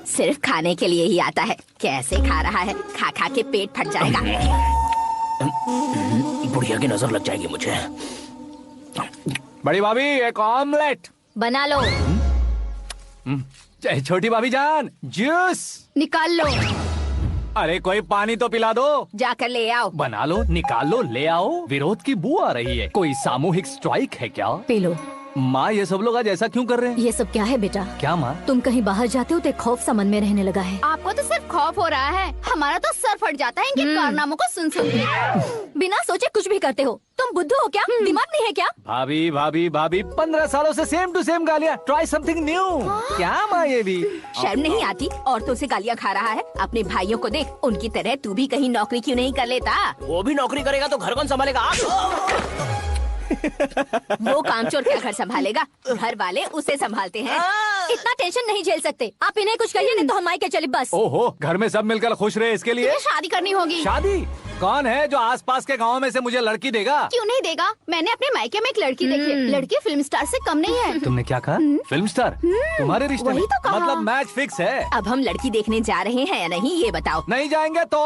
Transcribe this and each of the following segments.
सिर्फ खाने के लिए ही आता है। कैसे खा रहा है, खा खा के पेट फट जाएगा। बुढ़िया की नजर लग जाएगी मुझे। बड़ी भाभी एक ऑमलेट बना लो। छोटी भाभी जान जूस निकाल लो। अरे कोई पानी तो पिला दो। जाकर ले आओ। बना लो, निकाल लो, ले आओ। विरोध की बू आ रही है। कोई सामूहिक स्ट्राइक है क्या? P low. माँ ये सब लोग आज ऐसा क्यों कर रहे हैं? ये सब क्या है बेटा? क्या माँ? तुम कहीं बाहर जाते हो तो एक खौफ सा मन में रहने लगा है। आपको तो सिर्फ खौफ हो रहा है, हमारा तो सर फट जाता है इनके कारनामों को सुन सुन के। बिना सोचे कुछ भी करते हो। तुम बुद्धू हो क्या? दिमाग नहीं है क्या? भाभी भाभी भाभी 15 सालों से सेम टू सेम गालियाँ। Try something new. क्या माँ ये भी? शर्म नहीं आती? औरतों से गालियाँ खा रहा है। अपने भाइयों को देख, उनकी तरह तू भी कहीं नौकरी क्यों नहीं कर लेता? वो भी नौकरी करेगा तो घर कौन संभालेगा? वो कामचोर क्या घर संभालेगा? घर वाले उसे संभालते हैं। इतना टेंशन नहीं झेल सकते। आप इन्हें कुछ कहिए नहीं तो हम मायके चले बस। ओहो, घर में सब मिलकर खुश रहे इसके लिए। तुम्हें शादी करनी होगी। शादी? कौन है जो आसपास के गाँव में से मुझे लड़की देगा? क्यों नहीं देगा? मैंने अपने मायके में एक लड़की देखी है। लड़की फिल्म स्टार से कम नहीं है। तुमने क्या कहा? Film star? तुम्हारे रिश्ते में? वही तो कहा। मतलब मैच फिक्स है। अब हम लड़की देखने जा रहे हैं या नहीं, ये बताओ। नहीं जाएंगे तो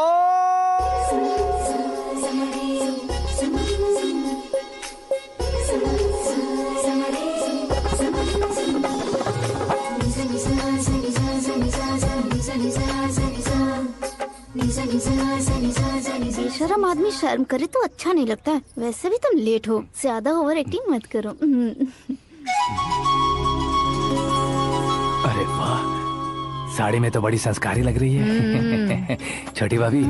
बेशरम आदमी शर्म करे तो अच्छा नहीं लगता है। वैसे भी तुम लेट हो, ज्यादा ओवर एक्टिंग मत करो। अरे वाह, साड़ी में तो बड़ी संस्कारी लग रही है। छोटी भाभी,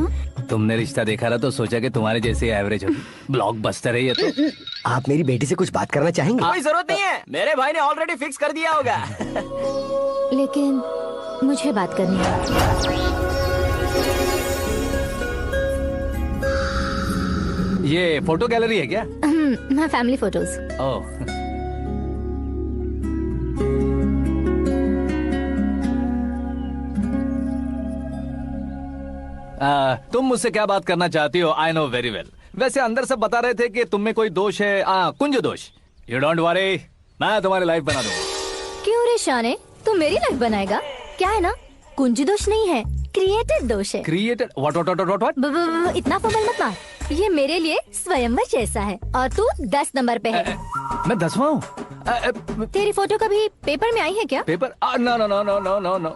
तुमने रिश्ता देखा ना तो सोचा कि तुम्हारे जैसे एवरेज होगी। ब्लॉकबस्टर है ये तो। आप मेरी बेटी से कुछ बात करना चाहेंगे? कोई जरूरत नहीं है, मेरे भाई ने ऑलरेडी फिक्स कर दिया होगा। लेकिन मुझे बात करनी है। ये फोटो गैलरी है क्या? मैं फैमिली फोटोज। ओह, तुम मुझसे क्या बात करना चाहती हो? I know very well. वैसे अंदर सब बता रहे थे कि तुम में कोई दोष है। कुंज दोष। यू डोंट वरी, मैं तुम्हारी लाइफ बना दूंगा। क्यों रे शाने, तू मेरी लाइफ बनाएगा? क्या है ना, कुंज दोष नहीं है, क्रिएटेड दोष है। क्रिएटेड? व्हाट? इतना फबल मत मार। ये मेरे लिए स्वयंवर जैसा है और तू 10 नंबर पे है। मैं 10वां हूँ? तेरी फोटो कभी पेपर में आई है क्या? Paper? No no no no no no no.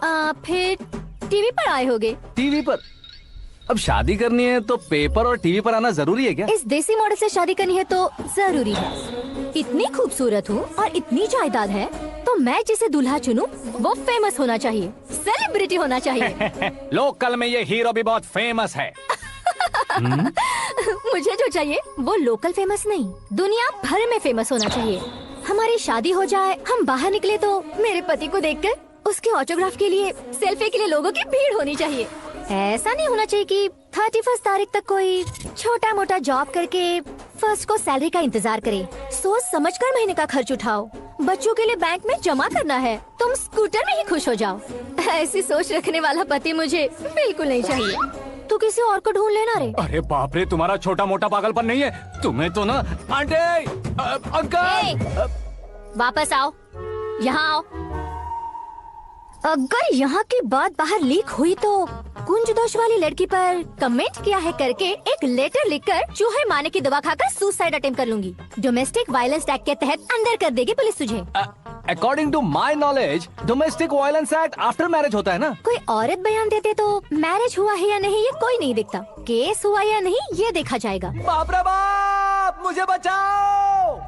फिर टीवी पर आए होगे। टीवी पर? अब शादी करनी है तो पेपर और टीवी पर आना जरूरी है क्या? इस देसी मॉडल से शादी करनी है तो जरूरी है। इतनी खूबसूरत हूँ और इतनी जायदाद है तो मैं जिसे दूल्हा चुनूं वो फेमस होना चाहिए, सेलिब्रिटी होना चाहिए। लोकल में ये हीरो भी बहुत फेमस है। मुझे जो चाहिए वो लोकल फेमस नहीं, दुनिया भर में फेमस होना चाहिए। हमारी शादी हो जाए, हम बाहर निकले तो मेरे पति को देखकर उसके ऑटोग्राफ के लिए, सेल्फी के लिए लोगों की भीड़ होनी चाहिए। ऐसा नहीं होना चाहिए कि 31 तारीख तक कोई छोटा मोटा जॉब करके फर्स्ट को सैलरी का इंतजार करे। सोच समझकर महीने का खर्च उठाओ। बच्चों के लिए बैंक में जमा करना है, तुम स्कूटर में ही खुश हो जाओ। ऐसी सोच रखने वाला पति मुझे बिल्कुल नहीं चाहिए। तू किसी और को ढूंढ लेना रे। अरे बाप रे, तुम्हारा छोटा मोटा पागलपन नहीं है। तुम्हें तो ना आंटी, अंकल। वापस आओ, यहाँ आओ। अगर यहाँ की बात बाहर लीक हुई तो कुंज दोष वाली लड़की पर कमेंट किया है करके एक लेटर लिखकर चूहे मारने की दवा खाकर सुसाइड अटेम्प्ट कर लूंगी। डोमेस्टिक वायलेंस एक्ट के तहत अंदर कर देगी पुलिस तुझे। According to my knowledge domestic violence act after marriage होता है ना? कोई औरत बयान देते तो मैरिज हुआ है या नहीं ये कोई नहीं देखता, केस हुआ या नहीं ये देखा जाएगा। बाप रे बाप, मुझे बचाओ।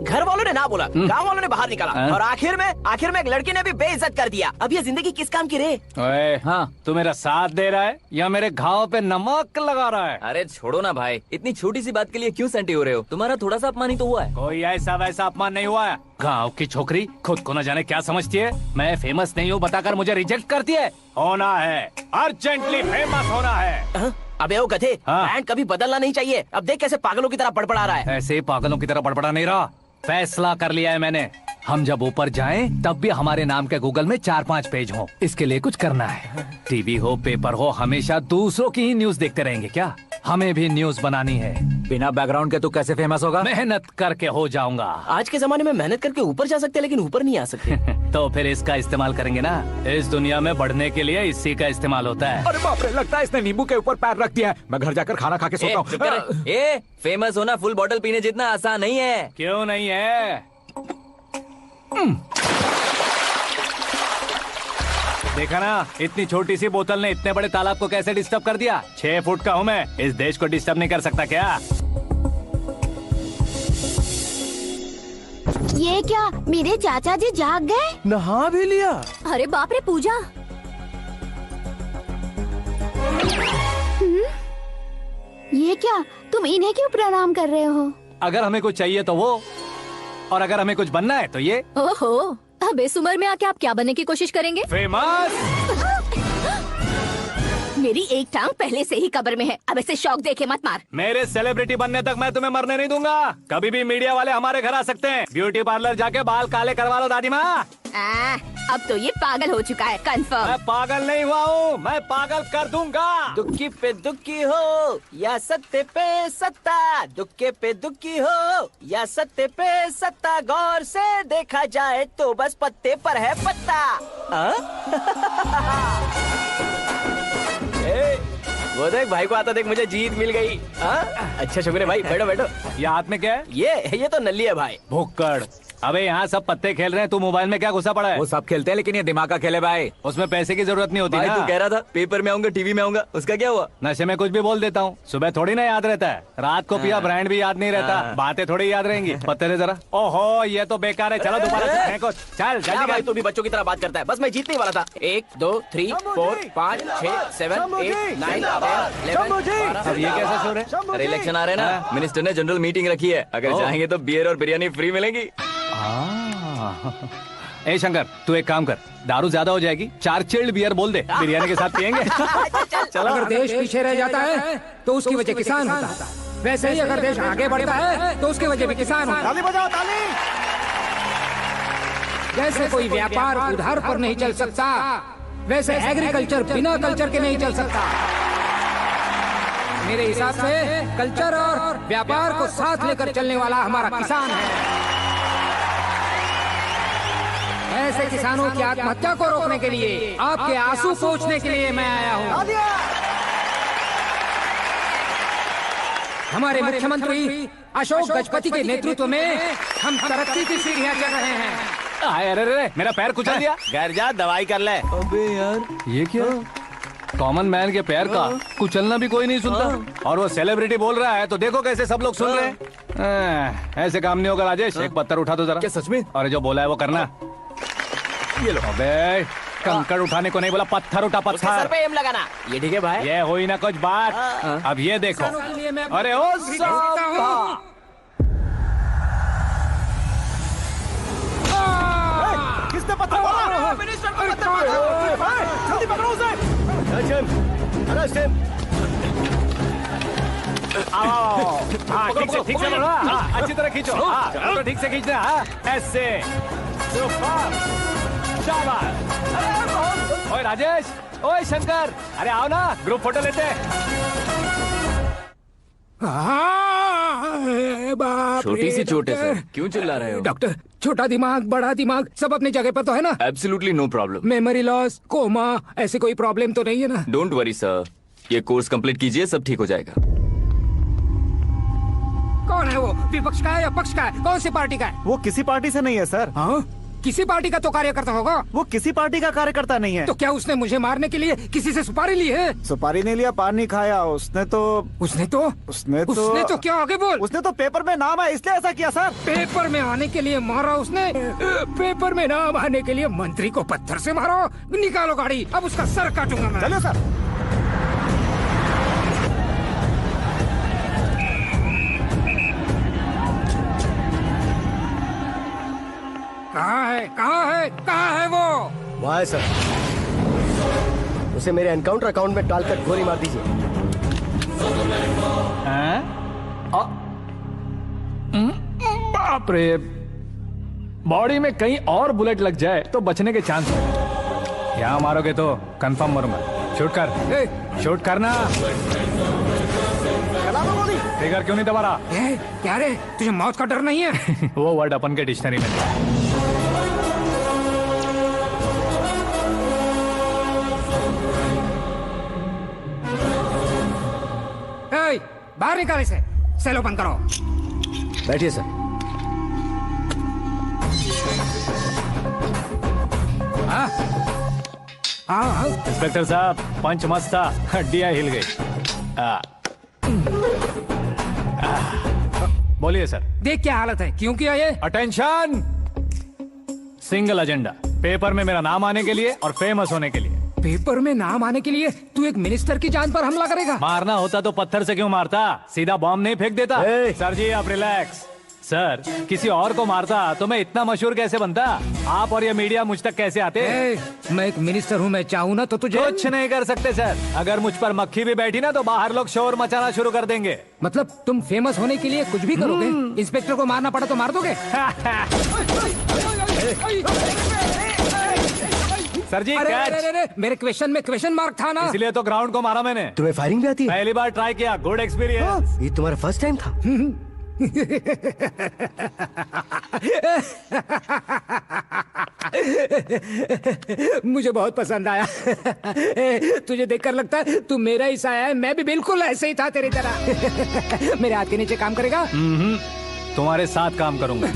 घर वालों ने ना बोला, गांव वालों ने बाहर निकाला और आखिर में एक लड़की ने भी बेइज्जत कर दिया। अब ये जिंदगी किस काम की रे? ओए, हाँ, तू मेरा साथ दे रहा है या मेरे घाव पे नमक लगा रहा है? अरे छोड़ो ना भाई, इतनी छोटी सी बात के लिए क्यों सेंटी हो रहे हो? तुम्हारा थोड़ा सा अपमान ही तो हुआ है। कोई ऐसा वैसा अपमान नहीं हुआ है। गाँव की छोकरी खुद को न जाने क्या समझती है। मैं फेमस नहीं हूँ बताकर मुझे रिजेक्ट करती है। होना है, अर्जेंटली फेमस होना है। अबे ओ गधे, हाँ। बैंड कभी बदलना नहीं चाहिए। अब देख कैसे पागलों की तरह बड़बड़ा रहा है। ऐसे पागलों की तरह बड़बड़ा नहीं रहा। फैसला कर लिया है मैंने। हम जब ऊपर जाएं तब भी हमारे नाम के गूगल में 4-5 पेज हो। इसके लिए कुछ करना है। टीवी हो पेपर हो, हमेशा दूसरों की ही न्यूज देखते रहेंगे क्या? हमें भी न्यूज बनानी है। बिना बैकग्राउंड के तू कैसे फेमस होगा? मेहनत करके हो जाऊंगा। आज के जमाने में मेहनत करके ऊपर जा सकते हैं लेकिन ऊपर नहीं आ सकते। तो फिर इसका इस्तेमाल करेंगे ना। इस दुनिया में बढ़ने के लिए इसी का इस्तेमाल होता है। अरे बाप रे, लगता है इसने नींबू के ऊपर पैर रख दिया है। मैं घर जाकर खाना खा के सोता चुप कर। हूँ। फेमस होना फुल बॉटल पीने जितना आसान नहीं है। क्यों नहीं है? देखा ना, इतनी छोटी सी बोतल ने इतने बड़े तालाब को कैसे डिस्टर्ब कर दिया। 6 फुट का हूँ मैं, इस देश को डिस्टर्ब नहीं कर सकता क्या? ये क्या, मेरे चाचा जी जाग गए? नहा भी लिया? अरे बाप रे पूजा, ये क्या, तुम इन्हें क्यों प्रणाम कर रहे हो? अगर हमें कुछ चाहिए तो वो, और अगर हमें कुछ बनना है तो ये। ओहो, अब इस उम्र में आके आप क्या बनने की कोशिश करेंगे? फेमस। मेरी एक टांग पहले से ही कब्र में है, अब ऐसे शौक देके मत मार। मेरे सेलिब्रिटी बनने तक मैं तुम्हें मरने नहीं दूंगा। कभी भी मीडिया वाले हमारे घर आ सकते हैं। ब्यूटी पार्लर जाके बाल काले करवा लो दादी माँ। अब तो ये पागल हो चुका है, कंफर्म। मैं पागल नहीं हुआ हूँ, मैं पागल कर दूंगा। दुखी पे दुखी हो या सत्य पे सत्ता, दुखे पे दुखी हो या सत्य पे सत्ता, गौर से देखा जाए तो बस पत्ते पर है पत्ता। वो देख भाई को आता देख, मुझे जीत मिल गई। अच्छा शुक्र है भाई, बैठो बैठो। ये हाथ में क्या है? ये तो नल्ली है भाई। भुक्कड़। अबे यहाँ सब पत्ते खेल रहे हैं, तू मोबाइल में क्या घुसा पड़ा है? वो सब खेलते हैं लेकिन ये दिमाग का खेल है भाई। उसमें पैसे की जरूरत नहीं होती भाई ना। तू कह रहा था पेपर में आऊंगा, टीवी में आऊंगा, उसका क्या हुआ? नशे में कुछ भी बोल देता हूँ, सुबह थोड़ी ना याद रहता है। रात को पिया ब्रांड भी याद नहीं रहता, बातें थोड़ी याद रहेंगी। पत्ते दे जरा। ओहो, ये तो बेकार है। चलो दोबारा से फेंको। चल क्या जल्दी भाई, कर। तू भी बच्चों की तरह बात करता है। बस मैं जीतने वाला था। 1 2 3 4 5 6 7 8 9 10 11 अब ये कैसे सो रहे? अरे इलेक्शन आ रहे हैं ना, मिनिस्टर ने जनरल मीटिंग रखी है। अगर जाएंगे तो बियर और बिरयानी फ्री मिलेगी। ए शंकर, तू एक काम कर, दारू ज्यादा हो जाएगी, 4 चिल्ड बियर बोल दे, बिरयानी के साथ पियेंगे। चलो, अगर देश पीछे रह जाता है तो उसकी वजह किसान होता है, वैसे ही अगर देश आगे बढ़ता है तो उसकी वजह भी किसान होता है। ताली बजाओ, ताली। जैसे कोई व्यापार उधार पर नहीं चल सकता, वैसे एग्रीकल्चर बिना कल्चर के नहीं चल सकता। मेरे हिसाब से कल्चर और व्यापार को साथ लेकर चलने वाला हमारा किसान है। ऐसे किसानों की आत्महत्या को रोकने के लिए, आपके आंसू पोंछने के लिए मैं आया हूँ। हमारे मुख्यमंत्री अशोक गजपति के नेतृत्व में हम तरक्की की सीढ़ियाँ चढ़ रहे हैं। अरे अरे, मेरा पैर कुचल दिया। घर जा दवाई कर ले। अबे यार, ये क्या? कॉमन मैन के पैर का कुचलना भी कोई नहीं सुनता, और वो सेलिब्रिटी बोल रहा है तो देखो कैसे सब लोग सुन रहे हैं। ऐसे काम नहीं होगा राजेश, एक पत्थर उठा दो जरा। क्या सच में? और जो बोला है वो करना। ये लो। अबे कंकड़ उठाने को नहीं बोला, पत्थर उठा, उसके सर पत्थर। पे एम लगाना। ये ठीक है भाई। ये हुई ना कुछ बात। अब ये देखो। किसानों के लिए मैं अरे ओ साहब, किसने पत्थर मारा? मिनिस्टर को पत्थर मारा। जल्दी पकड़ो उसे। आओ। हाँ, ठीक से पकड़ो। हाँ, अच्छी तरह खींचो। हाँ, तो ठीक से खींचना। हाँ, ऐसे। सुपर। शाबाश। ओए राजेश, ओए शंकर, अरे आओ ना, ग्रुप फोटो लेते हैं। छोटी सी चोट है सर, क्यों चिल्ला रहे हो? डॉक्टर, छोटा दिमाग बड़ा दिमाग सब अपनी जगह पर तो है ना? Absolutely no problem. Memory loss, coma, ऐसी कोई प्रॉब्लम तो नहीं है ना? डोंट वरी सर, ये कोर्स कंप्लीट कीजिए, सब ठीक हो जाएगा। कौन है वो? विपक्ष का है या पक्ष का है? कौन सी पार्टी का है? वो किसी पार्टी से नहीं है सर। हाँ? किसी पार्टी का तो कार्यकर्ता होगा। वो किसी पार्टी का कार्यकर्ता नहीं है। तो क्या उसने मुझे मारने के लिए किसी से सुपारी ली है? सुपारी नहीं लिया, पान नहीं खाया। उसने तो क्या आगे बोल? उसने तो पेपर में नाम है इसलिए ऐसा किया सर। पेपर में आने के लिए मारा उसने? पेपर में नाम आने के लिए मंत्री को पत्थर से मारो? निकालो गाड़ी, अब उसका सर काटूंगा मैं। चलो सर। कहाँ है वो? वहाँ है सर। उसे मेरे एनकाउंटर अकाउंट में डालकर गोली मार दीजिए। बाप रे, बॉडी में कहीं और बुलेट लग जाए तो बचने के चांस है। यहाँ मारोगे तो कंफर्म मरूंगा। शूट कर, शूट करना। चला दो गोली। ट्रिगर क्यों नहीं दबा रहा? क्या रे, तुझे मौत का डर नहीं है? वो वर्ड अपन के डिक्शनरी में था। बाहर निकाल इसे, सेल ओपन करो। बैठिए सर। हाँ। इंस्पेक्टर साहब, पंच मस्त था, हड्डियां हिल गई। बोलिए सर। देख क्या हालत है, क्यों किया ये? अटेंशन, सिंगल एजेंडा, पेपर में मेरा नाम आने के लिए और फेमस होने के लिए। पेपर में नाम आने के लिए तू एक मिनिस्टर की जान पर हमला करेगा? मारना होता तो पत्थर से क्यों मारता, सीधा बॉम्ब नहीं फेंक देता। सर जी आप रिलैक्स। सर, किसी और को मारता तो मैं इतना मशहूर कैसे बनता? आप और ये मीडिया मुझ तक कैसे आते? मैं एक मिनिस्टर हूँ, मैं चाहूँ ना तो तुझे कुछ नहीं कर सकते सर। अगर मुझ पर मक्खी भी बैठी ना तो बाहर लोग शोर मचाना शुरू कर देंगे। मतलब तुम फेमस होने के लिए कुछ भी करोगे? इंस्पेक्टर को मारना पड़ा तो मार दोगे? सर जी अरे, मेरे क्वेश्चन में क्वेश्चन मार्क था ना, इसलिए तो ग्राउंड को मारा मैंने। तुम्हें फायरिंग भी आती है? पहली बार ट्राई किया, गुड एक्सपीरियंस। ये तुम्हारा फर्स्ट टाइम था? मुझे बहुत पसंद आया। तुझे देखकर लगता है तू मेरा ही साया है। मैं भी बिल्कुल ऐसे ही था तेरी तरह। मेरे हाथ के नीचे काम करेगा? तुम्हारे साथ काम करूंगा।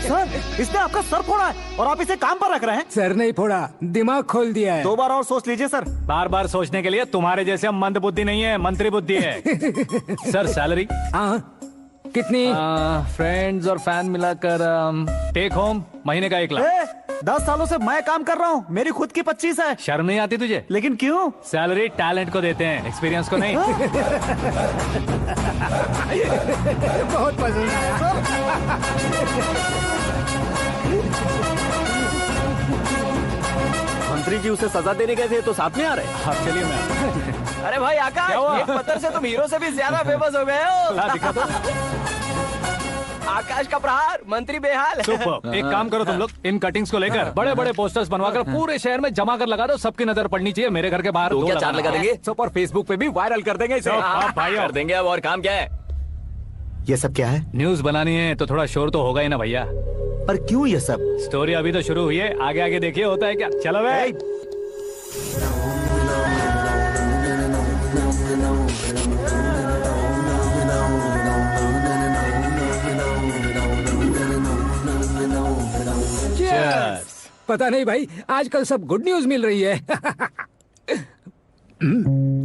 सर, इसने आपका सर फोड़ा है और आप इसे काम पर रख रहे हैं। सर नहीं फोड़ा, दिमाग खोल दिया है। 2 बार और सोच लीजिए सर। बार बार सोचने के लिए तुम्हारे जैसे मंद बुद्धि नहीं है, मंत्री बुद्धि है। Sir salary? हाँ, कितनी? फ्रेंड्स और फैन मिलाकर टेक होम महीने का 1 लाख। 10 सालों से मैं काम कर रहा हूँ, मेरी खुद की 25 है। शर्म नहीं आती तुझे? लेकिन क्यों? सैलरी टैलेंट को देते हैं, एक्सपीरियंस को नहीं। बहुत पसंद आया। मंत्री जी उसे सजा देने गए थे तो साथ में आ रहे। हाँ चलिए मैं। अरे भाई आकाश, एक पत्थर से तुम हीरो से भी ज्यादा फेमस हो गए हो। दिखा दो। आकाश का प्रहार, मंत्री बेहाल। सुपर। एक काम करो तुम लोग, इन कटिंग्स को लेकर बड़े बड़े पोस्टर्स बनवाकर पूरे शहर में जमा कर लगा दो। सबकी नजर पड़नी चाहिए। मेरे घर के बाहर तो क्या 4 लगा देंगे? सुपर, फेसबुक पे भी वायरल कर देंगे इसे। भाई कर देंगे। अब और काम क्या है? ये सब क्या है? न्यूज बनानी है तो थोड़ा शोर तो होगा ही ना भैया। पर क्यों ये सब? स्टोरी अभी तो शुरू हुई है, आगे आगे देखिए होता है क्या। चलो भाई। पता नहीं भाई, आजकल सब गुड न्यूज मिल रही है।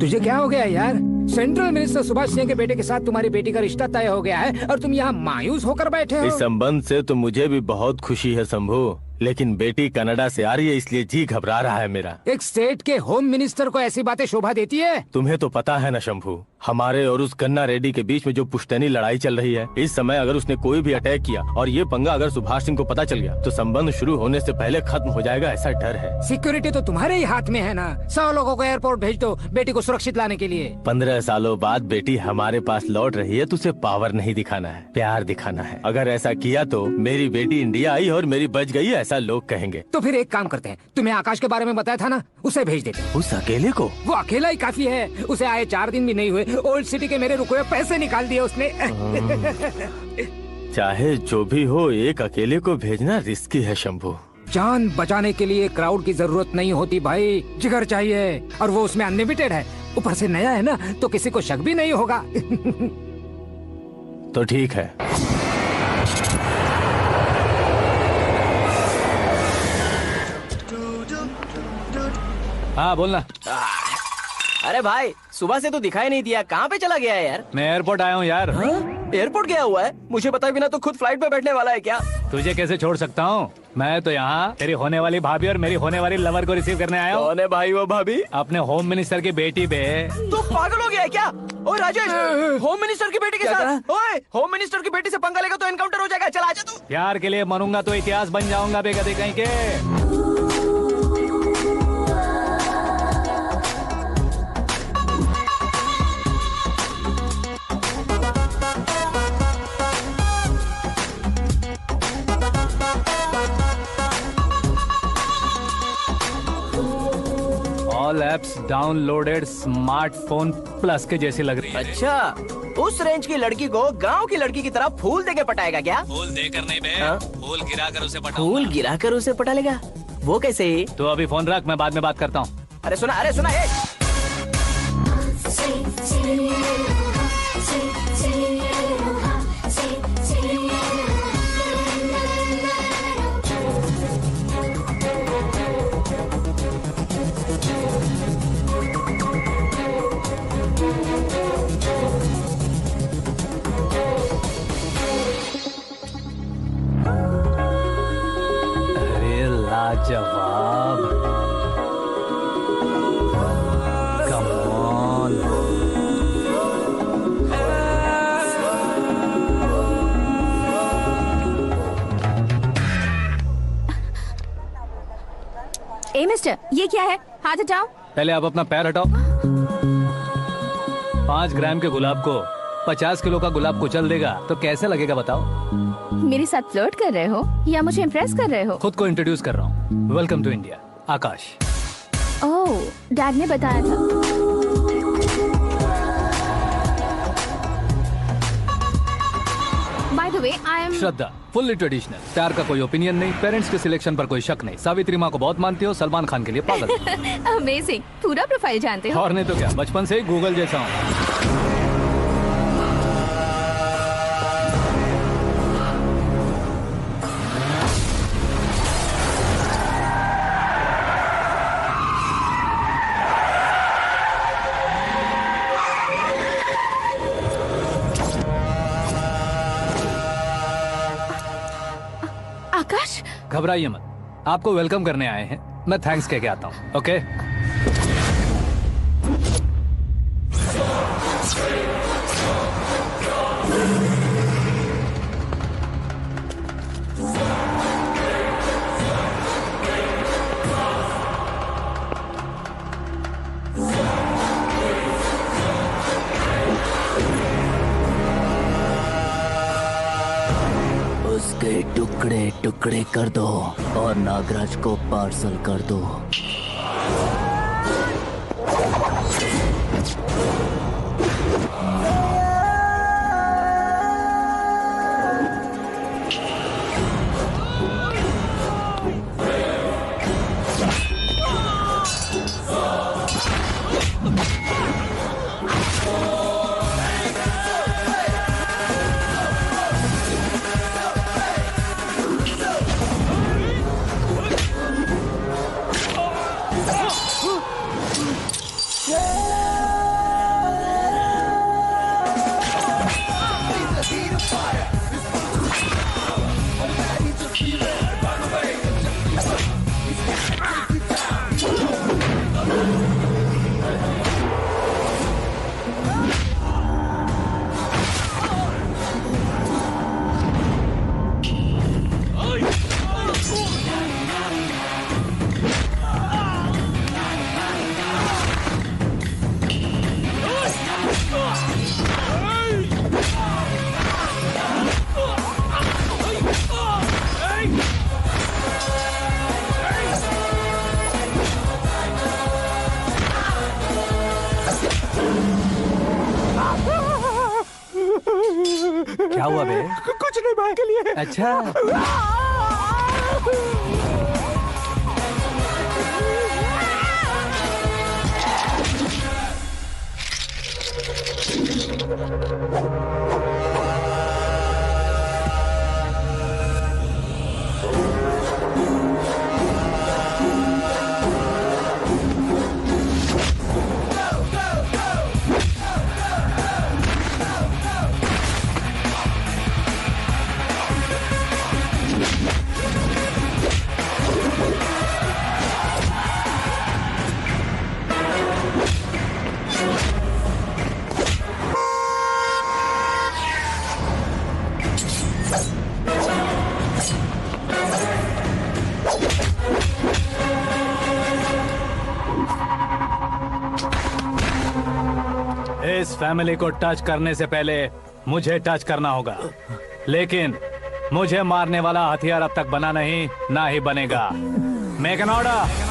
तुझे क्या हो गया यार? सेंट्रल मिनिस्टर सुभाष सिंह के बेटे के साथ तुम्हारी बेटी का रिश्ता तय हो गया है और तुम यहाँ मायूस होकर बैठे हो। इस संबंध से तो मुझे भी बहुत खुशी है शंभू, लेकिन बेटी कनाडा से आ रही है इसलिए जी घबरा रहा है मेरा। एक स्टेट के होम मिनिस्टर को ऐसी बातें शोभा देती है? तुम्हें तो पता है ना शंभू, हमारे और उस गन्ना रेड्डी के बीच में जो पुश्तैनी लड़ाई चल रही है। इस समय अगर उसने कोई भी अटैक किया और ये पंगा अगर सुभाष सिंह को पता चल गया तो संबंध शुरू होने से पहले खत्म हो जाएगा, ऐसा डर है। सिक्योरिटी तो तुम्हारे ही हाथ में है ना। 100 लोगों को एयरपोर्ट भेज दो बेटी को सुरक्षित लाने के लिए। 15 सालों बाद बेटी हमारे पास लौट रही है तो उसे पावर नहीं दिखाना है, प्यार दिखाना है। अगर ऐसा किया तो मेरी बेटी इंडिया आई और मेरी बच गई, ऐसा लोग कहेंगे। तो फिर एक काम करते हैं, तुम्हें आकाश के बारे में बताया था ना, उसे भेज देते। उस अकेले को? वो अकेला ही काफी है। उसे आए 4 दिन भी नहीं हुए, ओल्ड सिटी के मेरे रुके हुए पैसे निकाल दिए उसने। चाहे जो भी हो, एक अकेले को भेजना रिस्की है शंभू। जान बचाने के लिए क्राउड की जरूरत नहीं होती भाई, जिगर चाहिए, और वो उसमें अनलिमिटेड है। ऊपर से नया है ना, तो किसी को शक भी नहीं होगा। तो ठीक है। हाँ बोलना। अरे भाई, सुबह से तो दिखाई नहीं दिया, कहाँ पे चला गया है यार? मैं एयरपोर्ट आया हूँ यार। एयरपोर्ट गया हुआ है? मुझे बताए बिना तो खुद फ्लाइट पे बैठने वाला है क्या? तुझे कैसे छोड़ सकता हूँ? मैं तो यहाँ तेरी होने वाली भाभी और मेरी होने वाली लवर को रिसीव करने आया हूँ। कौन है भाई वो भाभी? अपने होम मिनिस्टर की बेटी पे। तू पागल हो गया है क्या? ओए राजेश, होम मिनिस्टर की बेटी के साथ? ओए, होम मिनिस्टर की बेटी से पंगा लेगा तो एनकाउंटर हो जाएगा। चल आजा तू। प्यार के लिए मरूंगा तो इतिहास बन जाऊंगा बेगदे कहीं के। All all apps downloaded smartphone plus के जैसी लग रही है। अच्छा, उस रेंज की लड़की को गांव की लड़की की तरह फूल देके पटाएगा क्या? फूल देकर नहीं बे, फूल गिराकर उसे पटा। फूल गिराकर उसे पटा लेगा? वो कैसे? तो अभी फोन रख, मैं बाद में बात करता हूँ। अरे सुना अरे लाजवाब, कम ऑन। ए मिस्टर, ये क्या है? हाथ हटाओ। पहले आप अपना पैर हटाओ। 5 ग्राम के गुलाब को 50 किलो का गुलाब कुचल देगा तो कैसे लगेगा बताओ? मेरे साथ फ्लर्ट कर रहे हो या मुझे इम्प्रेस कर रहे हो? खुद को इंट्रोड्यूस कर रहा हूँ। Welcome to India, Akash. Oh, dad ने बताया था। By the way, I am Shraddha, fully traditional. प्यार का कोई ओपिनियन नहीं, पेरेंट्स के सिलेक्शन पर कोई शक नहीं। सावित्री माँ को बहुत मानती हो, सलमान खान के लिए पागल। अमेजिंग, पूरा प्रोफाइल जानते हो। और नहीं तो क्या, बचपन से ही गूगल जैसा हूँ। आकाश, घबराइए मत, आपको वेलकम करने आए हैं। मैं थैंक्स कह के आता हूँ। ओके? उसके टुकड़े टुकड़े कर दो और नागराज को पार्सल कर दो। क्या हुआ बे? कुछ नहीं, भाई के लिए। अच्छा, इस फैमिली को टच करने से पहले मुझे टच करना होगा, लेकिन मुझे मारने वाला हथियार अब तक बना नहीं, ना ही बनेगा। Make an order.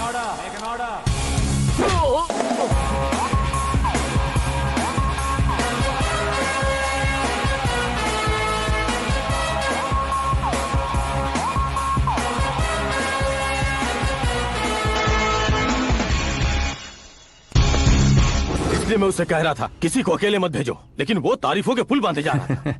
इसीलिए मैं उससे कह रहा था किसी को अकेले मत भेजो, लेकिन वो तारीफों के पुल बांधे जा रहा था।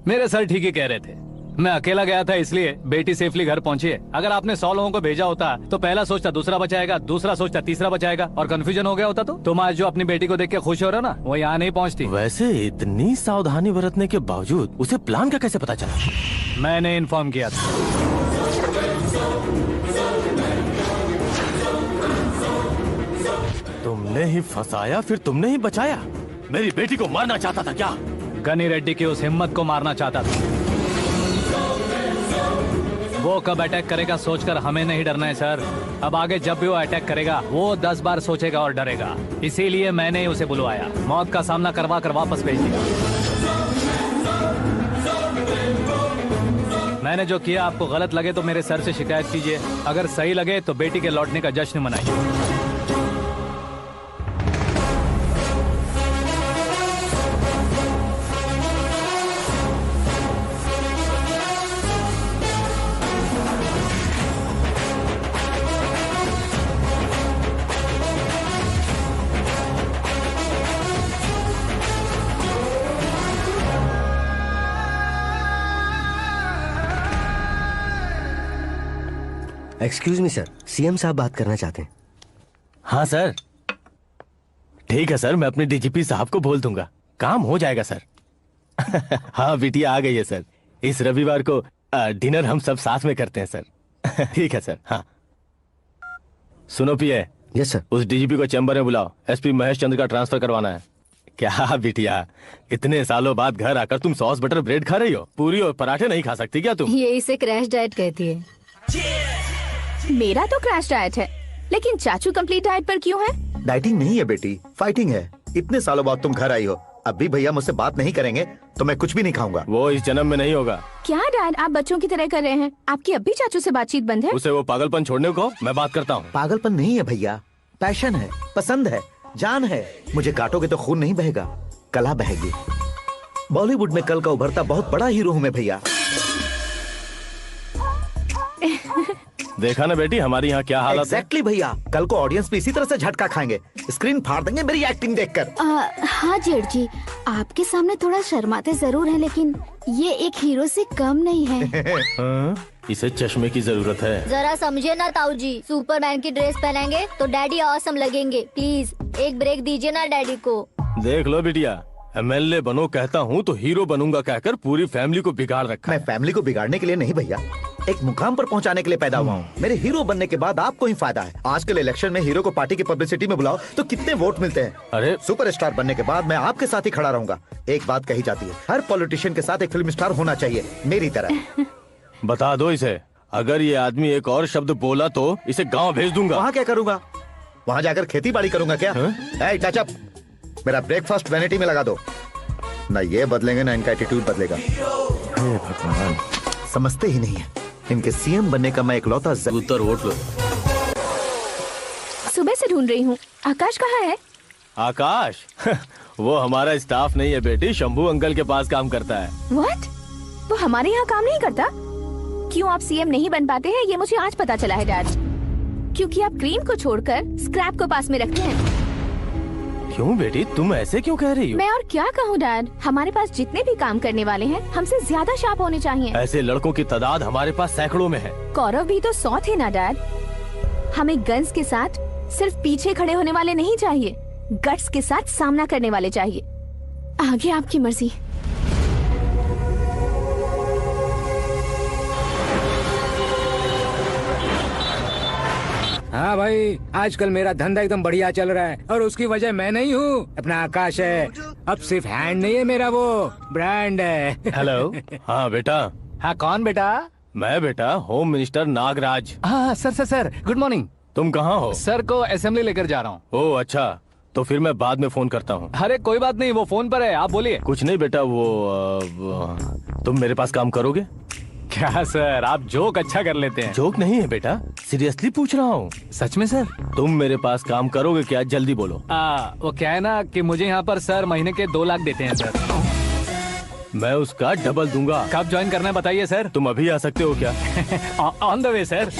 मेरे सर ठीक ही कह रहे थे। मैं अकेला गया था इसलिए बेटी सेफली घर पहुंची है। अगर आपने 100 लोगों को भेजा होता तो पहला सोचता दूसरा बचाएगा, दूसरा सोचता तीसरा बचाएगा और कंफ्यूजन हो गया होता। तो तुम आज जो अपनी बेटी को देख के खुश हो रहे हो ना, वो यहाँ नहीं पहुँचती। वैसे इतनी सावधानी बरतने के बावजूद उसे प्लान का कैसे पता चला? मैंने इन्फॉर्म किया था। तुमने ही फंसाया, फिर तुमने ही बचाया। मेरी बेटी को मारना चाहता था क्या? गनी रेड्डी की उस हिम्मत को मारना चाहता था। वो कब अटैक करेगा सोचकर हमें नहीं डरना है सर। अब आगे जब भी वो अटैक करेगा वो 10 बार सोचेगा और डरेगा। इसीलिए मैंने ही उसे बुलवाया, मौत का सामना करवा कर वापस भेज दिया। मैंने जो किया आपको गलत लगे तो मेरे सर से शिकायत कीजिए, अगर सही लगे तो बेटी के लौटने का जश्न मनाइए। एक्सक्यूज मी सर, सीएम साहब बात करना चाहते हैं। हाँ सर। ठीक है सर, मैं अपने डीजीपी साहब को बोल दूंगा, काम हो जाएगा सर। हाँ बिटिया आ गई है सर। इस रविवार को डिनर हम सब साथ में करते हैं सर। ठीक है सर। हाँ सुनो पिए। Yes sir. उस डीजीपी को चैम्बर में बुलाओ, एसपी महेश चंद्र का ट्रांसफर करवाना है। क्या बिटिया, इतने सालों बाद घर आकर तुम सॉस बटर ब्रेड खा रही हो? पूरी और पराठे नहीं खा सकती क्या तुम? ये इसे क्रैश डाइट कहती है। मेरा तो क्रैश डाइट है, लेकिन चाचू कंप्लीट डाइट पर क्यों है? डाइटिंग नहीं है बेटी, फाइटिंग है। इतने सालों बाद तुम घर आई हो, अब भी भैया मुझसे बात नहीं करेंगे तो मैं कुछ भी नहीं खाऊंगा। वो इस जन्म में नहीं होगा। क्या डैड, आप बच्चों की तरह कर रहे हैं? आपकी अब भी चाचू से बातचीत बंद है? उसे वो पागलपन छोड़ने को मैं बात करता हूँ। पागलपन नहीं है भैया, पैशन है, पसंद है, जान है। मुझे काटोगे तो खून नहीं बहेगा, कला बहेगी। बॉलीवुड में कल का उभरता बहुत बड़ा हीरो हूँ मैं भैया। देखा ना बेटी हमारी यहाँ क्या हालत है। एग्जैक्टली भैया, कल को ऑडियंस भी इसी तरह से झटका खाएंगे, स्क्रीन फाड़ देंगे मेरी एक्टिंग देखकर। हाँ जेठ जी, आपके सामने थोड़ा शर्माते जरूर हैं, लेकिन ये एक हीरो से कम नहीं है। इसे चश्मे की जरूरत है। जरा समझे ना ताऊ जी, सुपरमैन की ड्रेस पहनेंगे तो डैडी ऑसम लगेंगे। प्लीज एक ब्रेक दीजिए ना डैडी को। देख लो बिटिया, एमएलए बनो कहता हूँ तो हीरो बनूंगा कहकर पूरी फैमिली को बिगाड़ रखा। मैं फैमिली को बिगाड़ने के लिए नहीं भैया, एक मुकाम पर पहुंचाने के लिए पैदा हुआ हूँ। मेरे हीरो बनने के बाद आपको ही फायदा है। आजकल इलेक्शन में हीरो को पार्टी की पब्लिसिटी में बुलाओ तो कितने वोट मिलते हैं। अरे सुपरस्टार बनने के बाद मैं आपके साथ ही खड़ा रहूंगा। एक बात कही जाती है, हर पॉलिटिशियन के साथ एक फिल्म स्टार होना चाहिए, मेरी तरह। बता दो इसे, अगर ये आदमी एक और शब्द बोला तो इसे गाँव भेज दूंगा। वहाँ क्या करूंगा? वहाँ जाकर खेती बाड़ी करूंगा क्या? टच अप, मेरा ब्रेकफास्ट वैनिटी में लगा दो। ना ये बदलेंगे ना इनका एटीट्यूड बदलेगा। भगवान, समझते ही नहीं है, इनके सीएम बनने का मैं इकलौता उत्तर वोट लो। सुबह से ढूंढ रही हूँ, आकाश कहाँ है? आकाश वो हमारा स्टाफ नहीं है बेटी, शंभू अंकल के पास काम करता है। व्हाट? वो हमारे यहाँ काम नहीं करता? क्यों आप सीएम नहीं बन पाते हैं ये मुझे आज पता चला है डैड। क्योंकि आप क्रीम को छोड़कर स्क्रैप को पास में रखते हैं। क्यों बेटी, तुम ऐसे क्यों कह रही हो? मैं और क्या कहूँ डैड, हमारे पास जितने भी काम करने वाले हैं हमसे ज्यादा शार्प होने चाहिए। ऐसे लड़कों की तादाद हमारे पास सैकड़ों में है। कौरव भी तो 100 थे ना डैड। हमें गन्स के साथ सिर्फ पीछे खड़े होने वाले नहीं चाहिए, गट्स के साथ सामना करने वाले चाहिए। आगे आपकी मर्जी। हाँ भाई, आजकल मेरा धंधा एकदम बढ़िया चल रहा है और उसकी वजह मैं नहीं हूँ, अपना आकाश है। अब सिर्फ हैंड नहीं है मेरा, वो ब्रांड है। हेलो। हाँ बेटा। हाँ कौन बेटा? मैं बेटा होम मिनिस्टर नागराज। हाँ सर गुड मॉर्निंग। तुम कहाँ हो? सर को असेंबली लेकर जा रहा हूँ। ओह अच्छा, तो फिर मैं बाद में फोन करता हूँ। अरे कोई बात नहीं, वो फोन पर है, आप बोलिए। कुछ नहीं बेटा, तुम मेरे पास काम करोगे? क्या सर, आप जोक अच्छा कर लेते हैं। जोक नहीं है बेटा, सीरियसली पूछ रहा हूँ। सच में सर? तुम मेरे पास काम करोगे क्या? जल्दी बोलो। वो क्या है ना कि मुझे यहाँ पर सर महीने के 2 लाख देते हैं सर। मैं उसका डबल दूंगा। कब ज्वाइन करना है बताइए सर। तुम अभी आ सकते हो क्या? On the way sir.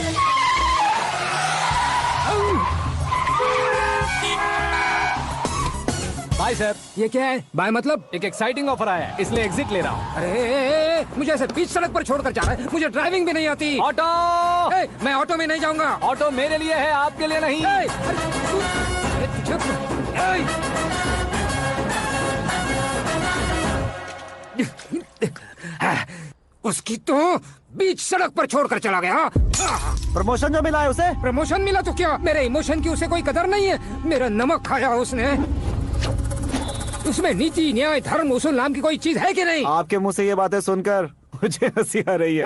Bye sir. ये क्या है? बाय मतलब? एक एक्साइटिंग ऑफर आया है, इसलिए एग्जिट ले रहा हूँ। अरे मुझे ऐसे बीच सड़क पर छोड़कर जा रहा है, मुझे ड्राइविंग भी नहीं आती। ऑटो! मैं ऑटो में नहीं जाऊंगा। ऑटो मेरे लिए है, आपके लिए नहीं। उसकी तो बीच सड़क पर छोड़कर चला गया। प्रमोशन जो मिला है उसे? प्रमोशन मिला तो क्या, मेरे इमोशन की उसे कोई कदर नहीं है। मेरा नमक खाया उसने। उसमें नीति, न्याय, धर्म, उसूल नाम की कोई चीज है कि नहीं? आपके मुंह से ये बातें सुनकर मुझे हंसी आ रही है।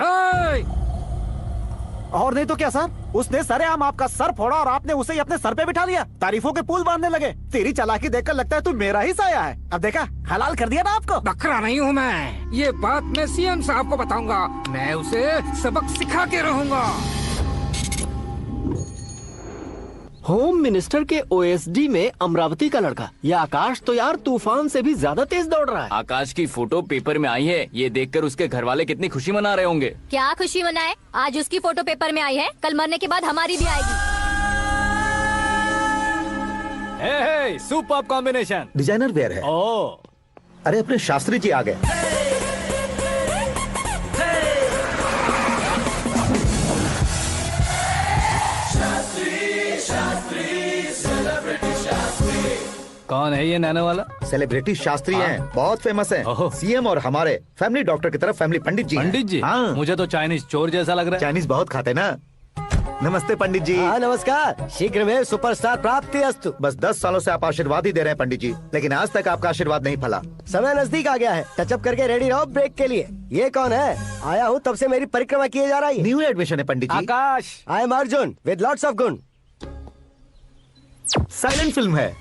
और नहीं तो क्या सर, उसने सरेआम आपका सर फोड़ा और आपने उसे ही अपने सर पे बिठा लिया। तारीफों के पुल बांधने लगे। तेरी चालाकी देखकर लगता है तू मेरा ही साया है। अब देखा, हलाल कर दिया ना आपको। बकरा नहीं हूँ मैं। ये बात मैं सीएम साहब को बताऊंगा। मैं उसे सबक सिखा के रहूंगा। होम मिनिस्टर के ओएसडी में अमरावती का लड़का। ये आकाश तो यार तूफान से भी ज्यादा तेज दौड़ रहा है। आकाश की फोटो पेपर में आई है, ये देखकर उसके घर वाले कितनी खुशी मना रहे होंगे। क्या खुशी मनाए? आज उसकी फोटो पेपर में आई है, कल मरने के बाद हमारी भी आएगी। हे, सुपर कॉम्बिनेशन। डिजाइनर वेयर है। ओह, अरे अपने शास्त्री जी आ गए। कौन है ये नैनो वाला? सेलिब्रिटी शास्त्री हैं, बहुत फेमस हैं। सीएम और हमारे फैमिली डॉक्टर की तरफ फैमिली पंडित जी हैं। पंडित जी? हाँ। मुझे तो चाइनीज चोर जैसा लग रहा है। चाइनीज बहुत खाते ना। नमस्ते पंडित जी। हाँ नमस्कार। शीघ्र में सुपरस्टार प्राप्ति अस्तु। बस 10 सालों से आप आशीर्वाद ही दे रहे हैं पंडित जी, लेकिन आज तक आपका आशीर्वाद नहीं फला। समय नजदीक आ गया है, टचअप करके रेडी रहो ब्रेक के लिए। ये कौन है? आया हूँ तब से मेरी परिक्रमा किए जा रही है। न्यू एडमिशन है Pandit ji. Akash. I am Arjun with lots of गुण। साइलेंट फिल्म है।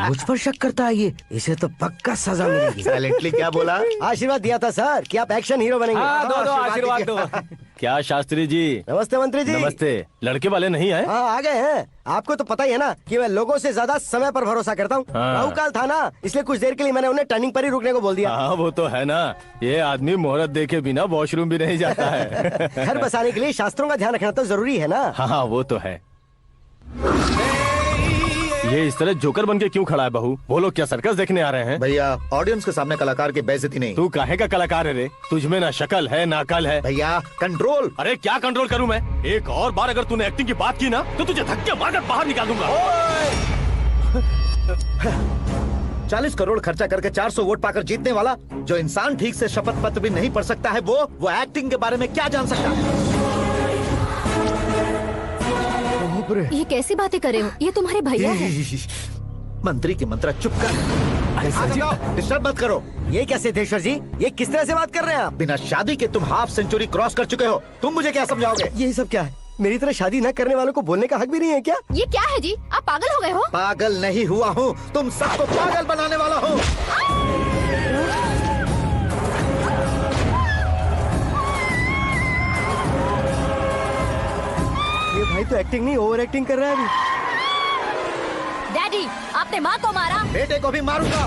मुझ पर शक करता है ये, इसे तो पक्का सजा मिलेगी। साइलेंटली क्या बोला? आशीर्वाद दिया था सर कि आप एक्शन हीरो बनेंगे। हाँ, दो आशीर्वाद दो। क्या शास्त्री जी? नमस्ते मंत्री जी। नमस्ते। लड़के वाले नहीं आए? हाँ आ गए हैं। आपको तो पता ही है ना कि मैं लोगों से ज्यादा समय पर भरोसा करता हूँ। हाँ। राहु काल था ना, इसलिए कुछ देर के लिए मैंने उन्हें टर्निंग पर ही रुकने को बोल दिया। हाँ वो तो है ना, ये आदमी मुहूर्त देखे बिना वॉशरूम भी नहीं जाता है। घर बसाने के लिए शास्त्रों का ध्यान रखना तो जरूरी है ना। हाँ वो तो है। ये इस तरह जोकर बन के क्यों खड़ा है बहू? वो लोग क्या सर्कस देखने आ रहे हैं? भैया ऑडियंस के सामने कलाकार की बेइज्जती नहीं। तू काहे का कलाकार है रे? तुझ में ना शक्ल है ना अकल है। भैया कंट्रोल। अरे क्या कंट्रोल करूं मैं? एक और बार अगर तूने एक्टिंग की बात की ना तो तुझे धक्के मारकर बाहर निकाल दूंगा। 40 करोड़ खर्चा करके 400 वोट पाकर जीतने वाला, जो इंसान ठीक से शपथ पत्र भी नहीं पढ़ सकता है, वो एक्टिंग के बारे में क्या जान सकता है? ये कैसी बातें कर रहे हो? ये तुम्हारे भैया हैं। मंत्री की मंत्रा चुप कर। डिस्टर्ब मत करो। ये क्या सिद्धेश्वर जी, ये किस तरह से बात कर रहे हैं आप? बिना शादी के तुम हाफ सेंचुरी क्रॉस कर चुके हो, तुम मुझे क्या समझाओगे? ये सब क्या है? मेरी तरह शादी न करने वालों को बोलने का हक भी नहीं है क्या? ये क्या है जी? आप पागल हो गए हो? पागल नहीं हुआ हूँ, तुम सबको पागल बनाने वाला हूँ। ये भाई तो एक्टिंग नहीं ओवर एक्टिंग कर रहा है अभी। डैडी, आपने माँ को मारा। बेटे को भी मारूंगा।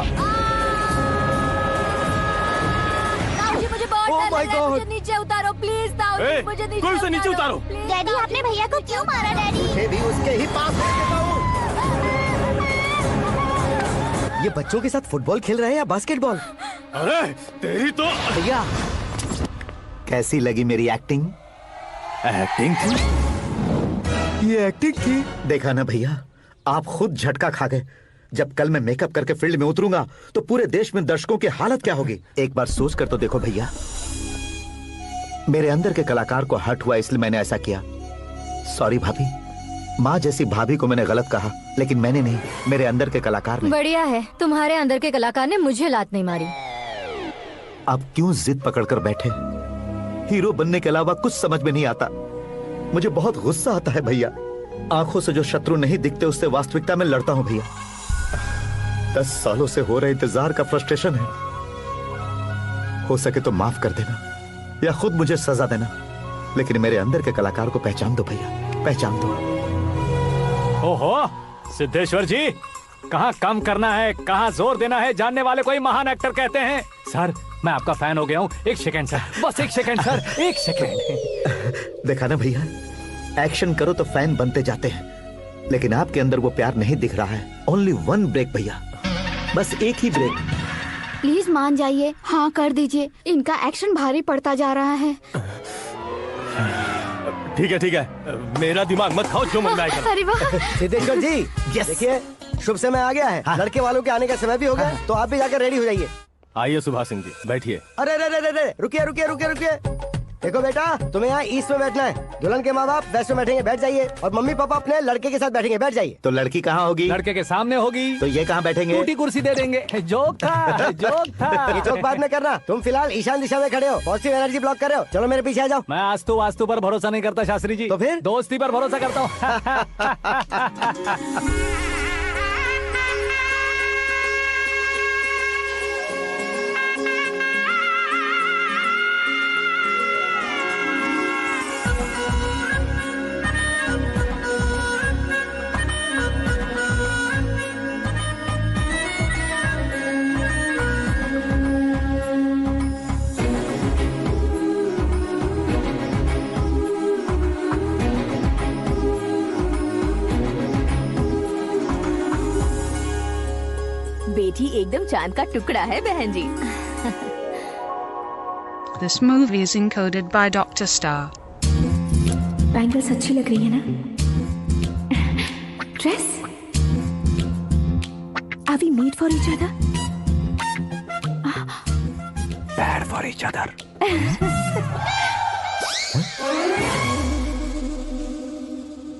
ताऊ जी मुझे बहुत डर लग रहा है, मुझे नीचे उतारो प्लीज। ताऊ जी मुझे नीचे उतारो। डैडी आपने भैया को क्यों मारा डैडी? मुझे भी उसके ही पास लेके जाऊं। ये बच्चों के साथ फुटबॉल खेल रहे हैं या बास्केटबॉल? अरे तेरी तो भैया कैसी लगी मेरी एक्टिंग? एक्टिंग थी? ये एक्टिंग थी? देखा ना भैया, आप खुद झटका खा गए। जब कल मैं मेकअप करके फील्ड में उतरूंगा तो पूरे देश में दर्शकों की हालत क्या होगी? एक बार सोच कर तो देखो भैया। मेरे अंदर के कलाकार को हर्ट हुआ इसलिए मैंने ऐसा किया। सॉरी भाभी। माँ जैसी भाभी को मैंने गलत कहा, लेकिन मैंने नहीं, मेरे अंदर के कलाकार ने। बढ़िया है, तुम्हारे अंदर के कलाकार ने मुझे लात नहीं मारी। अब क्यों जिद पकड़कर बैठे? हीरो बनने के अलावा कुछ समझ में नहीं आता। मुझे बहुत गुस्सा आता है भैया। आंखों से जो शत्रु नहीं दिखते उससे वास्तविकता में लड़ता हूं भैया। 10 सालों से हो रहे इंतजार का फ्रस्ट्रेशन है। हो सके तो माफ कर देना या खुद मुझे सजा देना, लेकिन मेरे अंदर के कलाकार को पहचान दो भैया, पहचान दो। ओहो सिद्धेश्वर जी, कहाँ कम करना है कहाँ जोर देना है जानने वाले को ही महान एक्टर कहते हैं। सर मैं आपका फैन हो गया हूँ। एक सेकंड सर, बस एक सेकंड सर, एक सेकंड। देखा ना भैया, एक्शन करो तो फैन बनते जाते हैं, लेकिन आपके अंदर वो प्यार नहीं दिख रहा है। ओनली वन ब्रेक भैया, बस एक ही ब्रेक। प्लीज मान जाइए, हाँ कर दीजिए। इनका एक्शन भारी पड़ता जा रहा है। ठीक है, मेरा दिमाग मत खाओ, जो मन में आएगा। अरे वाह सिद्धेश्वर जी, देखिए शुभ समय आ गया है। लड़के वालों के आने का समय भी हो गया, तो आप भी जाकर रेडी हो जाइए। आइए सुभाष सिंह जी, बैठिए। अरे रुकिए। देखो बेटा, तुम्हें यहाँ ईस्ट में बैठना है। दुल्हन के माँ बाप वेस्ट में बैठेंगे, बैठ जाइए। और मम्मी पापा अपने लड़के के साथ बैठेंगे, बैठ जाइए। तो लड़की कहाँ होगी? लड़के के सामने होगी। तो ये कहाँ बैठेंगे? टूटी कुर्सी दे देंगे। जोक था। ये जोक बाद में करना। तुम फिलहाल ईशान दिशा में खड़े हो, पॉजिटिव एनर्जी ब्लॉक कर रहे हो। चलो मेरे पीछे आ जाओ। मैं वास्तु पर भरोसा नहीं करता शास्त्री जी। तो फिर दोस्ती पर भरोसा करता हूँ। बेटी एकदम चांद का टुकड़ा है बहन जी। This movie is encoded by Dr. Star. Bangles अच्छी लग रही है ना? Dress? Are we made for each other? Bad for each other.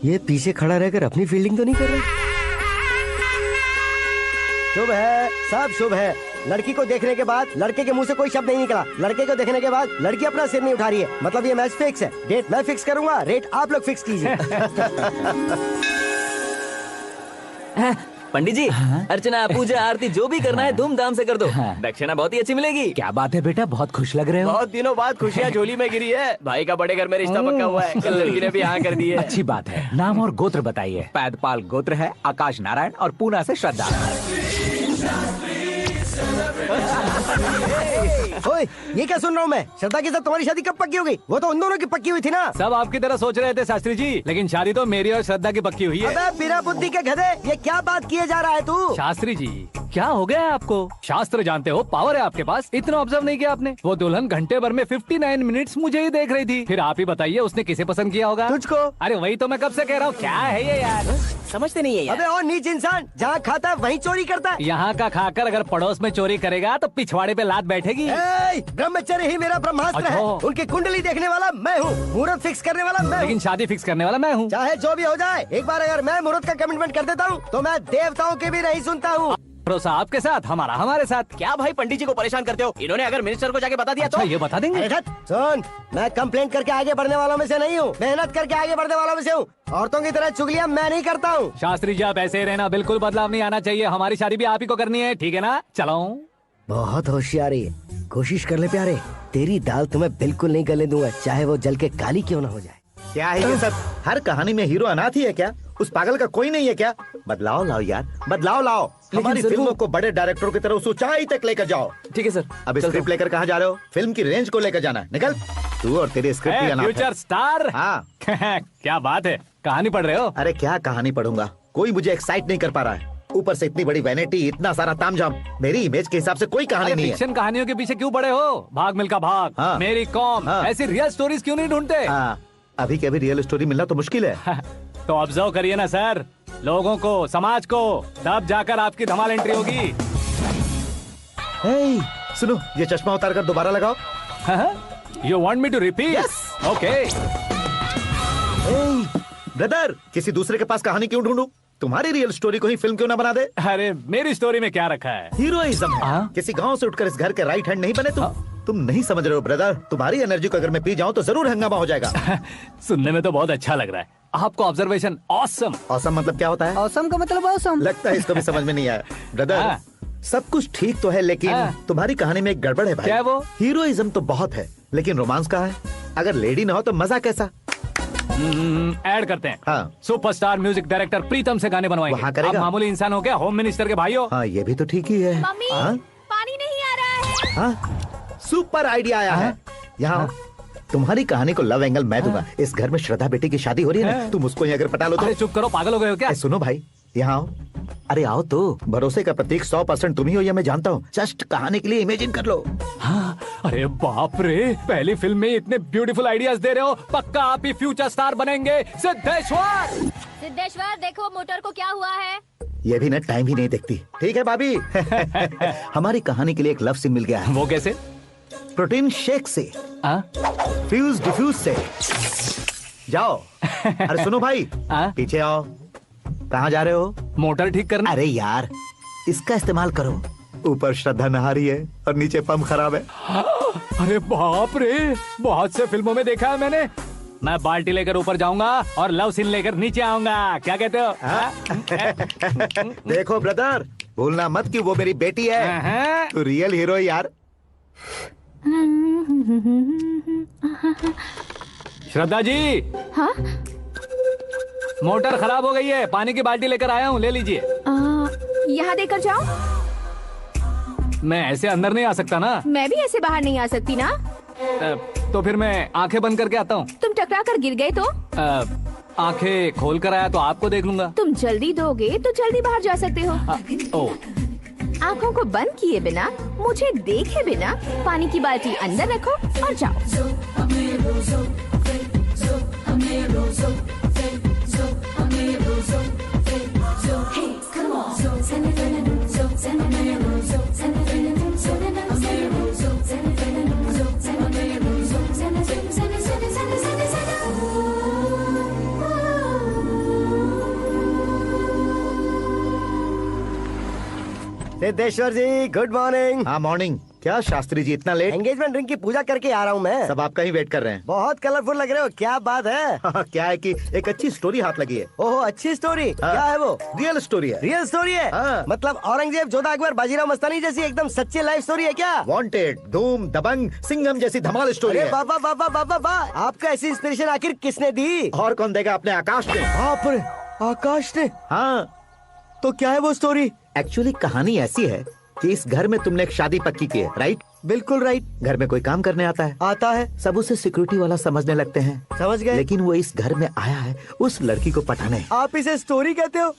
ये पीछे खड़ा रहकर अपनी फील्डिंग तो नहीं कर रहा? शुभ है, सब शुभ है। लड़की को देखने के बाद लड़के के मुंह से कोई शब्द नहीं निकला। लड़के को देखने के बाद लड़की अपना सिर नहीं उठा रही है। मतलब ये मैच फिक्स है। डेट मैं फिक्स करूंगा, रेट आप लोग फिक्स कीजिए। पंडित जी, अर्चना पूजा आरती जो भी करना है धूमधाम से कर दो। दक्षिणा बहुत ही अच्छी मिलेगी। क्या बात है बेटा, बहुत खुश लग रहे हो। बहुत दिनों बाद खुशियाँ झोली में गिरी है। भाई का बड़े घर में रिश्ता पक्का हुआ है। कल लड़की ने भी हाँ कर दी है। अच्छी बात है। नाम और गोत्र बताइए। पैदपाल गोत्र है, आकाश नारायण और पूना से श्रद्धा। ओए, ये क्या सुन रहा हूँ मैं? श्रद्धा के साथ तुम्हारी शादी कब पक्की हो गई? वो तो उन दोनों की पक्की हुई थी ना। सब आपकी तरह सोच रहे थे शास्त्री जी, लेकिन शादी तो मेरी और श्रद्धा की पक्की हुई है। अबे बिना बुद्धि के गधे, ये क्या बात किए जा रहा है तू? शास्त्री जी, क्या हो गया है आपको? शास्त्र जानते हो, पावर है आपके पास। इतना ऑब्जर्व नहीं किया आपने? वो दुल्हन घंटे भर में 59 मिनट्स मुझे ही देख रही थी। फिर आप ही बताइए उसने किसे पसंद किया होगा? तुझको। अरे वही तो मैं कब से कह रहा हूँ। क्या है ये यार, समझते नहीं है यार। अबे और नीच इंसान, जहाँ खाता है वहीं चोरी करता है। यहाँ का खाकर अगर पड़ोस में चोरी करेगा तो पिछवाड़े पे लात बैठेगी। ब्रह्मचर्य ही मेरा ब्रह्मास्त्र है। उनकी कुंडली देखने वाला मैं हूँ, मुहूर्त फिक्स करने वाला मैं हूँ। लेकिन शादी फिक्स करने वाला मैं हूँ। चाहे जो भी हो जाए, एक बार अगर मैं मुहूर्त का कमिटमेंट कर देता हूँ तो मैं देवताओं के भी नहीं सुनता हूँ। भरोसा आपके साथ, हमारा हमारे साथ। क्या भाई पंडित जी को परेशान करते हो? इन्होंने अगर मिनिस्टर को जाके बता दिया अच्छा, तो ये बता देंगे। सुन, मैं कंप्लेंट करके आगे बढ़ने वालों में से नहीं हूँ, मेहनत करके आगे बढ़ने वालों में से हूँ। औरतों की तरह चुगलियाँ मैं नहीं करता हूँ। शास्त्री जी आप ऐसे ही रहना, बिल्कुल बदलाव नहीं आना चाहिए। हमारी शादी भी आप ही को करनी है, ठीक है ना? चलो। बहुत होशियारी, कोशिश कर ले प्यारे। तेरी दाल तुम्हें बिल्कुल नहीं गलने दूंगा, चाहे वो जल के काली क्यों ना हो जाए। क्या है ये सब? हर कहानी में हीरो अनाथ ही है क्या? उस पागल का कोई नहीं है क्या? बदलाव लाओ यार, बदलाव लाओ। हमारी फिल्मों को बड़े डायरेक्टरों की तरह उस ऊंचाई तक लेकर जाओ। ठीक है सर। अब स्क्रिप्ट लेकर कहाँ जा रहे हो? फिल्म की रेंज को लेकर जाना है। निकल तू और तेरे स्क्रिप्ट की अनाथ है। Future star. हाँ क्या बात है, कहानी पढ़ रहे हो? अरे क्या कहानी पढ़ूंगा, कोई मुझे एक्साइट नहीं कर पा रहा है। ऊपर से इतनी बड़ी वैनिटी, इतना सारा तामझाम। मेरी इमेज के हिसाब से कोई कहानी नहीं है। फिक्शन कहानियों के पीछे क्यों पड़े हो? भाग मिल्खा भाग, हाँ। मेरी कॉम, ऐसी रियल स्टोरीज क्यों नहीं ढूंढते? अभी के अभी रियल स्टोरी मिलना तो मुश्किल है। तो ऑब्जर्व करिए ना सर, लोगों को, समाज को, तब जाकर आपकी धमाल एंट्री होगी। सुनो, ये चश्मा उतार कर दोबारा लगाओ। You want me to repeat? Okay. Brother, किसी दूसरे के पास कहानी क्यों ढूंढूं? तुम्हारी रियल स्टोरी को ही फिल्म क्यों ना बना दे? अरे मेरी स्टोरी में क्या रखा है? हीरोइज्म है। किसी गांव से उठकर इस घर के राइट हैंड नहीं बने तुम नहीं समझ रहे हो ब्रदर। तुम्हारी एनर्जी को अगर मैं पी जाऊं तो जरूर हंगामा हो जाएगा। सुनने में तो बहुत अच्छा लग रहा है। आपको ऑब्जर्वेशन ऑसम। ऑसम मतलब क्या होता है? ऑसम का मतलब ऑसम। लगता है इसको भी समझ में नहीं आया। ब्रदर, सब कुछ ठीक तो है, लेकिन तुम्हारी कहानी में एक गड़बड़ है भाई। क्या वो? हीरोइज्म तो बहुत है, लेकिन रोमांस कहाँ है? अगर लेडी ना हो तो मजा कैसा? ऐड करते हैं। हाँ। सुपरस्टार म्यूजिक डायरेक्टर प्रीतम से गाने बनवाएंगे। वहाँ करेगा? आप मामूली इंसान हो क्या? होम मिनिस्टर के भाई हो। हाँ, ये भी तो ठीक ही है। मम्मी, पानी नहीं आ रहा है। हाँ, सुपर आइडिया आया है। यहाँ तुम्हारी कहानी को लव एंगल मैं दूंगा। इस घर में श्रद्धा बेटी की शादी हो रही है ना, तुम उसको ही अगर पटा लो तो। अरे चुप करो, पागल हो गए हो क्या? सुनो भाई, यहाँ आओ। अरे आओ तो, भरोसे का प्रतीक 100% तुम ही हो, ये मैं जानता हूँ। जस्ट कहानी के लिए इमेजिन कर लो। हाँ, अरे बाप रे, पहली फिल्म में इतने ब्यूटीफुल आइडियाज दे रहे हो, पक्का आप ही फ्यूचर स्टार बनेंगे। सिद्धेश्वर, सिद्धेश्वर देखो मोटर को क्या हुआ है। ये भी ना टाइम ही नहीं देखती। ठीक है भाभी। हमारी कहानी के लिए एक लव सीन मिल गया है। वो कैसे? प्रोटीन शेक से, फ्यूज डिफ्यूज से। जाओ। अरे सुनो भाई, पीछे आओ। कहाँ जा रहे हो? मोटर ठीक करना। अरे यार, इसका इस्तेमाल करो। ऊपर श्रद्धा नहा रही है और नीचे पंप खराब है। अरे बाप रे, बहुत से फिल्मों में देखा है मैंने। मैं बाल्टी लेकर ऊपर जाऊंगा और लव सीन लेकर नीचे आऊंगा। क्या कहते हो? देखो ब्रदर, भूलना मत कि वो मेरी बेटी है। तू रियल हीरो है यार। श्रद्धा जी। हाँ? मोटर खराब हो गई है, पानी की बाल्टी लेकर आया हूँ, ले लीजिए। यहाँ देकर जाओ। मैं ऐसे अंदर नहीं आ सकता ना। मैं भी ऐसे बाहर नहीं आ सकती ना। तो फिर मैं आंखें बंद करके आता हूँ। तुम टकरा कर गिर गए तो? आंखें खोल कर आया तो आपको देख लूंगा। तुम जल्दी दोगे तो जल्दी बाहर जा सकते हो। आंखों को बंद किए बिना, मुझे देखे बिना पानी की बाल्टी अंदर रखो और जाओ। सिद्धेश्वर जी गुड मॉर्निंग। हाँ मॉर्निंग। क्या शास्त्री जी इतना लेट? एंगेजमेंट रिंग की पूजा करके आ रहा हूँ मैं। सब आपका ही वेट कर रहे हैं। बहुत कलरफुल लग रहे हो, क्या बात है? क्या है कि एक अच्छी स्टोरी हाथ लगी है। ओहो, अच्छी स्टोरी। क्या है वो? रियल स्टोरी है। रियल स्टोरी है? मतलब औरंगजेब, जोधा अकबर, बाजीराव मस्तानी जैसी एकदम सच्ची लाइफ स्टोरी है क्या? वांटेड, धूम, दबंग, सिंघम जैसी धमाल स्टोरी है। बाबा बाबा बाबा बा, आपका ऐसी इंस्पिरेशन आखिर किसने दी? और कौन देगा? अपने आकाश ने। बाप रे, आकाश ने? हाँ। तो क्या है वो स्टोरी? एक्चुअली कहानी ऐसी है कि इस घर में तुमने एक शादी पक्की की है, राइट? बिल्कुल राइट। घर में कोई काम करने आता है? आता है। सब उसे सिक्योरिटी वाला समझने लगते हैं। समझ गए। लेकिन वो इस घर में आया है उस लड़की को पटाने। आप इसे स्टोरी कहते हो?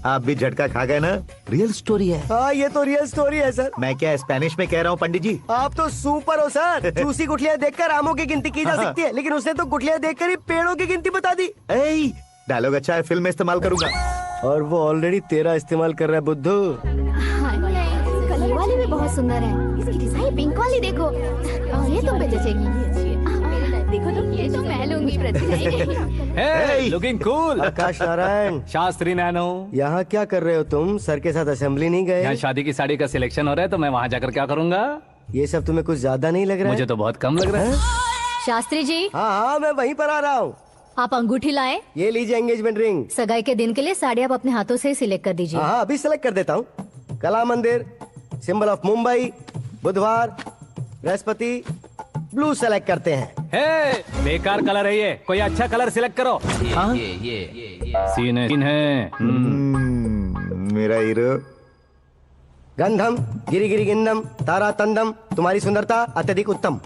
आप भी झटका खा गए ना। रियल स्टोरी है। हाँ, ये तो रियल स्टोरी है सर। मैं क्या स्पेनिश में कह रहा हूँ पंडित जी? आप तो सुपर हो सर। चूसी गुठलियाँ देखकर आमों की गिनती की जा सकती है, लेकिन उसने तो गुठलियाँ देखकर ही पेड़ों की गिनती बता दी। डायलॉग अच्छा है, फिल्म में इस्तेमाल करूंगा। और वो ऑलरेडी तेरा इस्तेमाल कर रहा है बुद्धू। कलर वाली भी बहुत सुंदर है। इसकी डिजाइन पिंक वाली देखो, और ये तुम पे जचेगी। देखो तुम, ये तो मैं लूंगी Hey, looking cool। आकाश नारायण। शास्त्री नैनो। यहाँ क्या कर रहे हो तुम? सर के साथ असेंबली नहीं गए? यहाँ शादी की साड़ी का सिलेक्शन हो रहा है, तो मैं वहाँ जाकर क्या करूँगा? ये सब तुम्हें कुछ ज्यादा नहीं लग रहा है? मुझे तो बहुत कम लग रहा है। शास्त्री जी। हाँ, मैं वहीं पर आ रहा हूँ। आप अंगूठी लाए। ये लीजिए एंगेजमेंट रिंग। सगाई के दिन के लिए साड़ी आप अपने हाथों से ही सिलेक्ट कर दीजिए। हाँ, अभी सिलेक्ट कर देता हूँ। कला मंदिर, सिंबल ऑफ मुंबई, बुधवार, बृहस्पति, ब्लू सेलेक्ट करते हैं। बेकार कलर है ये, कोई अच्छा कलर सिलेक्ट करो। ये सीन है। मेरा हीरो। गंधम गिरी गिरी गिंदम तारा तंदम, तुम्हारी सुंदरता अत्यधिक उत्तम।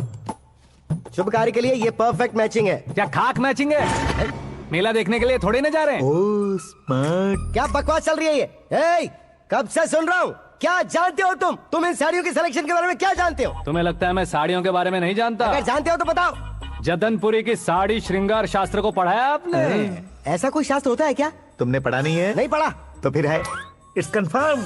शुभ कार्य के लिए ये परफेक्ट मैचिंग है। क्या खाक मैचिंग है? मेला देखने के लिए थोड़ी ना जा रहे हैं। Oh smart. क्या बकवास चल रही है ये? कब से सुन रहा हूँ। क्या जानते हो तुम इन साड़ियों के सिलेक्शन के बारे में क्या जानते हो? तुम्हें लगता है मैं साड़ियों के बारे में नहीं जानता? अगर जानते हो तो बताओ। जदनपुरी की साड़ी श्रृंगार शास्त्र को पढ़ा है आपने? ऐसा कोई शास्त्र होता है क्या? तुमने पढ़ा नहीं है? नहीं पढ़ा। तो फिर है, इट्स कंफर्म।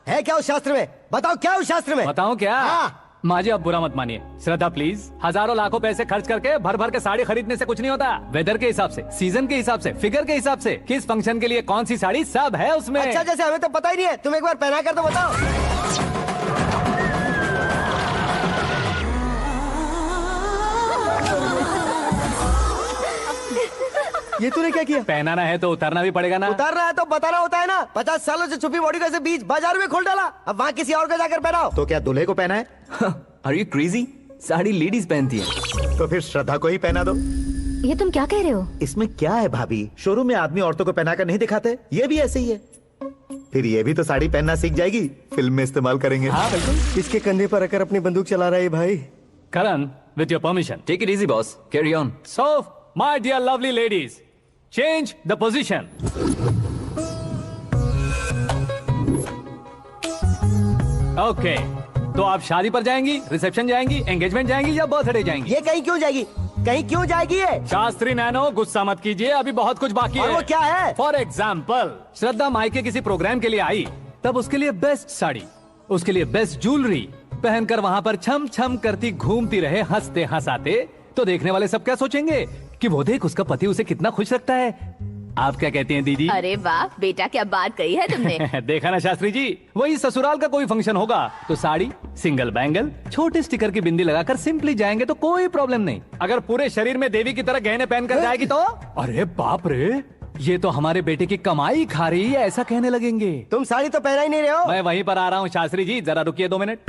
है क्या उस शास्त्र में? बताओ क्या उस शास्त्र में? बताऊं क्या? हाँ। माँ जी, आप बुरा मत मानिए। श्रद्धा प्लीज, हजारों लाखों पैसे खर्च करके भर भर के साड़ी खरीदने से कुछ नहीं होता। वेदर के हिसाब से, सीजन के हिसाब से, फिगर के हिसाब से, किस फंक्शन के लिए कौन सी साड़ी, सब है उसमें। अच्छा, जैसे हमें तो पता ही नहीं है, तुम एक बार पहना कर तो बताओ। ये तूने क्या किया? पहनाना है तो उतारना भी पड़ेगा ना। उतारना है तो बताना होता है ना। 50 सालों से छुपी बॉडी को ऐसे बीच बाजार में खोल डाला, अब वहाँ किसी और को जाकर पहनाओ। तो क्या दूल्हे को पहना है? Are you crazy? Sari ladies पहनती है। तो फिर श्रद्धा को ही पहना दो। ये तुम क्या कह रहे हो? इसमें क्या है भाभी, शोरूम में आदमी औरतों को पहनाकर नहीं दिखाते? ये भी ऐसे ही है। फिर ये भी तो साड़ी पहनना सीख जाएगी, फिल्म में इस्तेमाल करेंगे। हाँ बिल्कुल। इसके कंधे पर रखकर अपनी बंदूक चला रहा है भाई। करण, with your permission. Take it easy, boss. Carry on. So, my dear lovely ladies, change the position. Okay. तो आप शादी पर जाएंगी, रिसेप्शन जाएंगी, एंगेजमेंट जाएंगी या बर्थडे जाएंगी? ये कहीं क्यों जाएगी? कहीं क्यों जाएगी ये? शास्त्री नैनो, गुस्सा मत कीजिए, अभी बहुत कुछ बाकी है। और वो क्या है? फॉर एग्जाम्पल, श्रद्धा मायके किसी प्रोग्राम के लिए आई, तब उसके लिए बेस्ट साड़ी, उसके लिए बेस्ट ज्वेलरी पहनकर वहाँ पर छम छम करती घूमती रहे हंसते हंसाते, तो देखने वाले सब क्या सोचेंगे कि वो देख उसका पति उसे कितना खुश रखता है। आप क्या कहती हैं दीदी? अरे वाह बेटा, क्या बात कही है तुमने। देखा ना शास्त्री जी, वही ससुराल का कोई फंक्शन होगा तो साड़ी, सिंगल बैंगल, छोटे स्टिकर की बिंदी लगाकर सिंपली जाएंगे तो कोई प्रॉब्लम नहीं। अगर पूरे शरीर में देवी की तरह गहने पहनकर जाएगी तो अरे बाप रे, ये तो हमारे बेटे की कमाई खा रही है, ऐसा कहने लगेंगे। तुम साड़ी तो पहना ही नहीं रहे हो। मैं वहीं पर आ रहा हूँ शास्त्री जी, जरा रुकिए 2 मिनट।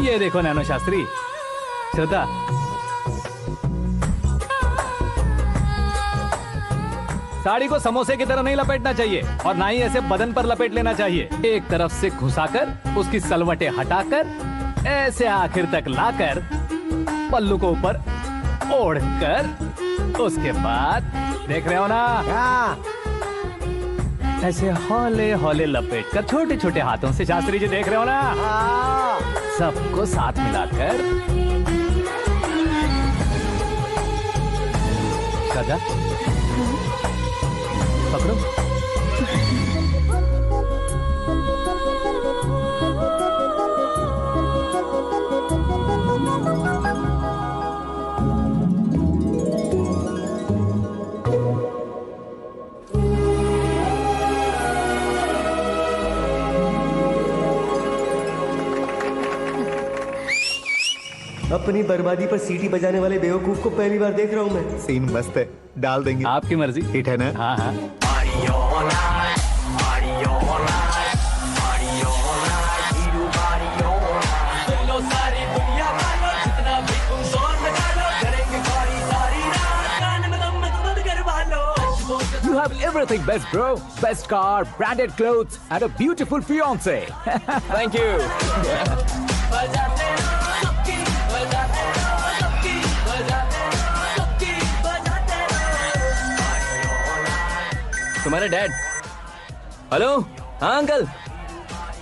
ये देखो नैनो शास्त्री, श्रद्धा, साड़ी को समोसे की तरह नहीं लपेटना चाहिए और ना ही ऐसे बदन पर लपेट लेना चाहिए। एक तरफ से घुसाकर उसकी सलवटें हटाकर ऐसे आखिर तक लाकर पल्लू को ऊपर ओढ़कर, उसके बाद देख रहे हो ना, ऐसे हौले हौले लपेट कर छोटे छोटे हाथों से, शास्त्री जी देख रहे हो ना, सबको साथ मिलाकर सजा पकड़ो। अपनी बर्बादी पर सीटी बजाने वाले बेवकूफ को पहली बार देख रहा हूँ मैं। सीन मस्त है, डाल देंगे। आपकी मर्जी। हिट है ना? हाँ हाँ। You have everything best, bro. Best car, branded clothes, and a beautiful fiance. Thank you. तुम्हारे डैड। हेलो, हाँ अंकल,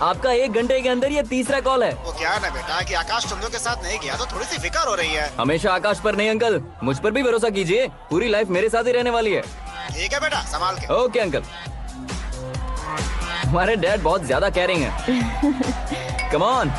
आपका 1 घंटे के अंदर ये तीसरा कॉल है। वो क्या है ना बेटा कि आकाश तुम लोग के साथ नहीं गया तो थोड़ी सी फिक्र हो रही है। हमेशा आकाश पर नहीं अंकल, मुझ पर भी भरोसा कीजिए, पूरी लाइफ मेरे साथ ही रहने वाली है। ठीक है बेटा, संभाल के। Okay uncle. हमारे डैड बहुत ज्यादा केयरिंग है। Come on.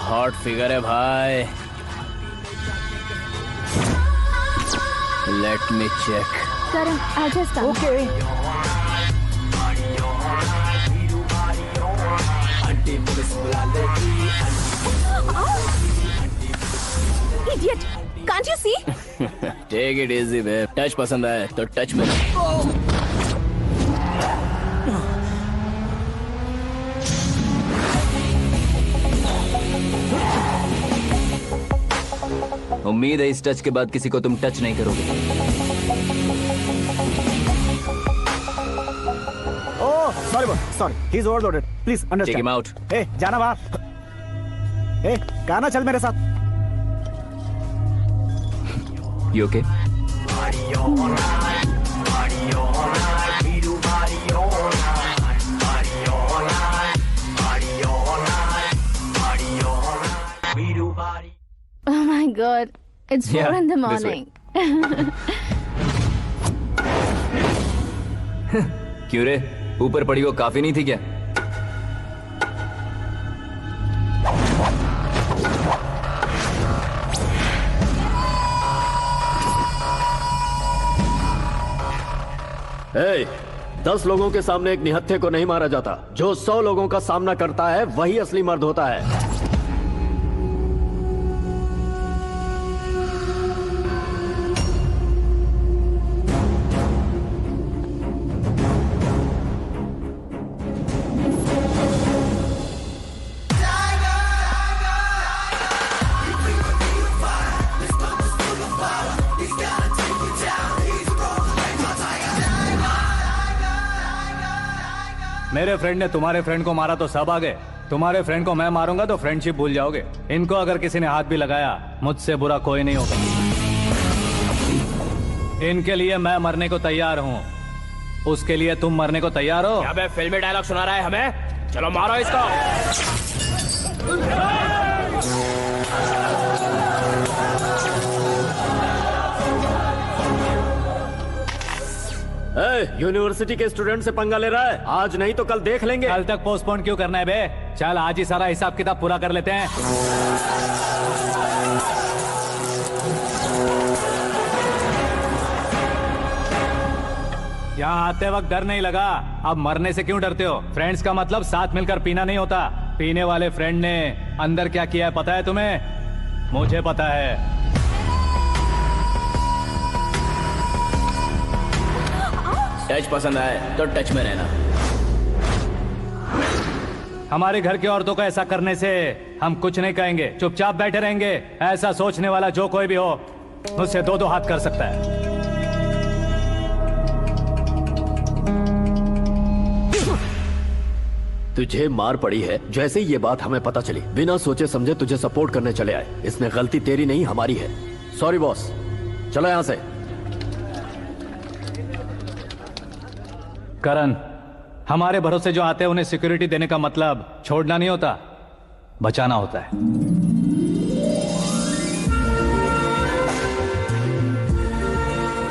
हॉट फिगर है भाई। Let me check. Karan, I just come. Okay. Idiot! Can't you see? Take it easy babe. Touch पसंद आए तो टच में। उम्मीद है इस टच के बाद किसी को तुम टच नहीं करोगे। Oh sorry, he is overloaded, please understand. Take him out. ए जाना बाहर। ए गाना चल मेरे साथ। You okay? Oh my God, it's 4 Yeah, in the this way. morning. क्यों रे, ऊपर पड़ी वो काफी नहीं थी क्या? Hey, 10 लोगों के सामने एक निहत्थे को नहीं मारा जाता। जो 100 लोगों का सामना करता है वही असली मर्द होता है। मेरे फ्रेंड ने तुम्हारे फ्रेंड को मारा तो सब आ गए, तुम्हारे फ्रेंड को मैं मारूंगा तो फ्रेंडशिप भूल जाओगे। इनको अगर किसी ने हाथ भी लगाया, मुझसे बुरा कोई नहीं होगा। इनके लिए मैं मरने को तैयार हूँ, उसके लिए तुम मरने को तैयार हो? अबे फिल्मी डायलॉग सुना रहा है हमें? चलो मारो इसको। यूनिवर्सिटी के स्टूडेंट से पंगा ले रहा है, आज नहीं तो कल देख लेंगे। कल तक पोस्टपोन क्यों करना है बे? चल आज ही सारा हिसाब किताब पूरा कर लेते हैं। यहाँ आते वक्त डर नहीं लगा, अब मरने से क्यों डरते हो? फ्रेंड्स का मतलब साथ मिलकर पीना नहीं होता। पीने वाले फ्रेंड ने अंदर क्या किया है पता है तुम्हें? मुझे पता है। टच पसंद आए तो टच में रहना। हमारे घर की औरतों को ऐसा करने से हम कुछ नहीं कहेंगे, चुपचाप बैठे रहेंगे। ऐसा सोचने वाला जो कोई भी हो, मुझसे दो दो हाथ कर सकता है। तुझे मार पड़ी है, जैसे ही ये बात हमें पता चली बिना सोचे समझे तुझे सपोर्ट करने चले आए। इसमें गलती तेरी नहीं हमारी है। सॉरी बॉस, चलो यहां से। करण, हमारे भरोसे जो आते हैं उन्हें सिक्योरिटी देने का मतलब छोड़ना नहीं होता, बचाना होता है।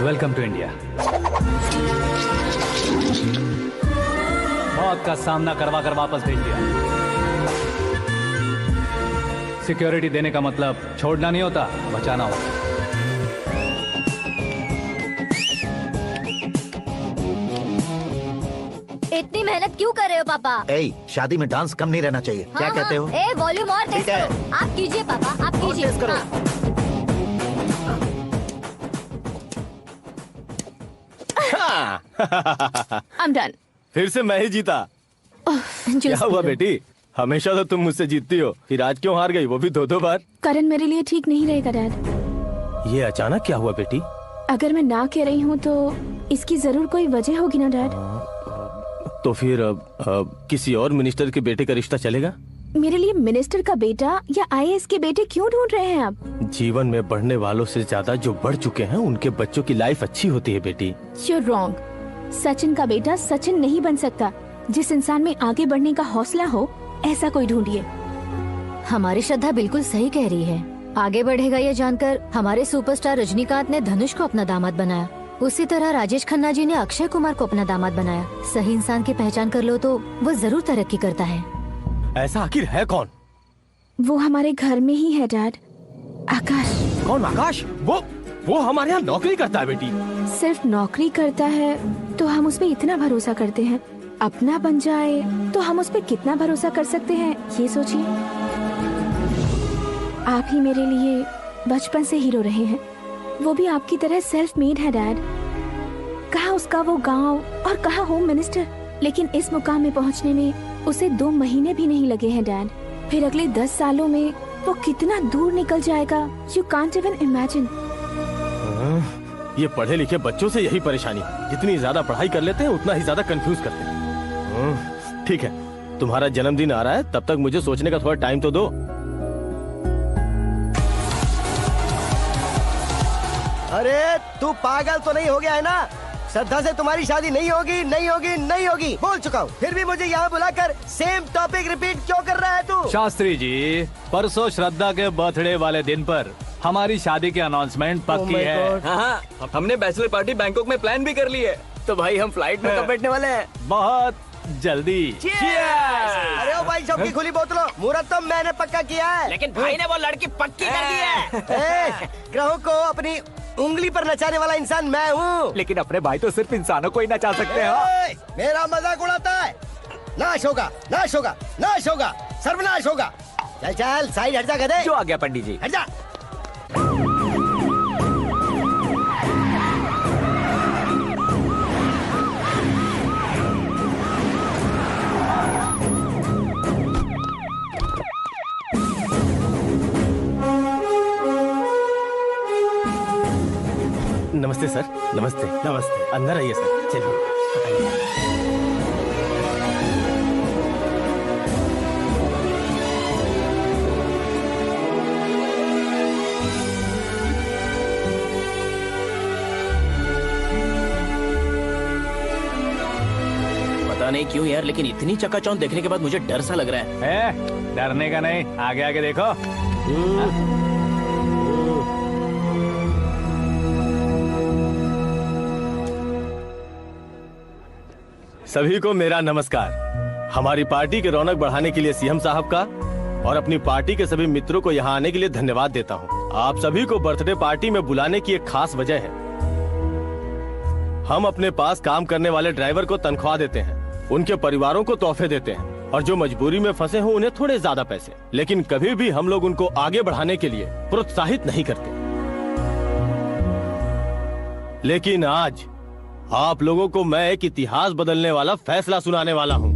Welcome to India. मौत का सामना करवा कर वापस भेज दिया। सिक्योरिटी देने का मतलब छोड़ना नहीं होता, बचाना होता है। इतनी मेहनत क्यों कर रहे हो पापा? शादी में डांस कम नहीं रहना चाहिए। क्या कहते हो? वॉल्यूम और तेज करो। आप कीजिए पापा, आप कीजिए। I'm done. फिर से मैं ही जीता। क्या हुआ बेटी? हमेशा तो तुम मुझसे जीतती हो, फिर आज क्यों हार गई, वो भी दो दो बार? करण मेरे लिए ठीक नहीं रहेगा डैड। ये अचानक क्या हुआ बेटी? अगर मैं ना कह रही हूँ तो इसकी जरूर कोई वजह होगी ना डैड। तो फिर किसी और मिनिस्टर के बेटे का रिश्ता चलेगा? मेरे लिए मिनिस्टर का बेटा या आईएएस के बेटे क्यों ढूंढ रहे हैं आप? जीवन में बढ़ने वालों से ज्यादा जो बढ़ चुके हैं उनके बच्चों की लाइफ अच्छी होती है बेटी। You're wrong. सचिन का बेटा सचिन नहीं बन सकता। जिस इंसान में आगे बढ़ने का हौसला हो, ऐसा कोई ढूंढिए। हमारी श्रद्धा बिल्कुल सही कह रही है। आगे बढ़ेगा ये जानकर हमारे सुपरस्टार रजनीकांत ने धनुष को अपना दामाद बनाया, उसी तरह राजेश खन्ना जी ने अक्षय कुमार को अपना दामाद बनाया। सही इंसान की पहचान कर लो तो वो जरूर तरक्की करता है। ऐसा आखिर है कौन? वो हमारे घर में ही है डैड, आकाश। कौन आकाश? वो हमारे यहाँ नौकरी करता है बेटी। सिर्फ नौकरी करता है तो हम उस पे इतना भरोसा करते हैं, अपना बन जाए तो हम उस पे कितना भरोसा कर सकते हैं, ये सोचिए। आप ही मेरे लिए बचपन से हीरो रहे हैं, वो भी आपकी तरह सेल्फ मेड है डैड। कहाँ उसका वो गांव और कहाँ होम मिनिस्टर, लेकिन इस मुकाम में पहुँचने में उसे 2 महीने भी नहीं लगे हैं डैड। फिर अगले 10 सालों में वो कितना दूर निकल जाएगा, यू कांट इवन इमेजिन। ये पढ़े लिखे बच्चों से यही परेशानी, जितनी ज्यादा पढ़ाई कर लेते हैं उतना ही ज्यादा कंफ्यूज करते हैं। ठीक है, तुम्हारा जन्मदिन आ रहा है, तब तक मुझे सोचने का थोड़ा टाइम तो दो। अरे तू पागल तो नहीं हो गया है ना? श्रद्धा से तुम्हारी शादी नहीं होगी, नहीं होगी, नहीं होगी, बोल चुका हूँ। फिर भी मुझे यहाँ बुलाकर सेम टॉपिक रिपीट क्यों कर रहा है तू? शास्त्री जी, परसों श्रद्धा के बर्थडे वाले दिन पर हमारी शादी की अनाउंसमेंट पक्की है। हाँ, हमने बैचलर पार्टी बैंकॉक में प्लान भी कर ली है। तो भाई हम फ्लाइट में कब बैठने वाले हैं? बहुत जल्दी। अरे ओ भाई, सबकी खुली बोतलों, मुहूर्त तो मैंने पक्का किया है। लेकिन भाई ने वो लड़की पक्की कर दी है। ग्रहों को अपनी उंगली पर नचाने वाला इंसान मैं हूँ। लेकिन अपने भाई तो सिर्फ इंसानों को ही नचा सकते हैं। मेरा मजाक उड़ाता है? नाश होगा, नाश होगा, नाश होगा, सर्वनाश होगा। चल चल साइड हट जा गधे। जो आ गया पंडित जी। हट जा। नमस्ते सर। नमस्ते। नमस्ते। अंदर आइए सर। चलिए। नहीं क्यों यार, लेकिन इतनी चकाचौंध देखने के बाद मुझे डर सा लग रहा है। डरने का नहीं, आगे आगे देखो। सभी को मेरा नमस्कार। हमारी पार्टी के रौनक बढ़ाने के लिए सीएम साहब का और अपनी पार्टी के सभी मित्रों को यहाँ आने के लिए धन्यवाद देता हूँ। आप सभी को बर्थडे पार्टी में बुलाने की एक खास वजह है। हम अपने पास काम करने वाले ड्राइवर को तनख्वाह देते हैं, उनके परिवारों को तोहफे देते हैं और जो मजबूरी में फंसे हो उन्हें थोड़े ज्यादा पैसे। लेकिन कभी भी हम लोग उनको आगे बढ़ाने के लिए प्रोत्साहित नहीं करते। लेकिन आज आप लोगों को मैं एक इतिहास बदलने वाला फैसला सुनाने वाला हूँ।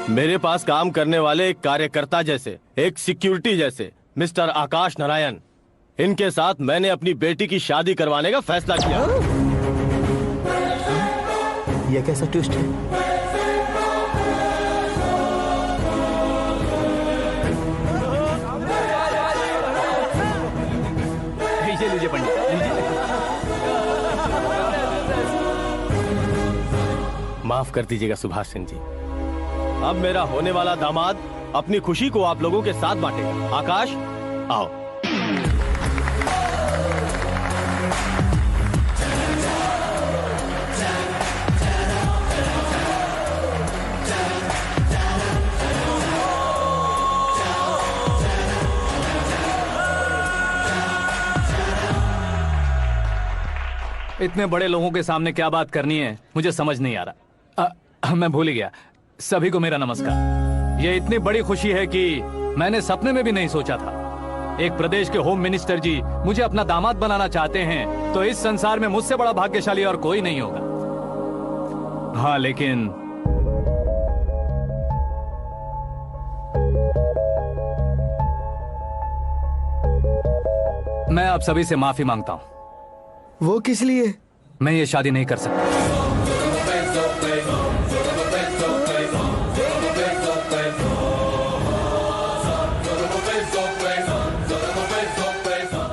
मेरे पास काम करने वाले एक कार्यकर्ता जैसे, एक सिक्योरिटी जैसे मिस्टर आकाश नारायण, इनके साथ मैंने अपनी बेटी की शादी करवाने का फैसला किया। यह कैसा ट्विस्ट है? लीजिए पंडित, लीजिए। माफ कर दीजिएगा सुभाष सिंह जी। अब मेरा होने वाला दामाद अपनी खुशी को आप लोगों के साथ बांटेगा। आकाश, आओ। इतने बड़े लोगों के सामने क्या बात करनी है मुझे समझ नहीं आ रहा। मैं भूल ही गया। सभी को मेरा नमस्कार। ये इतनी बड़ी खुशी है कि मैंने सपने में भी नहीं सोचा था। एक प्रदेश के होम मिनिस्टर जी मुझे अपना दामाद बनाना चाहते हैं तो इस संसार में मुझसे बड़ा भाग्यशाली और कोई नहीं होगा। हाँ, लेकिन मैं आप सभी से माफी मांगता हूं। वो किस लिए? मैं ये शादी नहीं कर सकता।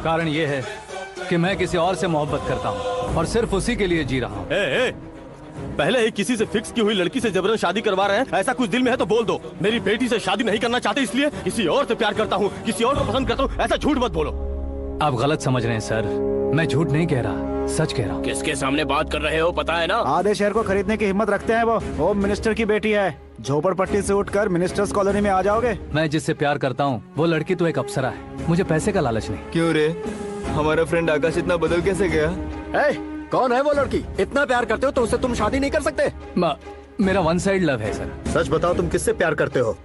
कारण ये है कि मैं किसी और से मोहब्बत करता हूँ और सिर्फ उसी के लिए जी रहा हूँ। पहले ही किसी से फिक्स की हुई लड़की से जबरन शादी करवा रहे हैं। ऐसा कुछ दिल में है तो बोल दो। मेरी बेटी से शादी नहीं करना चाहते इसलिए किसी और से प्यार करता हूँ, किसी और को पसंद करता हूँ, ऐसा झूठ मत बोलो। आप गलत समझ रहे हैं सर, मैं झूठ नहीं कह रहा, सच कह रहा हूँ। किसके सामने बात कर रहे हो पता है ना? आधे शहर को खरीदने की हिम्मत रखते हैं वो। होम मिनिस्टर की बेटी है। झोपड़पट्टी से उठकर मिनिस्टर्स कॉलोनी में आ जाओगे। मैं जिससे प्यार करता हूँ वो लड़की तो एक अप्सरा है, मुझे पैसे का लालच नहीं। क्यों रे, हमारा फ्रेंड आकाश इतना बदल कैसे गया? कौन है वो लड़की? इतना प्यार करते हो तो उससे तुम शादी नहीं कर सकते? मेरा वन साइड लव है सर। सच बताओ, तुम किससे प्यार करते हो?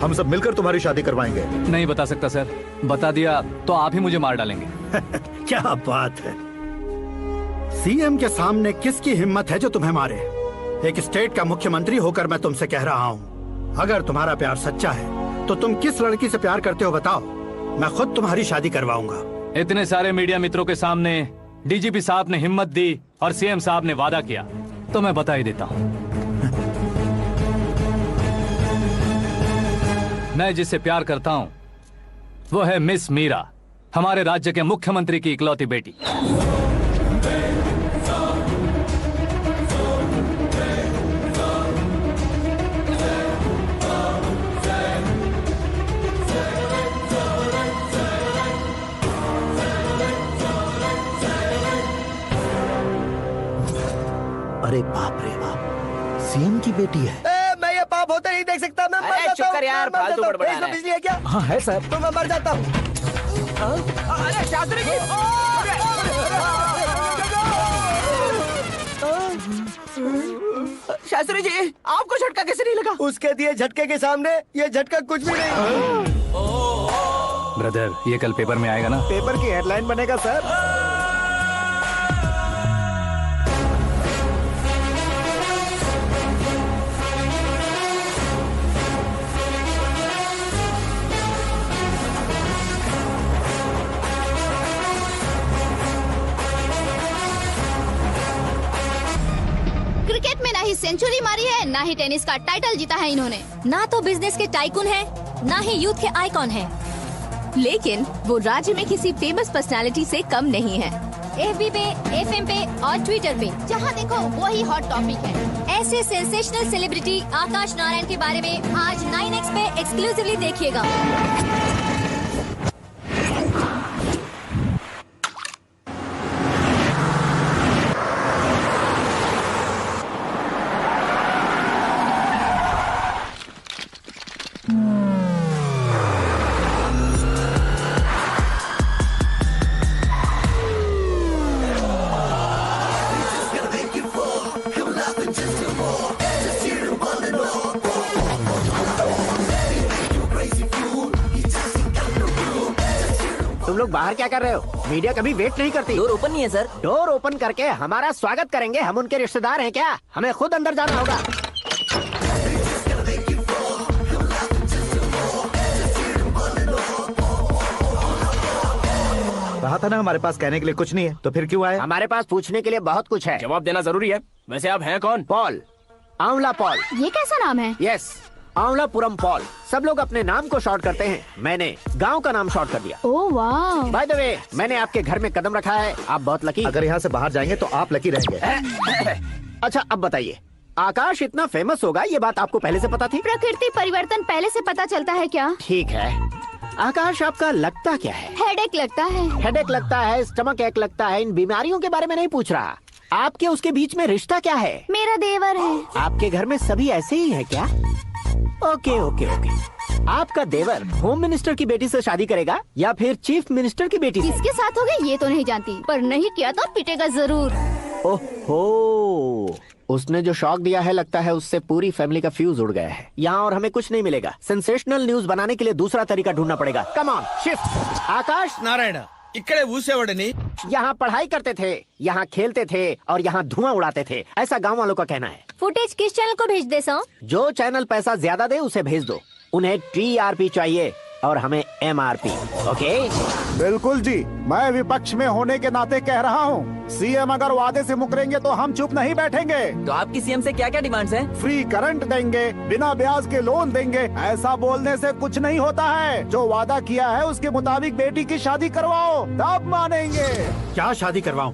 हम सब मिलकर तुम्हारी शादी करवाएंगे। नहीं बता सकता सर, बता दिया तो आप ही मुझे मार डालेंगे। क्या बात है, सीएम के सामने किसकी हिम्मत है जो तुम्हें मारे? एक स्टेट का मुख्यमंत्री होकर मैं तुमसे कह रहा हूँ, अगर तुम्हारा प्यार सच्चा है तो तुम किस लड़की से प्यार करते हो बताओ, मैं खुद तुम्हारी शादी करवाऊंगा। इतने सारे मीडिया मित्रों के सामने डीजीपी साहब ने हिम्मत दी और सीएम साहब ने वादा किया तो मैं बता ही देता हूँ। मैं जिससे प्यार करता हूँ वो है मिस मीरा, हमारे राज्य के मुख्यमंत्री की इकलौती बेटी। अरे बाप रे बाप, सीएम की बेटी है। मैं ये पाप होते नहीं देख सकता। मैं मर जाता हूँ। चुप कर यार, फालतू बड़बड़ा रहा है। बिजली है क्या? हाँ है सर। तो मैं मर जाता हूँ। अरे शास्त्री जी, शास्त्री जी आपको झटका कैसे नहीं लगा? उसके दिए झटके के सामने ये झटका कुछ भी नहीं। ब्रदर, ये कल पेपर में आएगा ना? पेपर की हेडलाइन बनेगा सर। क्रिकेट में ना ही सेंचुरी मारी है, ना ही टेनिस का टाइटल जीता है इन्होंने। ना तो बिजनेस के टाइकून है, ना ही यूथ के आइकॉन है। लेकिन वो राज्य में किसी फेमस पर्सनालिटी से कम नहीं है। FB पे, FM पे और ट्विटर पे, जहाँ देखो वही हॉट टॉपिक है। ऐसे सेंसेशनल सेलिब्रिटी आकाश नारायण के बारे में आज 9X पे एक्सक्लूसिवली देखिएगा। तुम लोग बाहर क्या कर रहे हो? मीडिया कभी वेट नहीं करती। डोर ओपन नहीं है सर। डोर ओपन करके हमारा स्वागत करेंगे? हम उनके रिश्तेदार हैं क्या? हमें खुद अंदर जाना होगा। कहा था ना हमारे पास कहने के लिए कुछ नहीं है, तो फिर क्यों आए? हमारे पास पूछने के लिए बहुत कुछ है। जवाब देना जरूरी है। वैसे आप हैं कौन? पॉल, आंवला पॉल। ये कैसा नाम है? Yes, Aanwalapuram Paul. सब लोग अपने नाम को शॉर्ट करते हैं, मैंने गांव का नाम शॉर्ट कर दिया। ओह वाह। बाय द वे, मैंने आपके घर में कदम रखा है, आप बहुत लकी। अगर यहाँ से बाहर जाएंगे तो आप लकी रहेंगे। अच्छा अब बताइए, आकाश इतना फेमस होगा ये बात आपको पहले से पता थी? प्रकृति परिवर्तन पहले से पता चलता है क्या? ठीक है, आकाश आपका लगता क्या है? हेडेक लगता है। हेडेक लगता है, स्टमक एक लगता है, इन बीमारियों के बारे में नहीं पूछ रहा। आपके उसके बीच में रिश्ता क्या है? मेरा देवर है। आपके घर में सभी ऐसे ही है क्या? Okay okay okay. आपका देवर होम मिनिस्टर की बेटी से शादी करेगा या फिर चीफ मिनिस्टर की बेटी से? किसके साथ होगा ये तो नहीं जानती, पर नहीं किया तो पिटेगा जरूर। ओहो, उसने जो शॉक दिया है लगता है उससे पूरी फैमिली का फ्यूज उड़ गया है। यहाँ और हमें कुछ नहीं मिलेगा। सेंसेशनल न्यूज बनाने के लिए दूसरा तरीका ढूंढना पड़ेगा। Come on shift. Akash Narayan इकड़े ऊसेवड़नी यहाँ पढ़ाई करते थे, यहाँ खेलते थे और यहाँ धुआं उड़ाते थे, ऐसा गांव वालों का कहना है। फुटेज किस चैनल को भेज दे सो? जो चैनल पैसा ज्यादा दे उसे भेज दो। उन्हें TRP चाहिए और हमें MRP। ओके? बिल्कुल जी, मैं विपक्ष में होने के नाते कह रहा हूँ, सीएम अगर वादे से मुकरेंगे तो हम चुप नहीं बैठेंगे। तो आपकी सीएम से क्या क्या डिमांड्स हैं? फ्री करंट देंगे, बिना ब्याज के लोन देंगे। ऐसा बोलने से कुछ नहीं होता है। जो वादा किया है उसके मुताबिक बेटी की शादी करवाओ, तब मानेंगे। क्या शादी करवाऊं?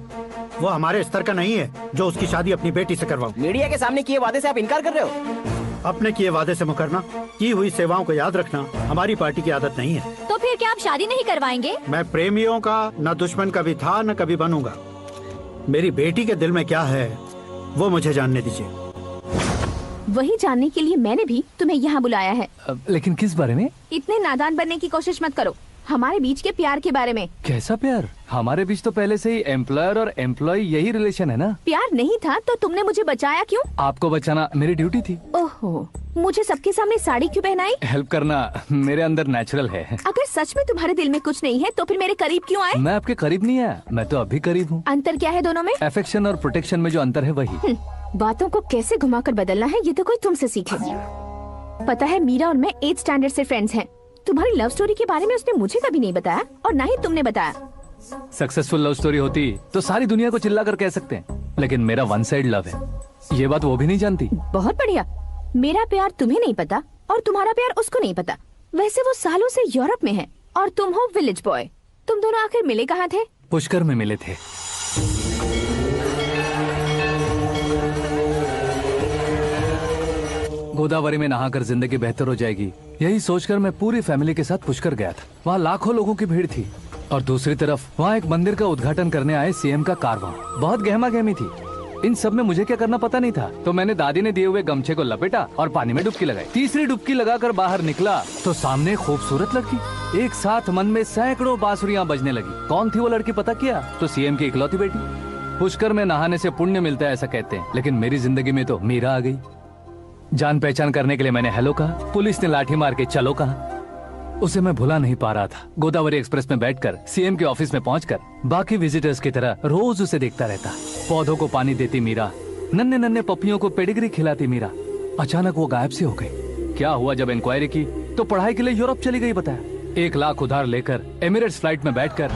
वो हमारे स्तर का नहीं है जो उसकी शादी अपनी बेटी से करवाऊं। मीडिया के सामने किए वादे से आप इनकार कर रहे हो? अपने किए वादे से मुकरना, की हुई सेवाओं को याद रखना हमारी पार्टी की आदत नहीं है। तो फिर क्या आप शादी नहीं करवाएंगे? मैं प्रेमियों का न दुश्मन कभी था न कभी बनूंगा। मेरी बेटी के दिल में क्या है वो मुझे जानने दीजिए। वही जानने के लिए मैंने भी तुम्हें यहाँ बुलाया है। लेकिन किस बारे में? इतने नादान बनने की कोशिश मत करो। हमारे बीच के प्यार के बारे में। कैसा प्यार? हमारे बीच तो पहले से ही एम्प्लॉयर और एम्प्लॉय यही रिलेशन है ना। प्यार नहीं था तो तुमने मुझे बचाया क्यों? आपको बचाना मेरी ड्यूटी थी। ओहो, मुझे सबके सामने साड़ी क्यों पहनाई? हेल्प करना मेरे अंदर नेचुरल है। अगर सच में तुम्हारे दिल में कुछ नहीं है तो फिर मेरे करीब क्यों आए? मैं आपके करीब नहीं आया, मैं तो अभी करीब हूँ। अंतर क्या है दोनों में? अफेक्शन और प्रोटेक्शन में जो अंतर है वही। बातों को कैसे घुमाकर बदलना है ये तो कोई तुमसे सीखे। पता है मीरा और मैं 8th स्टैंडर्ड से फ्रेंड्स हैं। तुम्हारी लव स्टोरी के बारे में उसने मुझे कभी नहीं बताया और ना ही तुमने बताया। सक्सेसफुल लव स्टोरी होती तो सारी दुनिया को चिल्ला कर कह सकते हैं, लेकिन मेरा वन साइड लव है, ये बात वो भी नहीं जानती। बहुत बढ़िया। मेरा प्यार तुम्हें नहीं पता और तुम्हारा प्यार उसको नहीं पता। वैसे वो सालों से यूरोप में है और तुम हो विलेज बॉय। तुम दोनों आखिर मिले कहाँ थे? पुष्कर में मिले थे। गोदावरी में नहाकर जिंदगी बेहतर हो जाएगी, यही सोचकर मैं पूरी फैमिली के साथ पुष्कर गया था। वहाँ लाखों लोगों की भीड़ थी और दूसरी तरफ वहाँ एक मंदिर का उद्घाटन करने आए सीएम का कारवां। बहुत गहमा गहमी थी। इन सब में मुझे क्या करना पता नहीं था, तो मैंने दादी ने दिए हुए गमछे को लपेटा और पानी में डुबकी लगाई। तीसरी डुबकी लगाकर बाहर निकला तो सामने खूबसूरत लड़की। एक साथ मन में सैकड़ों बांसुरियां बजने लगी। कौन थी वो लड़की पता किया? तो सीएम की इकलौती बेटी। पुष्कर में नहाने से पुण्य मिलता है ऐसा कहते हैं, लेकिन मेरी जिंदगी में तो मीरा आ गई। जान पहचान करने के लिए मैंने हेलो कहा, पुलिस ने लाठी मार के चलो कहा। उसे मैं भुला नहीं पा रहा था। गोदावरी एक्सप्रेस में बैठकर सीएम के ऑफिस में पहुंचकर बाकी विजिटर्स की तरह रोज उसे देखता रहता। पौधों को पानी देती मीरा, नन्हे नन्हे पपियों को पेडिग्री खिलाती मीरा। अचानक वो गायब सी हो गई। क्या हुआ? जब इंक्वायरी की तो पढ़ाई के लिए यूरोप चली गई बताया। 1 लाख उधार लेकर एमिरेट्स फ्लाइट में बैठकर।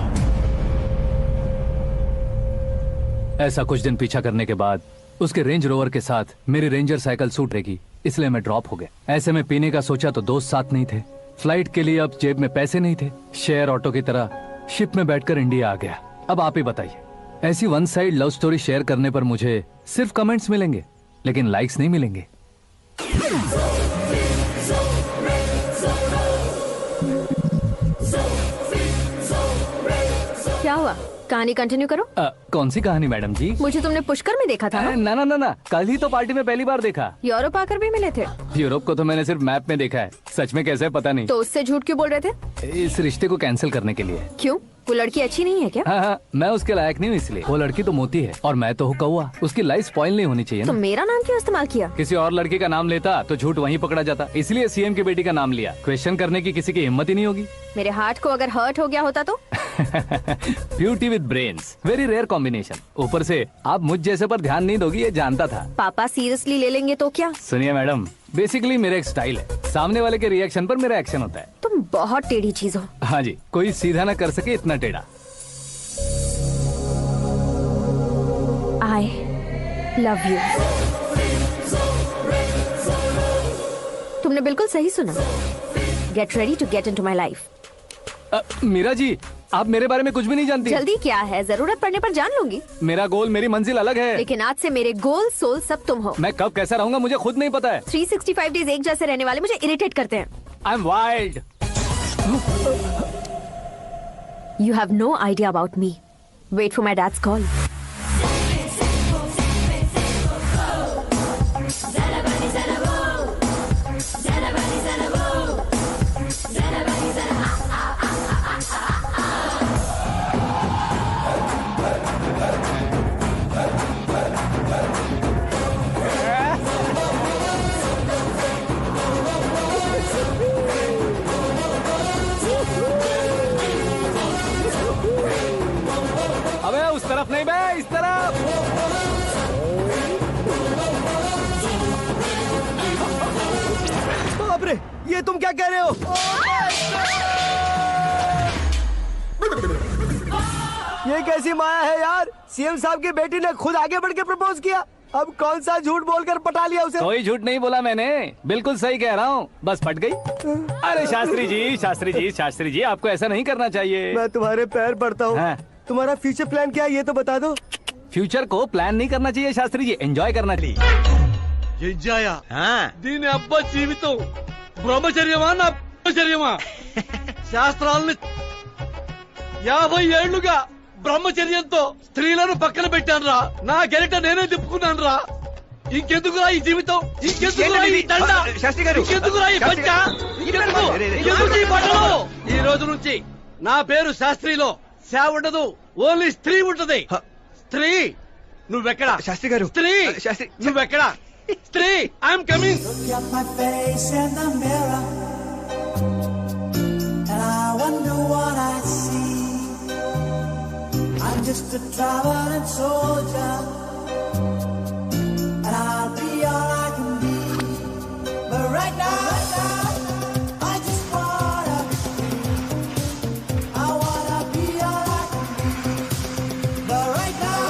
ऐसा कुछ दिन पीछा करने के बाद उसके रेंज रोवर के साथ मेरी रेंजर साइकिल सूट रहेगी, इसलिए मैं ड्रॉप हो गया। ऐसे में पीने का सोचा तो दोस्त साथ नहीं थे। फ्लाइट के लिए अब जेब में पैसे नहीं थे। शेयर ऑटो की तरह शिप में बैठकर इंडिया आ गया। अब आप ही बताइए, ऐसी one side love story share करने पर मुझे सिर्फ कमेंट्स मिलेंगे, लेकिन लाइक्स नहीं मिलेंगे। क्या हुआ? कहानी कंटिन्यू करो। कौन सी कहानी मैडम जी? मुझे तुमने पुष्कर में देखा था ना? ना ना ना, कल ही तो पार्टी में पहली बार देखा। यूरोप आकर भी मिले थे? यूरोप को तो मैंने सिर्फ मैप में देखा है, सच में कैसे पता नहीं। तो उससे झूठ क्यों बोल रहे थे? इस रिश्ते को कैंसिल करने के लिए। क्यों? वो लड़की अच्छी नहीं है क्या? हाँ, मैं उसके लायक नहीं हूँ इसलिए। वो लड़की तो मोती है और मैं तो हूँ कौवा। उसकी लाइफ स्पॉइल नहीं होनी चाहिए तो ना। मेरा नाम क्यों इस्तेमाल किया? किसी और लड़की का नाम लेता तो झूठ वहीं पकड़ा जाता, इसलिए सीएम की बेटी का नाम लिया। क्वेश्चन करने की किसी की हिम्मत ही नहीं होगी। मेरे हार्ट को अगर हर्ट हो गया होता तो? Beauty with brains, very rare combination. ऊपर से आप मुझ जैसे पर ध्यान नहीं दोगी ये जानता था। पापा सीरियसली ले लेंगे तो क्या? सुनिए मैडम, बेसिकली मेरा एक स्टाइल है, सामने वाले के रिएक्शन पर मेरा एक्शन होता है। तुम बहुत टेढ़ी चीज हो। हाँ जी, कोई सीधा ना कर सके इतना टेढ़ा। I love you। तुमने बिल्कुल सही सुना। Get ready to get into my life। Meera ji, आप मेरे बारे में कुछ भी नहीं जानती। जल्दी क्या है, जरूरत पड़ने पर जान लूंगी। मेरा गोल, मेरी मंजिल अलग है। लेकिन आज से मेरे गोल सोल सब तुम हो। मैं कब कैसा रहूंगा मुझे खुद नहीं पता है। 365 डेज एक जैसे रहने वाले मुझे इरिटेट करते हैं। I'm wild। You have no idea about me। Wait for my dad's call। अबे उस तरफ नहीं बे, इस तरफ। बाप रे, ये तुम क्या कह रहे हो? ये कैसी माया है यार? सीएम साहब की बेटी ने खुद आगे बढ़ के प्रपोज किया। अब कौन सा झूठ बोलकर पटा लिया उसे? कोई झूठ नहीं बोला मैंने, बिल्कुल सही कह रहा हूँ, बस फट गई। अरे शास्त्री जी, शास्त्री जी, शास्त्री जी, आपको ऐसा नहीं करना चाहिए। मैं तुम्हारे पैर पड़ता हूँ। हाँ। तुम्हारा फ्यूचर प्लान क्या है ये तो बता दो। फ्यूचर को प्लान नहीं करना चाहिए शास्त्री जी, एंजॉय करना चाहिए। ఎంజాయా దీని అబ్బా జీవితం బ్రహ్మచర్యమా నా బ్రహ్మచర్యమా శాస్త్రాలని 50 ఏళ్లుగా బ్రహ్మచర్యంతో స్త్రీలను పక్కన పెట్టాను రా నా గెరిట నేనే తిప్పుకున్నాను రా ఇంకెందుకురా ఈ జీవితం ఇంకెందుకురా ఈ దండ ఇంకెందుకురా ఈ పంచ ఇంకెందుకు ఈ బట్టలు ఈ రోజు నుంచి నా పేరు శాస్త్రిలో సేవ ఉండదు ఓన్లీ స్త్రీ ఉంటది స్త్రీ నువ్వెక్కడా శాస్త్రి గారు స్త్రీ నువ్వెక్కడా స్త్రీ I'm coming Look at my face in the mirror and I wonder what I see. I'm just a traveling soldier and I'll be all I can be. But right now I just wanna be free. I wanna be all I can be. But right now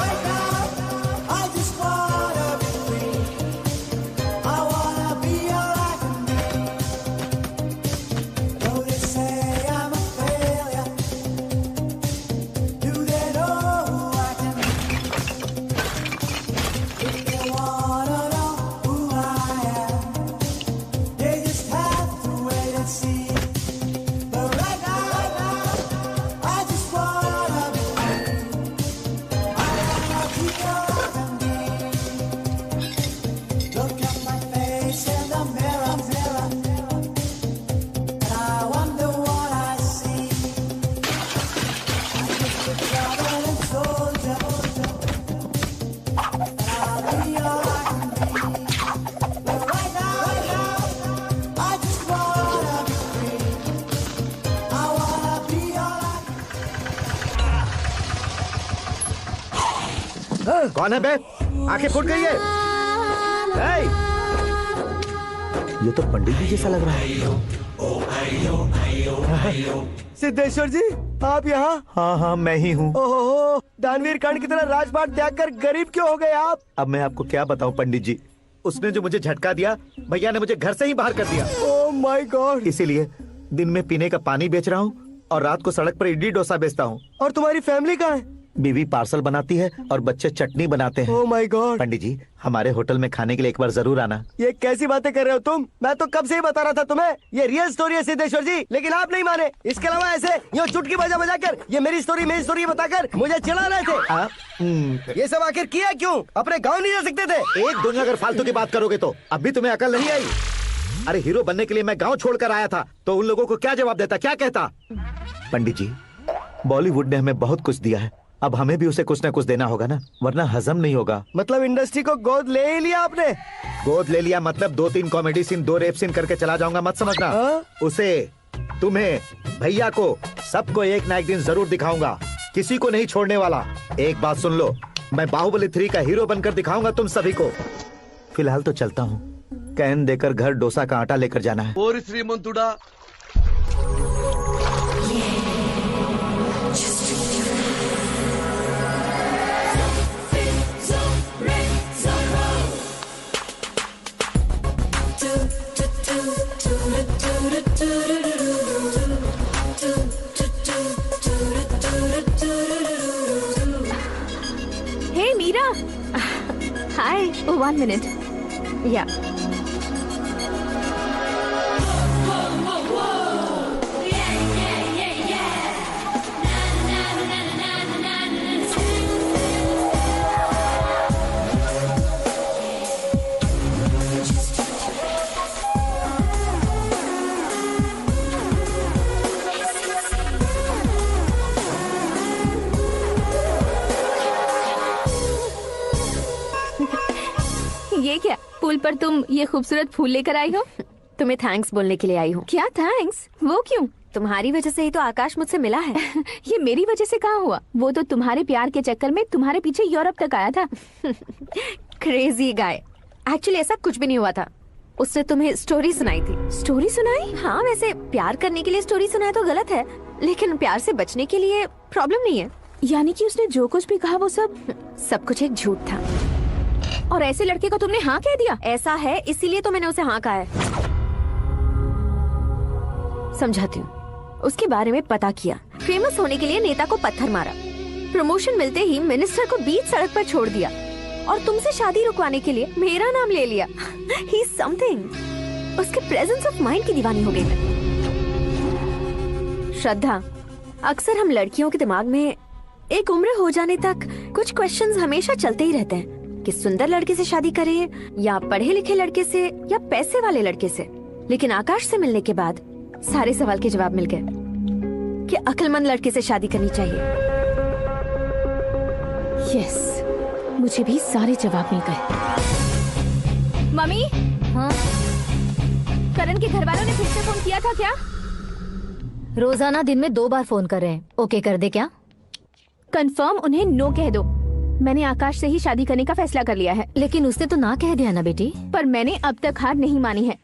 I just wanna be free. I wanna be all I can be. Though they say I'm a failure, do they know who I can be? If they wanna know who I am, they just have to wait and see. But right now, I just wanna be free. I wanna be all I can be. Look at my face in the mirror, and I wonder what I see. I'm just a traveling soldier, and I'll be all I can be. But right now, I just wanna be free. I wanna be all I कौन है बे? आंखें फूट गई है। hey! ये तो पंडित जी जैसा लग रहा है। सिद्धेश्वर जी, आप यहाँ? हाँ हाँ, मैं ही हूँ। ओहो, दानवीर कर्ण की तरह राजपाट त्याग कर गरीब क्यों हो गए आप? अब मैं आपको क्या बताऊँ पंडित जी, उसने जो मुझे झटका दिया, भैया ने मुझे घर से ही बाहर कर दिया। Oh my God. इसीलिए दिन में पीने का पानी बेच रहा हूँ और रात को सड़क पर इडली डोसा बेचता हूँ। और तुम्हारी फैमिली कहाँ है? बीवी पार्सल बनाती है और बच्चे चटनी बनाते हैं। Oh my God. पंडित जी, हमारे होटल में खाने के लिए एक बार जरूर आना। ये कैसी बातें कर रहे हो तुम? मैं तो कब से ही बता रहा था तुम्हें, ये रियल स्टोरी है सिद्धेश्वर जी, लेकिन आप नहीं माने। इसके अलावा ऐसे यूँ चुटकी बजा बजा कर ये मेरी स्टोरी बताकर मुझे चिढ़ा रहे थे। ये सब आखिर किया क्यों? अपने गाँव नहीं जा सकते थे? एक दूनी अगर फालतू की बात करोगे तो अब भी तुम्हें अकल नहीं आई? अरे हीरो बनने के लिए मैं गांव छोड़कर आया था, तो उन लोगों को क्या जवाब देता, क्या कहता? पंडित जी, बॉलीवुड ने हमें बहुत कुछ दिया है, अब हमें भी उसे कुछ न कुछ देना होगा ना, वरना हजम नहीं होगा। मतलब इंडस्ट्री को गोद ले ही लिया आपने? गोद ले लिया मतलब 2-3 कॉमेडी सीन, 2 रेप सीन करके चला जाऊंगा मत समझना। उसे, तुम्हें, भैया को, सबको एक ना एक दिन जरूर दिखाऊंगा, किसी को नहीं छोड़ने वाला। एक बात सुन लो, मैं बाहुबली 3 का हीरो बनकर दिखाऊंगा तुम सभी को। फिलहाल तो चलता हूँ, कैन देकर घर डोसा का आटा लेकर जाना है। ఓరి శ్రీమంతుడా Hey, Meera. Hi. Oh, 1 minute. Yeah. ये क्या, पुल पर तुम ये खूबसूरत फूल लेकर आई हो? तुम्हें थैंक्स बोलने के लिए आई हूँ। क्या थैंक्स? वो क्यों? तुम्हारी वजह से ही तो आकाश मुझसे मिला है। ये मेरी वजह से कहाँ हुआ? वो तो तुम्हारे प्यार के चक्कर में तुम्हारे पीछे यूरोप तक आया था। Crazy guy. एक्चुअली ऐसा कुछ भी नहीं हुआ था, उसने तुम्हें स्टोरी सुनाई थी। स्टोरी सुनाई? हाँ, वैसे प्यार करने के लिए स्टोरी सुनाए तो गलत है, लेकिन प्यार से बचने के लिए प्रॉब्लम नहीं है। यानी कि उसने जो कुछ भी कहा वो सब कुछ एक झूठ था। और ऐसे लड़के को तुमने हाँ कह दिया? ऐसा है, इसीलिए तो मैंने उसे हाँ कहा है। समझाती हूँ। उसके बारे में पता किया, फेमस होने के लिए नेता को पत्थर मारा, प्रमोशन मिलते ही मिनिस्टर को बीच सड़क पर छोड़ दिया, और तुमसे शादी रुकवाने के लिए मेरा नाम ले लिया। ही समथिंग। उसके प्रेजेंस ऑफ माइंड की दीवानी हो गई मैं। श्रद्धा, अक्सर हम लड़कियों के दिमाग में एक उम्र हो जाने तक कुछ क्वेश्चंस हमेशा चलते ही रहते हैं कि सुंदर लड़के से शादी करें या पढ़े लिखे लड़के से या पैसे वाले लड़के से। लेकिन आकाश से मिलने के बाद सारे सवाल के जवाब मिल गए कि अक्लमंद लड़के से शादी करनी चाहिए। यस, मुझे भी सारे जवाब मिल गए। मम्मी? हाँ? करण के घर वालों ने फिर से फोन किया था क्या? रोजाना दिन में 2 बार फोन कर रहे हैं। ओके कर दे क्या? कंफर्म उन्हें नो कह दो। मैंने आकाश से ही शादी करने का फैसला कर लिया है। लेकिन उसने तो ना कह दिया ना बेटी। पर मैंने अब तक हार नहीं मानी है।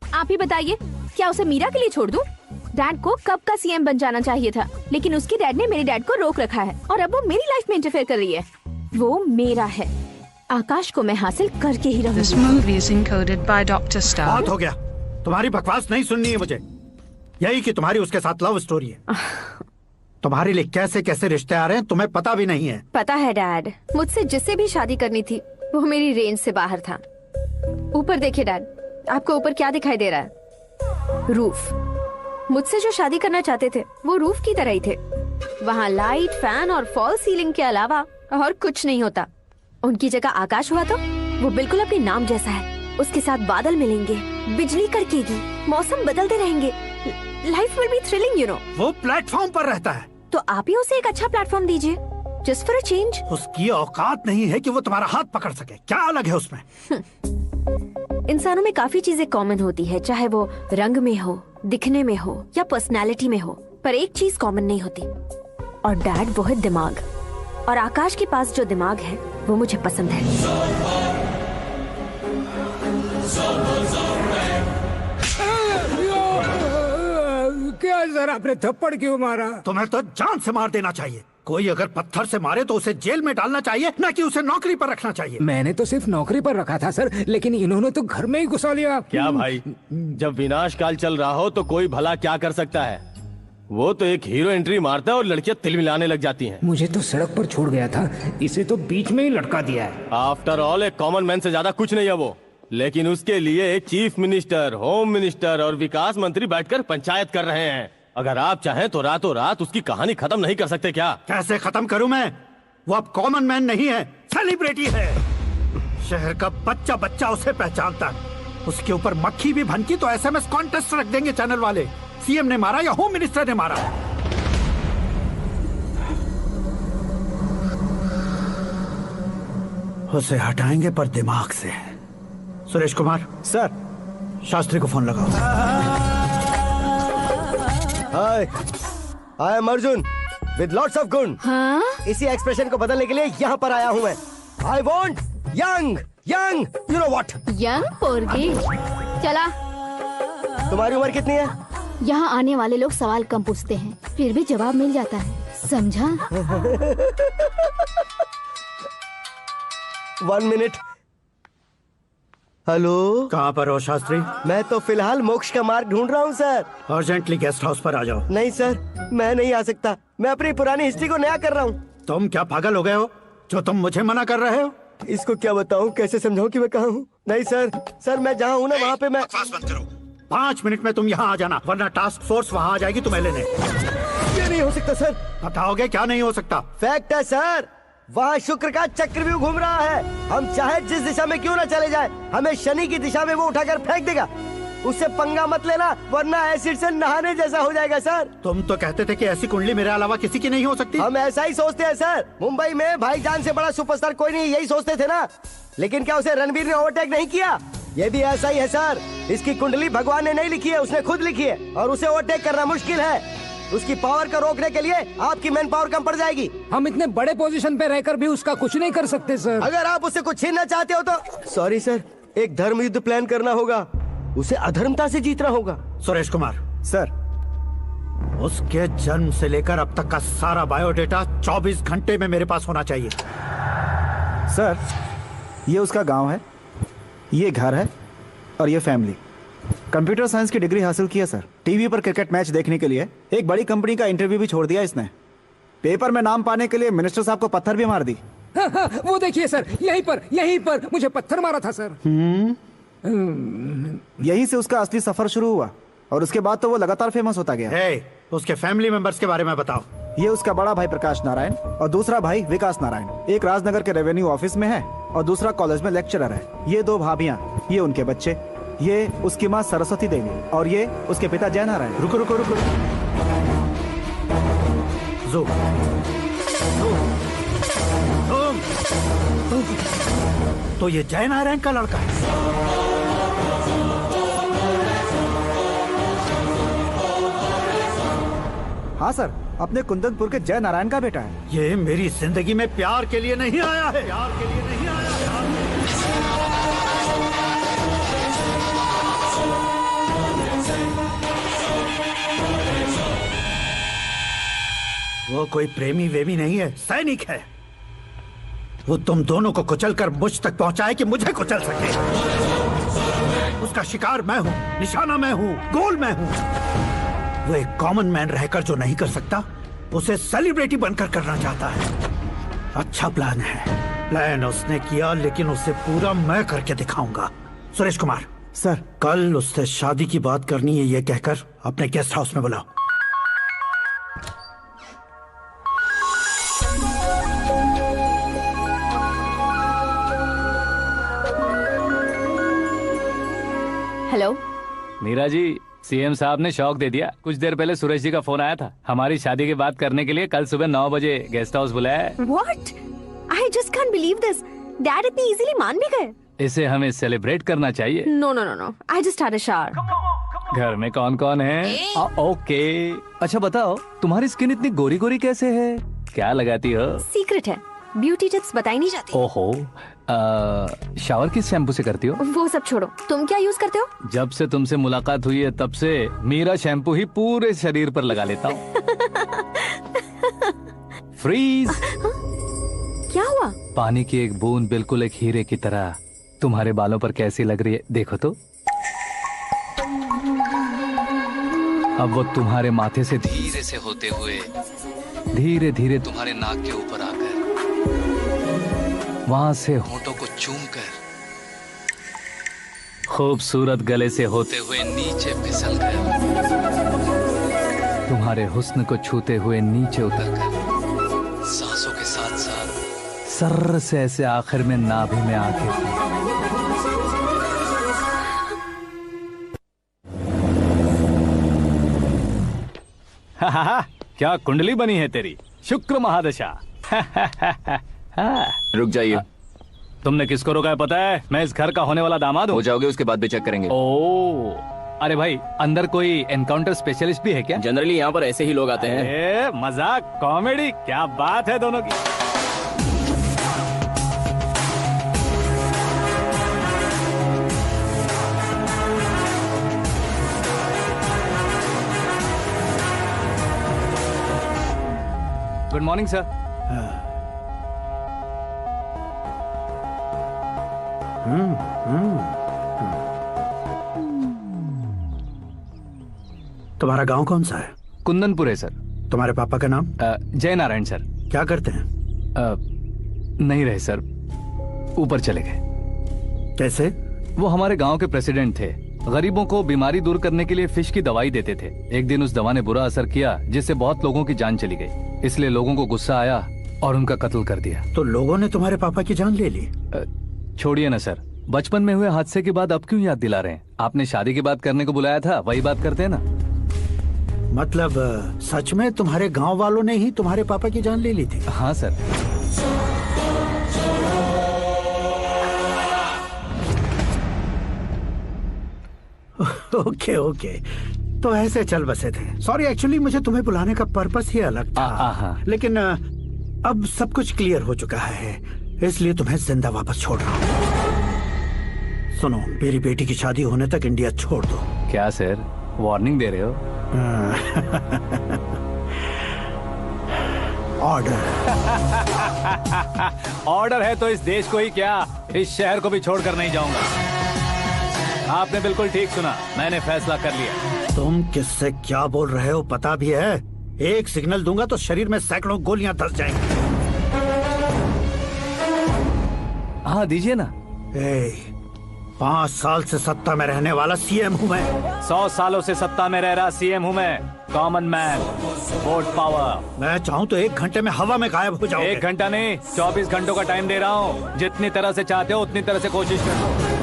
आप ही बताइए, क्या उसे मीरा के लिए छोड़ दूं? डैड को कब का सीएम बन जाना चाहिए था, लेकिन उसके डैड ने मेरे डैड को रोक रखा है और अब वो मेरी लाइफ में इंटरफेयर कर रही है। वो मेरा है, आकाश को मैं हासिल करके ही रहूंगी। This movie is encoded by Dr. Star. बहुत हो गया, तुम्हारी बकवास नहीं सुननी है मुझे। यही कि तुम्हारी उसके साथ लव स्टोरी है। तुम्हारे लिए कैसे कैसे रिश्ते आ रहे हैं तुम्हें पता भी नहीं है। पता है डैड, मुझसे जिससे भी शादी करनी थी वो मेरी रेंज से बाहर था। ऊपर देखिए डैड, आपको ऊपर क्या दिखाई दे रहा है? रूफ। मुझसे जो शादी करना चाहते थे वो रूफ की तरह ही थे। वहाँ लाइट, फैन और फॉल सीलिंग के अलावा और कुछ नहीं होता। उनकी जगह आकाश हुआ तो वो बिल्कुल अपने नाम जैसा है। उसके साथ बादल मिलेंगे, बिजली कड़केगी, मौसम बदलते रहेंगे। Life will be thrilling, you know. वो प्लेटफॉर्म पर रहता है तो आप ही उसे एक अच्छा प्लेटफॉर्म दीजिए, जस्ट फॉर अ चेंज। उसकी औकात नहीं है कि वो तुम्हारा हाथ पकड़ सके। क्या अलग है उसमें? इंसानों में काफी चीजें कॉमन होती है, चाहे वो रंग में हो, दिखने में हो या पर्सनालिटी में हो, पर एक चीज कॉमन नहीं होती, और डैड वो है दिमाग। और आकाश के पास जो दिमाग है वो मुझे पसंद है। क्या सर, आपने थप्पड़ क्यों मारा? तुम्हें तो जान से मार देना चाहिए। कोई अगर पत्थर से मारे तो उसे जेल में डालना चाहिए, न कि उसे नौकरी पर रखना चाहिए। मैंने तो सिर्फ नौकरी पर रखा था सर, लेकिन इन्होंने तो घर में ही घुसा लिया। क्या भाई, जब विनाश काल चल रहा हो तो कोई भला क्या कर सकता है? वो तो एक हीरो एंट्री मारता है और लड़कियां तिल मिलाने लग जाती हैं। मुझे तो सड़क पर छोड़ गया था, इसे तो बीच में ही लटका दिया है। आफ्टर ऑल एक कॉमन मैन से ज्यादा कुछ नहीं है वो, लेकिन उसके लिए चीफ मिनिस्टर, होम मिनिस्टर और विकास मंत्री बैठकर पंचायत कर रहे हैं। अगर आप चाहें तो रातों रात उसकी कहानी खत्म नहीं कर सकते क्या? कैसे खत्म करूं मैं? वो अब कॉमन मैन नहीं है, सेलिब्रिटी है। शहर का बच्चा बच्चा उसे पहचानता है। उसके ऊपर मक्खी भी भनकी तो एसएमएस कॉन्टेस्ट रख देंगे चैनल वाले। सीएम ने मारा या होम मिनिस्टर ने मारा। उसे हटाएंगे पर दिमाग से। सुरेश कुमार सर, शास्त्री को फोन लगाओ। Hi, I am Arjun with lots of गुण। हाँ? इसी एक्सप्रेशन को बदलने के लिए यहाँ पर आया हूँ मैं। I want young young, you know what? Young पोरगी। चला। तुम्हारी उम्र कितनी है? यहाँ आने वाले लोग सवाल कम पूछते हैं, फिर भी जवाब मिल जाता है, समझा? 1 मिनट। हेलो, कहाँ पर हो शास्त्री? मैं तो फिलहाल मोक्ष का मार्ग ढूंढ रहा हूँ सर। अर्जेंटली गेस्ट हाउस पर आ जाओ। नहीं सर, मैं नहीं आ सकता। मैं अपनी पुरानी हिस्ट्री को नया कर रहा हूँ। तुम क्या पागल हो गए हो जो तुम मुझे मना कर रहे हो? इसको क्या बताऊँ, कैसे समझाऊँ कि मैं कहाँ हूँ? नहीं सर, सर मैं जहाँ हूँ ना वहाँ पे मैं। 5 मिनट में तुम यहाँ आ जाना, वरना टास्क फोर्स वहाँ आ जाएगी तुम्हें लेने। ये नहीं हो सकता सर। बताओगे क्या नहीं हो सकता? फैक्ट है सर, वहाँ शुक्र का चक्रव्यूह घूम रहा है। हम चाहे जिस दिशा में क्यों ना चले जाए, हमें शनि की दिशा में वो उठाकर फेंक देगा। उससे पंगा मत लेना, वरना एसिड से नहाने जैसा हो जाएगा सर। तुम तो कहते थे कि ऐसी कुंडली मेरे अलावा किसी की नहीं हो सकती। हम ऐसा ही सोचते हैं सर। मुंबई में भाईजान से बड़ा सुपरस्टार कोई नहीं, यही सोचते थे ना। लेकिन क्या उसे रणवीर ने ओवरटेक नहीं किया? ये भी ऐसा ही है सर। इसकी कुंडली भगवान ने नहीं लिखी है, उसने खुद लिखी है, और उसे ओवरटेक करना मुश्किल है। उसकी पावर को रोकने के लिए आपकी मैन पावर कम पड़ जाएगी। हम इतने बड़े पोजीशन पे रहकर भी उसका कुछ नहीं कर सकते सर। अगर आप उससे कुछ छीनना चाहते हो तो सॉरी सर, एक धर्म युद्ध प्लान करना होगा। उसे अधर्मता से जीतना होगा। सुरेश कुमार सर, उसके जन्म से लेकर अब तक का सारा बायोडेटा 24 घंटे में मेरे पास होना चाहिए। सर, ये उसका गांव है, ये घर है और ये फैमिली। कंप्यूटर साइंस की डिग्री हासिल की है सर। टीवी पर क्रिकेट मैच देखने के लिए एक बड़ी कंपनी का इंटरव्यू भी छोड़ दिया इसने। पेपर में नाम पाने के लिए मिनिस्टर साहब को पत्थर भी मार दी। हाँ, हाँ, वो देखिए सर, यहीं पर मुझे पत्थर मारा था सर। यहीं से उसका असली सफर शुरू हुआ और उसके बाद तो वो लगातार फेमस होता गया। उसके फैमिली मेंबर्स के बारे में बताओ। ये उसका बड़ा भाई प्रकाश नारायण और दूसरा भाई विकास नारायण। एक राजनगर के रेवेन्यू ऑफिस में है और दूसरा कॉलेज में लेक्चरर है। ये 2 भाभियां, ये उनके बच्चे, ये उसकी माँ सरस्वती देवी और ये उसके पिता जय नारायण। रुको रुको रुको, तो ये जय नारायण का लड़का है। हाँ सर, अपने कुंदनपुर के जय नारायण का बेटा है। ये मेरी जिंदगी में प्यार के लिए नहीं आया है। प्यार के लिए नहीं आया है। वो कोई प्रेमी वेमी नहीं है, सैनिक है। वो तुम दोनों को कुचलकर मुझ तक पहुंचाए कि मुझे कुचल सके। उसका शिकार मैं हूं, निशाना मैं हूं, गोल मैं हूं। वो एक कॉमन मैन रहकर जो नहीं कर सकता, उसे सेलिब्रिटी बनकर करना चाहता है। अच्छा प्लान है। प्लान उसने किया, लेकिन उसे पूरा मैं करके दिखाऊंगा। सुरेश कुमार सर, कल उससे शादी की बात करनी है, ये कहकर अपने गेस्ट हाउस में बुलाओ। हेलो मीरा जी, सीएम साहब ने शौक दे दिया। कुछ देर पहले सुरेश जी का फोन आया था, हमारी शादी की बात करने के लिए कल सुबह 9 बजे गेस्ट हाउस बुलाया है। What? I just can't believe this. Dad इतनी इजीली मान भी गए। इसे हमें सेलिब्रेट करना चाहिए। No, no, no, no. I just had a shower. घर में कौन कौन है? ओके। अच्छा बताओ, तुम्हारी स्किन इतनी गोरी गोरी कैसे है? क्या लगाती हो? सीक्रेट है, ब्यूटी टिप्स बताई नहीं जाती। ओहो, शावर किस शैम्पू से करती हो? वो सब छोड़ो, तुम क्या यूज करते हो? जब से तुमसे मुलाकात हुई है तब से मीरा शैम्पू ही पूरे शरीर पर लगा लेता हूँ। फ्रीज। क्या हुआ? पानी की एक बूंद बिल्कुल एक हीरे की तरह तुम्हारे बालों पर कैसी लग रही है, देखो तो। अब वो तुम्हारे माथे से धीरे से होते हुए धीरे धीरे तुम्हारे नाक के ऊपर आकर वहां से होठों को चूमकर खूबसूरत गले से होते हुए नीचे फिसल कर तुम्हारे हुस्न को छूते हुए नीचे उतरकर सांसों के साथ साथ सर्र से ऐसे आखिर में नाभि में आके क्या कुंडली बनी है तेरी, शुक्र महादशा। रुक जाइए। तुमने किसको रोका है पता है? मैं इस घर का होने वाला दामाद हूँ। हो जाओगे उसके बाद भी चेक करेंगे। ओ, अरे भाई अंदर कोई एनकाउंटर स्पेशलिस्ट भी है क्या? जनरली यहाँ पर ऐसे ही लोग आते हैं। मजाक कॉमेडी, क्या बात है दोनों की। Good morning sir. तुम्हारा गांव कौन सा है? कुंदनपुर है सर। तुम्हारे पापा का नाम? जय नारायण सर। क्या करते हैं? नहीं रहे सर, ऊपर चले गए। कैसे? वो हमारे गांव के प्रेसिडेंट थे। गरीबों को बीमारी दूर करने के लिए फिश की दवाई देते थे। एक दिन उस दवा ने बुरा असर किया जिससे बहुत लोगों की जान चली गई। इसलिए लोगों को गुस्सा आया और उनका कत्ल कर दिया। तो लोगों ने तुम्हारे पापा की जान ले ली? छोड़िए ना सर, बचपन में हुए हादसे की बात अब क्यों याद दिला रहे हैं? आपने शादी की बात करने को बुलाया था, वही बात करते हैं ना। मतलब सच में तुम्हारे गांव वालों ने ही तुम्हारे पापा की जान ले ली थी? हाँ सर। ओके ओके, तो ऐसे चल बसे थे। सॉरी, एक्चुअली मुझे तुम्हें बुलाने का पर्पस ही अलग था। लेकिन अब सब कुछ क्लियर हो चुका है, इसलिए तुम्हें जिंदा वापस छोड़ रहा हूँ। सुनो, मेरी बेटी की शादी होने तक इंडिया छोड़ दो। क्या सर, वार्निंग दे रहे हो? ऑर्डर। ऑर्डर है तो इस देश को ही क्या, इस शहर को भी छोड़कर नहीं जाऊंगा। आपने बिल्कुल ठीक सुना, मैंने फैसला कर लिया। तुम किससे क्या बोल रहे हो पता भी है? एक सिग्नल दूंगा तो शरीर में सैकड़ों गोलियां धस जाएंगी। हाँ दीजिए ना। 5 साल से सत्ता में रहने वाला सीएम हूँ मैं। 100 सालों से सत्ता में रह रहा सीएम हूँ मैं। Common man, vote power. मैं चाहूँ तो 1 घंटे में हवा में गायब हो जाऊँ। 1 घंटा नहीं, 24 घंटों का टाइम दे रहा हूँ। जितनी तरह से चाहते हो उतनी तरह से कोशिश करो।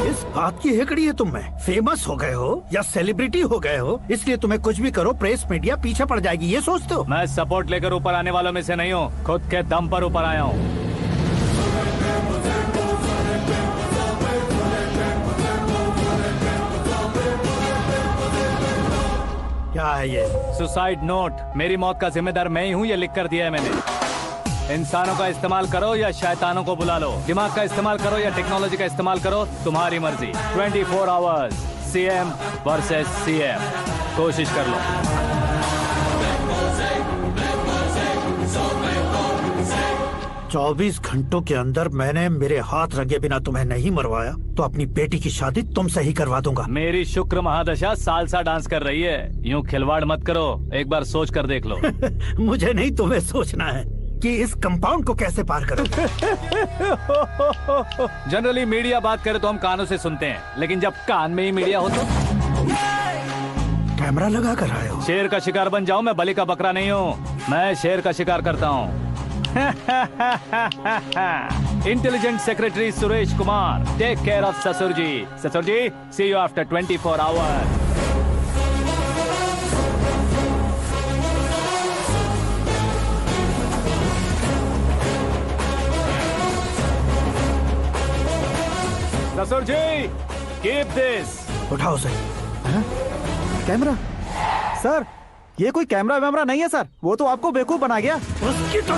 इस बात की हेकड़ी है तुम में? फेमस हो गए हो या सेलिब्रिटी हो गए हो, इसलिए तुम्हें कुछ भी करो प्रेस मीडिया पीछे पड़ जाएगी, ये सोचते हो? मैं सपोर्ट लेकर ऊपर आने वालों में से नहीं हूँ, खुद के दम पर ऊपर आया हूँ। क्या है ये? Suicide note. मेरी मौत का जिम्मेदार मैं ही हूँ, ये लिख कर दिया है मैंने। इंसानों का इस्तेमाल करो या शैतानों को बुला लो, दिमाग का इस्तेमाल करो या टेक्नोलॉजी का इस्तेमाल करो, तुम्हारी मर्जी। 24 आवर्स, सीएम वर्सेस सीएम, कोशिश कर लो। चौबीस घंटों के अंदर मैंने मेरे हाथ रंगे बिना तुम्हें नहीं मरवाया तो अपनी बेटी की शादी तुमसे ही करवा दूंगा। मेरी शुक्र महादशा सालसा डांस कर रही है, यूं खिलवाड़ मत करो, एक बार सोच कर देख लो। मुझे नहीं, तुम्हें सोचना है कि इस कंपाउंड को कैसे पार करो। जनरली मीडिया बात करे तो हम कानों से सुनते हैं, लेकिन जब कान में ही मीडिया हो तो कैमरा लगा कर आए हो। शेर का शिकार बन जाऊं, मैं बलि का बकरा नहीं हूँ, मैं शेर का शिकार करता हूँ। Intelligent secretary Suresh Kumar, take care of ससुर जी। ससुर जी, सी यू आफ्टर 24 आवर्स। ससुर जी, कीप दिस। उठाओ सही। कैमरा? सर, ये कोई कैमरा वैमरा नहीं है सर, वो तो आपको बेवकूफ बना गया। उसकी तो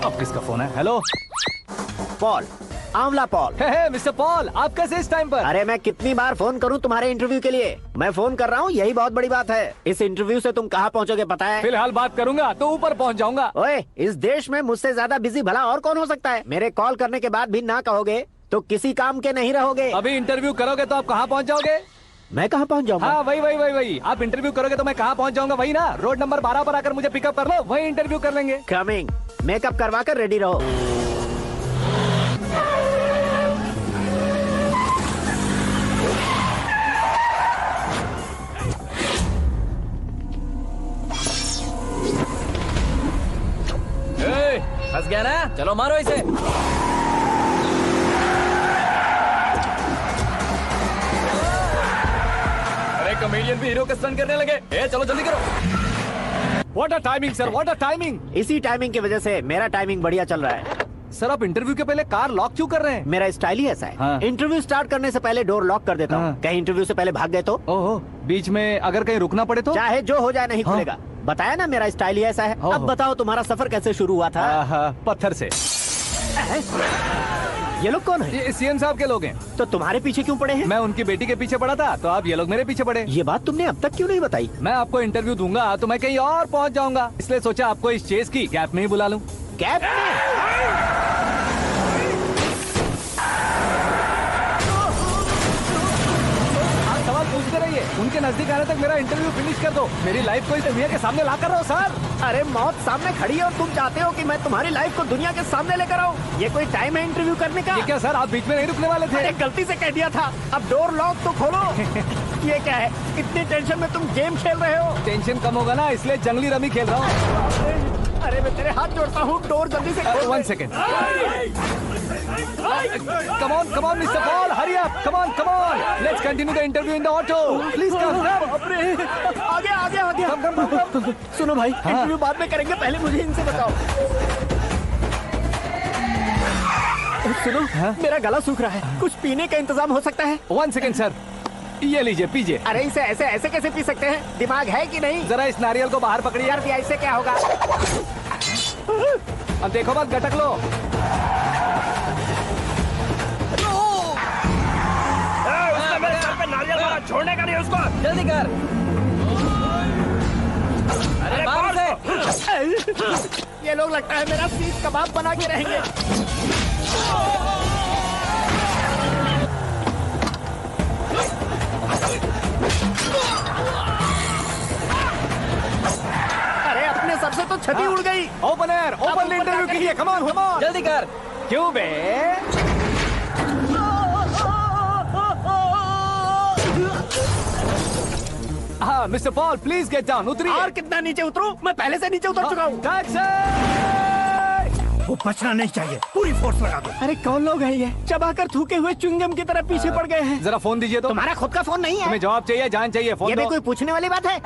अब किसका फोन है? हेलो पॉल, आंवला पॉल। मिस्टर पॉल, आप कैसे इस टाइम पर? अरे मैं कितनी बार फोन करूं तुम्हारे इंटरव्यू के लिए? मैं फोन कर रहा हूं, यही बहुत बड़ी बात है। इस इंटरव्यू से तुम कहां पहुंचोगे पता है? फिलहाल बात करूंगा तो ऊपर पहुंच जाऊंगा। ओए, इस देश में मुझसे ज्यादा बिजी भला और कौन हो सकता है? मेरे कॉल करने के बाद भी ना कहोगे तो किसी काम के नहीं रहोगे। अभी इंटरव्यू करोगे तो आप कहाँ पहुँच जाओगे? मैं कहाँ पहुँच जाऊंगा? हाँ वही। आप इंटरव्यू करोगे तो मैं कहाँ पहुँच जाऊंगा? वही ना, रोड नंबर 12 पर आकर मुझे पिकअप कर लो, वही इंटरव्यू कर लेंगे। कमिंग। मेकअप करवा कर रेडी रहो। फंस गया ना, चलो मारो इसे। अरे कमेडियन भी हीरो का स्टंट करने लगे। चलो जल्दी करो। What a timing sir, what a timing. इसी टाइमिंग की वजह से मेरा टाइमिंग बढ़िया चल रहा है। सर आप इंटरव्यू के पहले कार लॉक क्यों कर रहे हैं? मेरा स्टाइल ही ऐसा है। हाँ। इंटरव्यू स्टार्ट करने से पहले डोर लॉक कर देता हूँ। कहीं इंटरव्यू से पहले भाग गए तो? ओहो, बीच में अगर कहीं रुकना पड़े तो? चाहे जो हो जाए नहीं खुलेगा। बताया ना मेरा स्टाइल ही ऐसा है। अब बताओ तुम्हारा सफर कैसे शुरू हुआ था? पत्थर से। ये लोग कौन है? ये सीएम साहब के लोग हैं। तो तुम्हारे पीछे क्यों पड़े हैं? मैं उनकी बेटी के पीछे पड़ा था तो अब ये लोग मेरे पीछे पड़े। ये बात तुमने अब तक क्यों नहीं बताई? मैं आपको इंटरव्यू दूंगा तो मैं कहीं और पहुंच जाऊंगा, इसलिए सोचा आपको इस चेस की गैप में ही बुला लूं। गैप में? सवाल पूछते रहिए, उनके नजदीक आने तक मेरा इंटरव्यू फिनिश कर दो। मेरी लाइफ को इस दुनिया के सामने ला कर रहो सर। अरे मौत सामने खड़ी है और तुम चाहते हो कि मैं तुम्हारी लाइफ को दुनिया के सामने लेकर आऊं? ये कोई टाइम है इंटरव्यू करने का? ये क्या सर, आप बीच में नहीं रुकने वाले थे? अरे गलती से कह दिया था। अब डोर लॉक तो खोलो। ये क्या है? इतनी टेंशन में तुम गेम खेल रहे हो? टेंशन कम होगा ना, इसलिए जंगली रमी खेल रहा हूँ। अरे मैं तेरे हाथ जोड़ता हूँ, डोर जल्दी से खोल। 1 second. Come on, Mr. Paul, hurry up. Come on. Let's continue the interview in the auto. Please come. आगे। Come. सुनो भाई, इंटरव्यू बाद में करेंगे, पहले मुझे इनसे बताओ। सुनो, मेरा गला सूख रहा है, कुछ पीने का इंतजाम हो सकता है? 1 सेकेंड सर, ये लीजिए पीजिए। अरे इसे ऐसे कैसे पी सकते हैं? दिमाग है कि नहीं? जरा इस नारियल को बाहर पकड़िए। यार दिया, इससे क्या होगा? अब देखो मत, गटक लो। मेरे सर पे नारियल मारा, छोड़ने का नहीं उसको। जल्दी कर। अरे बाहर से। ये लोग लगता है मेरा सीख कबाब बना के रहेंगे। अरे अपने सर से तो छती उड़ गई। ओपन इंटरव्यू कीजिए। कम ऑन जल्दी कर। क्यों बे? हाँ mister Paul, please get down. उतरिए। और कितना नीचे उतरूं? मैं पहले से नीचे उतर चुका हूँ। वो बचना नहीं चाहिए, पूरी फोर्स लगा दो। अरे कौन लोग हैं ये? चबाकर थूके हुए च्युइंगम की तरह पीछे पड़ गए हैं। जरा फोन दीजिए तो। तुम्हारा खुद का फोन नहीं है? तुम्हें जवाब चाहिए, जान चाहिए, फोन ये दो। भी कोई पूछने वाली बात है?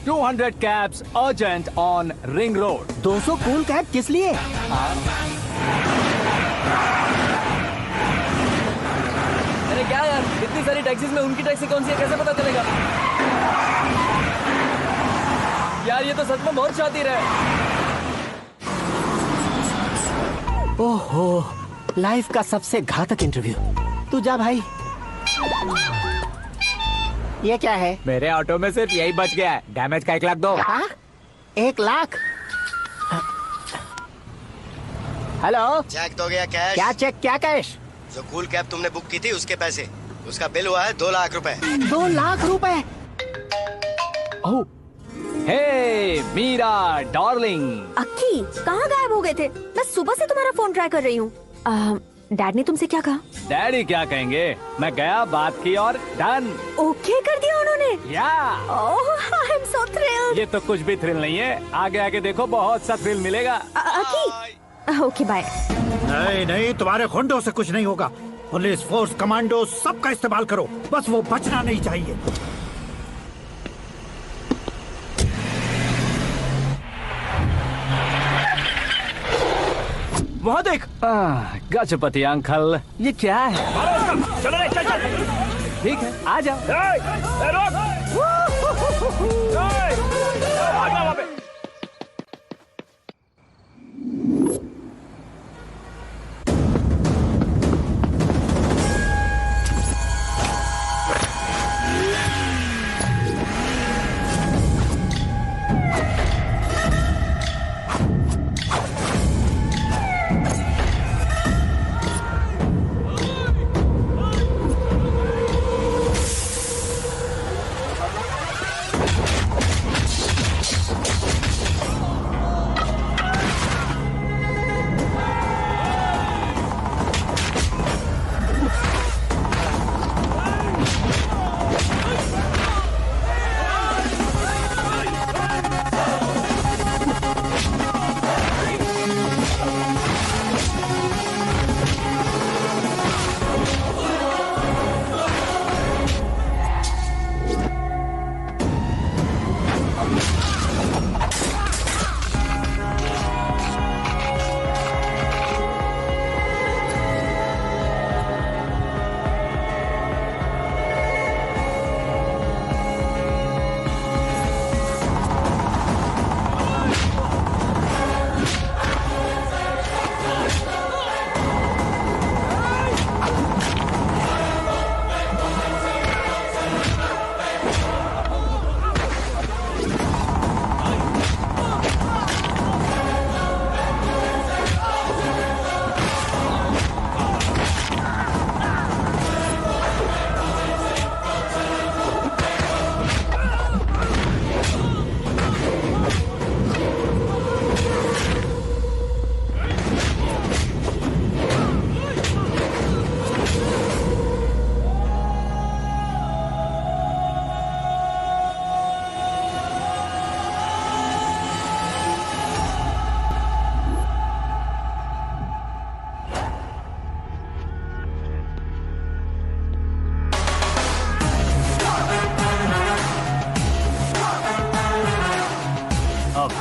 200 cabs urgent on Ring Road. 200 cool cab किस लिए? अरे क्या यार, इतनी सारी टैक्सीज में उनकी टैक्सी कौन सी है, कैसे पता चलेगा? यार ये तो सच में बहुत शातिर है। ओहो, लाइफ का सबसे घातक इंटरव्यू। तू जा भाई। ये क्या है? मेरे ऑटो में सिर्फ यही बच गया है, डैमेज का 1 लाख दो। 1 लाख? हेलो, चेक तो गया कैश? क्या चेक, क्या कैश? जो कूल कैब तुमने बुक की थी उसके पैसे, उसका बिल हुआ है 2 लाख रुपए। 2 लाख रुपए? ओह, हे मीरा डार्लिंग। अक्की, कहाँ गायब हो गए थे? मैं सुबह से तुम्हारा फोन ट्राई कर रही हूँ। डैड ने तुमसे क्या कहा? डैडी क्या कहेंगे, मैं गया, बात की और डन। ओके कर दिया उन्होंने? या। ओह, आई एम सो थ्रिल्ड। ये तो कुछ भी थ्रिल नहीं है, आगे आगे देखो बहुत सा थ्रिल मिलेगा। अक्की, ओके बाय। नहीं, तुम्हारे गुंडों से कुछ नहीं होगा। पुलिस फोर्स, कमांडो, सबका इस्तेमाल करो, बस वो बचना नहीं चाहिए। वहाँ देख। गजपति अंकल, ये क्या है? चलो रे, चल। ठीक है, आ जाओ।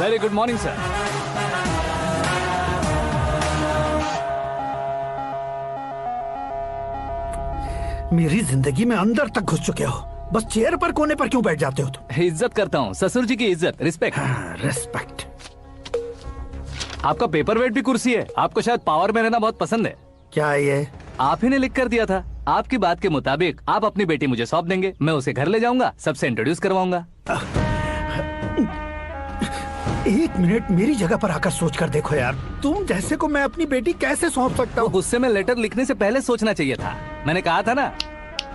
Very good morning sir. मेरी जिंदगी में अंदर तक घुस चुके हो, बस चेयर पर कोने पर क्यों बैठ जाते हो तुम? इज्जत करता हूँ, ससुर जी की इज्जत, रिस्पेक्ट। रिस्पेक्ट। आपका पेपर वेट भी कुर्सी है। आपको शायद पावर में रहना बहुत पसंद है। क्या ये? आप ही ने लिख कर दिया था। आपकी बात के मुताबिक आप अपनी बेटी मुझे सौंप देंगे, मैं उसे घर ले जाऊंगा, सबसे इंट्रोड्यूस करवाऊंगा। एक मिनट मेरी जगह पर आकर सोच कर देखो यार, तुम जैसे को मैं अपनी बेटी कैसे सौंप सकता हूँ? गुस्से में लेटर लिखने से पहले सोचना चाहिए था। मैंने कहा था ना,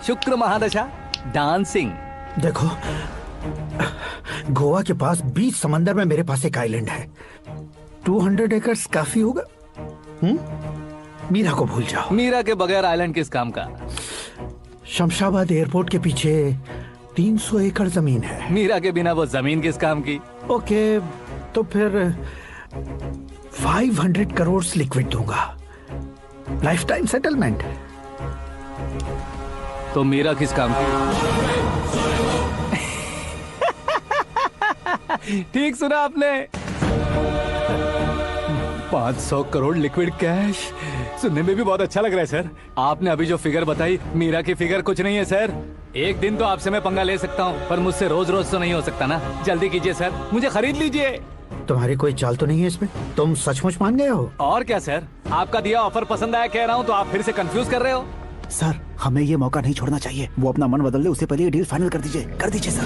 शुक्र महादशा डांसिंग। देखो, गोवा के पास बीच समंदर में मेरे पास एक आइलैंड है। 200 एकर्स काफी होगा। मीरा को भूल जाओ। मीरा के बगैर आइलैंड किस काम का? शमशाबाद एयरपोर्ट के पीछे 300 एकड़ जमीन है। मीरा के बिना वो जमीन किस काम की? ओके, तो फिर 500 करोड़ लिक्विड दूंगा, लाइफ टाइम सेटलमेंट। तो मीरा किस काम की? ठीक सुना आपने, 500 करोड़ लिक्विड कैश। सुनने में भी बहुत अच्छा लग रहा है सर। आपने अभी जो फिगर बताई, मीरा की फिगर कुछ नहीं है सर। एक दिन तो आपसे मैं पंगा ले सकता हूँ, पर मुझसे रोज रोज तो नहीं हो सकता ना। जल्दी कीजिए सर, मुझे खरीद लीजिए। तुम्हारी कोई चाल तो नहीं है इसमें? तुम सचमुच मान गए हो? और क्या सर, आपका दिया ऑफर पसंद आया कह रहा हूँ, तो आप फिर से कंफ्यूज कर रहे हो। सर, हमें ये मौका नहीं छोड़ना चाहिए। वो अपना मन बदल ले, उससे पहले ये डील फाइनल कर दीजिए। कर दीजिए सर।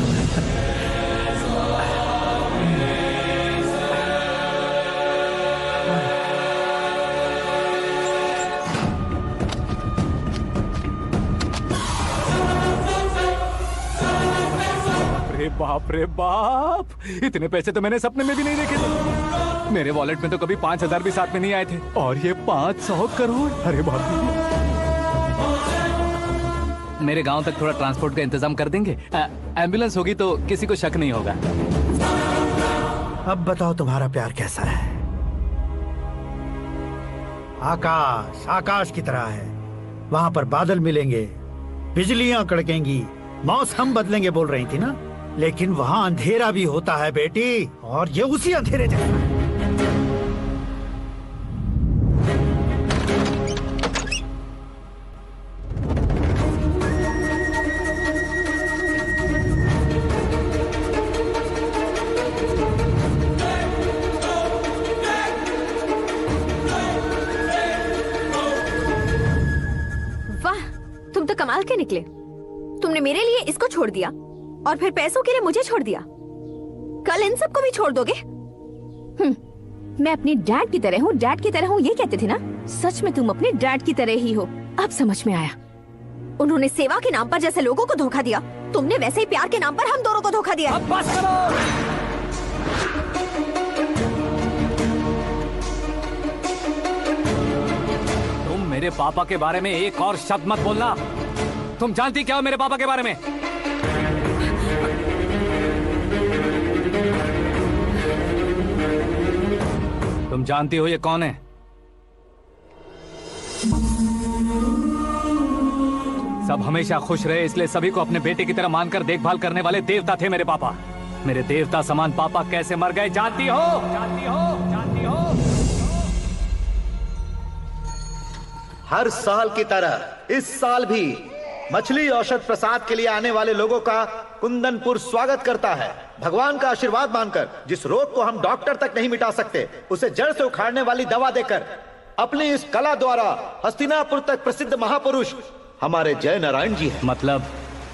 बाप रे बाप, इतने पैसे तो मैंने सपने में भी नहीं देखे थे। मेरे वॉलेट में तो कभी 5,000 भी साथ में नहीं आए थे, और ये 500 करोड़। अरे बाप रे। मेरे गांव तक थोड़ा ट्रांसपोर्ट का इंतजाम कर देंगे? एम्बुलेंस होगी तो किसी को शक नहीं होगा। अब बताओ तुम्हारा प्यार कैसा है? आकाश आकाश की तरह है। वहां पर बादल मिलेंगे, बिजलियां कड़केंगी, मौसम बदलेंगे बोल रही थी ना, लेकिन वहाँ अंधेरा भी होता है बेटी, और ये उसी अंधेरे जैसा। वाह, तुम तो कमाल के निकले। तुमने मेरे लिए इसको छोड़ दिया और फिर पैसों के लिए मुझे छोड़ दिया। कल इन सबको भी छोड़ दोगे? मैं अपनी डैड की तरह हूँ, डैड की तरह हूँ, ये कहते थे ना। सच में तुम अपने डैड की तरह ही हो। अब समझ में आया। उन्होंने सेवा के नाम पर जैसे लोगों को धोखा दिया, तुमने वैसे ही प्यार के नाम पर हम दोनों को धोखा दिया। अब बस करो। तुम मेरे पापा के बारे में एक और शब्द मत बोलना। तुम जानती क्या हो मेरे पापा के बारे में? तुम जानती हो ये कौन है? सब हमेशा खुश रहे, इसलिए सभी को अपने बेटे की तरह मानकर देखभाल करने वाले देवता थे मेरे पापा। मेरे देवता समान पापा कैसे मर गए जानती हो? जानती हो? जानती हो? हर साल की तरह इस साल भी मछली औषध प्रसाद के लिए आने वाले लोगों का कुंदनपुर स्वागत करता है। भगवान का आशीर्वाद मानकर जिस रोग को हम डॉक्टर तक नहीं मिटा सकते, उसे जड़ से उखाड़ने वाली दवा देकर अपनी इस कला द्वारा हस्तिनापुर तक प्रसिद्ध महापुरुष हमारे जय नारायण जी हैं। मतलब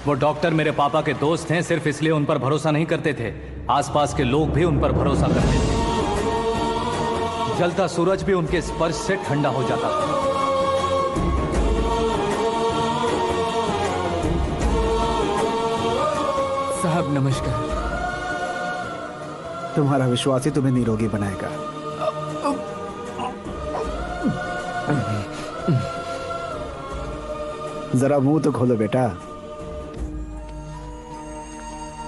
वो डॉक्टर मेरे पापा के दोस्त हैं, सिर्फ इसलिए उन पर भरोसा नहीं करते थे, आसपास के लोग भी उन पर भरोसा करते थे। जलता सूरज भी उनके स्पर्श से ठंडा हो जाता था। साहब नमस्कार। तुम्हारा विश्वास ही तुम्हें निरोगी बनाएगा। जरा मुंह तो खोलो बेटा।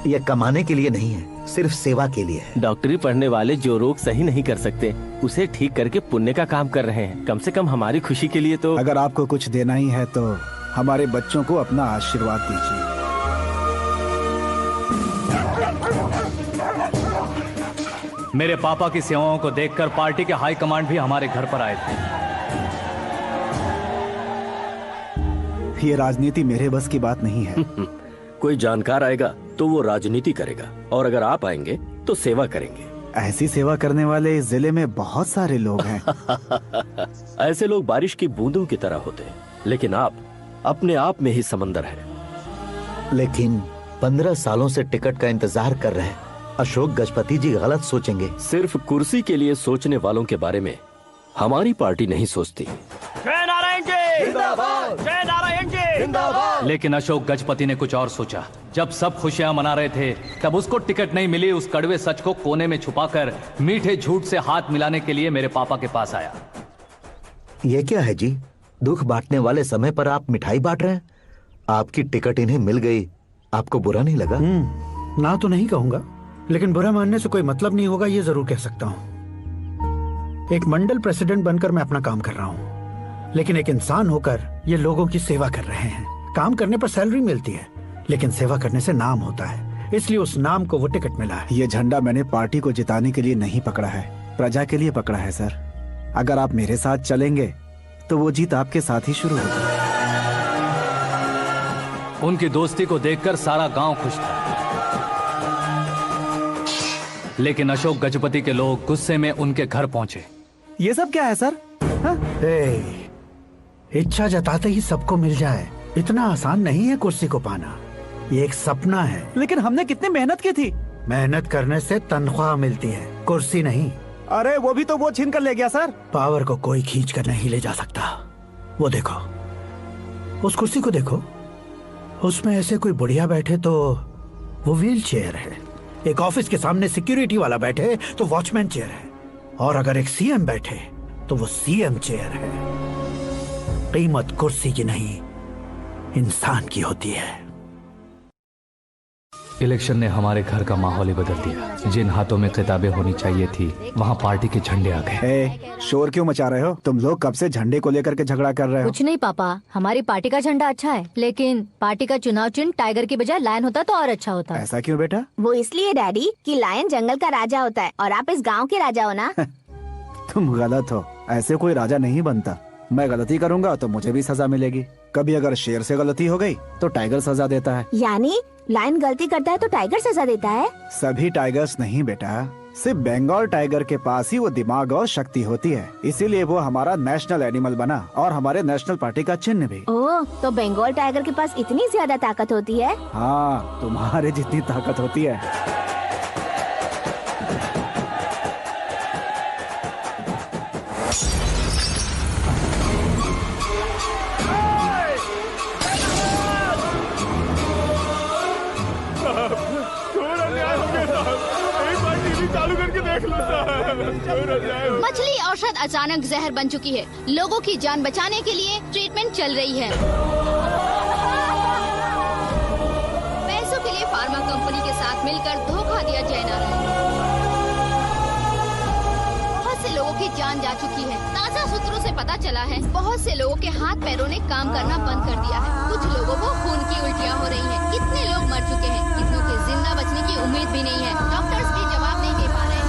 यह कमाने के लिए नहीं है, सिर्फ सेवा के लिए है। डॉक्टरी पढ़ने वाले जो रोग सही नहीं कर सकते, उसे ठीक करके पुण्य का काम कर रहे हैं। कम से कम हमारी खुशी के लिए तो। अगर आपको कुछ देना ही है तो हमारे बच्चों को अपना आशीर्वाद दीजिए। मेरे पापा की सेवाओं को देखकर पार्टी के हाई कमांड भी हमारे घर पर आए थे। ये राजनीति मेरे बस की बात नहीं है। कोई जानकार आएगा तो वो राजनीति करेगा, और अगर आप आएंगे तो सेवा करेंगे। ऐसी सेवा करने वाले इस जिले में बहुत सारे लोग हैं। ऐसे लोग बारिश की बूंदों की तरह होते हैं, लेकिन आप अपने आप में ही समंदर हैं। लेकिन 15 सालों से टिकट का इंतजार कर रहे हैं। अशोक गजपति जी गलत सोचेंगे। सिर्फ कुर्सी के लिए सोचने वालों के बारे में हमारी पार्टी नहीं सोचती। जय नारायण जी जिंदाबाद, जय नारायण जी जिंदाबाद। लेकिन अशोक गजपति ने कुछ और सोचा। जब सब खुशियां मना रहे थे तब उसको टिकट नहीं मिली। उस कड़वे सच को कोने में छुपाकर मीठे झूठ से हाथ मिलाने के लिए मेरे पापा के पास आया। ये क्या है जी? दुख बांटने वाले समय पर आप मिठाई बांट रहे हैं। आपकी टिकट इन्हें मिल गई, आपको बुरा नहीं लगा? ना तो नहीं कहूंगा, लेकिन बुरा मानने से कोई मतलब नहीं होगा, ये जरूर कह सकता हूँ। एक मंडल प्रेसिडेंट बनकर मैं अपना काम कर रहा हूँ, लेकिन एक इंसान होकर ये लोगों की सेवा कर रहे हैं। काम करने पर सैलरी मिलती है, लेकिन सेवा करने से नाम होता है, इसलिए उस नाम को वो टिकट मिला है। ये झंडा मैंने पार्टी को जिताने के लिए नहीं पकड़ा है, प्रजा के लिए पकड़ा है सर। अगर आप मेरे साथ चलेंगे तो वो जीत आपके साथ ही शुरू होगी। उनकी दोस्ती को देखकर सारा गांव खुश था, लेकिन अशोक गजपति के लोग गुस्से में उनके घर पहुंचे। ये सब क्या है सर? इच्छा जताते ही सबको मिल जाए, इतना आसान नहीं है कुर्सी को पाना। ये एक सपना है। लेकिन हमने कितनी मेहनत की थी। मेहनत करने से तनख्वाह मिलती है, कुर्सी नहीं। अरे वो भी तो वो छीन कर ले गया सर। पावर को कोई खींच कर नहीं ले जा सकता। वो देखो, उस कुर्सी को देखो, उसमें ऐसे कोई बुढ़िया बैठे तो वो व्हील चेयर है। एक ऑफिस के सामने सिक्योरिटी वाला बैठे तो वॉचमैन चेयर है, और अगर एक सीएम बैठे तो वो सीएम चेयर है। कीमत कुर्सी की नहीं, इंसान की होती है। इलेक्शन ने हमारे घर का माहौल ही बदल दिया। जिन हाथों में किताबें होनी चाहिए थी, वहाँ पार्टी के झंडे आ गए। शोर क्यों मचा रहे हो? तुम लोग कब से झंडे को लेकर के झगड़ा कर रहे हो? कुछ नहीं पापा, हमारी पार्टी का झंडा अच्छा है, लेकिन पार्टी का चुनाव चिन्ह टाइगर की बजाय लायन होता तो और अच्छा होता। ऐसा क्यों बेटा? वो इसलिए डैडी कि लायन जंगल का राजा होता है और आप इस गांव के राजा हो ना। तुम गलत हो, ऐसे कोई राजा नहीं बनता। मैं गलती करूंगा तो मुझे भी सजा मिलेगी। कभी अगर शेर से गलती हो गई तो टाइगर सजा देता है। यानी लायन गलती करता है तो टाइगर सजा देता है? सभी टाइगर्स नहीं बेटा, सिर्फ बंगाल टाइगर के पास ही वो दिमाग और शक्ति होती है, इसीलिए वो हमारा नेशनल एनिमल बना और हमारे नेशनल पार्टी का चिन्ह भी। ओह, तो बंगाल टाइगर के पास इतनी ज्यादा ताकत होती है? हाँ, तुम्हारे जितनी ताकत होती है। मछली औषध अचानक जहर बन चुकी है। लोगों की जान बचाने के लिए ट्रीटमेंट चल रही है। पैसों के लिए फार्मा कंपनी के साथ मिलकर धोखा दिया जय नारायण। बहुत से लोगों की जान जा चुकी है। ताजा सूत्रों से पता चला है बहुत से लोगों के हाथ पैरों ने काम करना बंद कर दिया है। कुछ लोगों को खून की उल्टियाँ हो रही हैं। कितने लोग मर चुके हैं, कितनों के जिंदा बचने की उम्मीद भी नहीं है। डॉक्टर्स भी जवाब नहीं दे पा रहे हैं।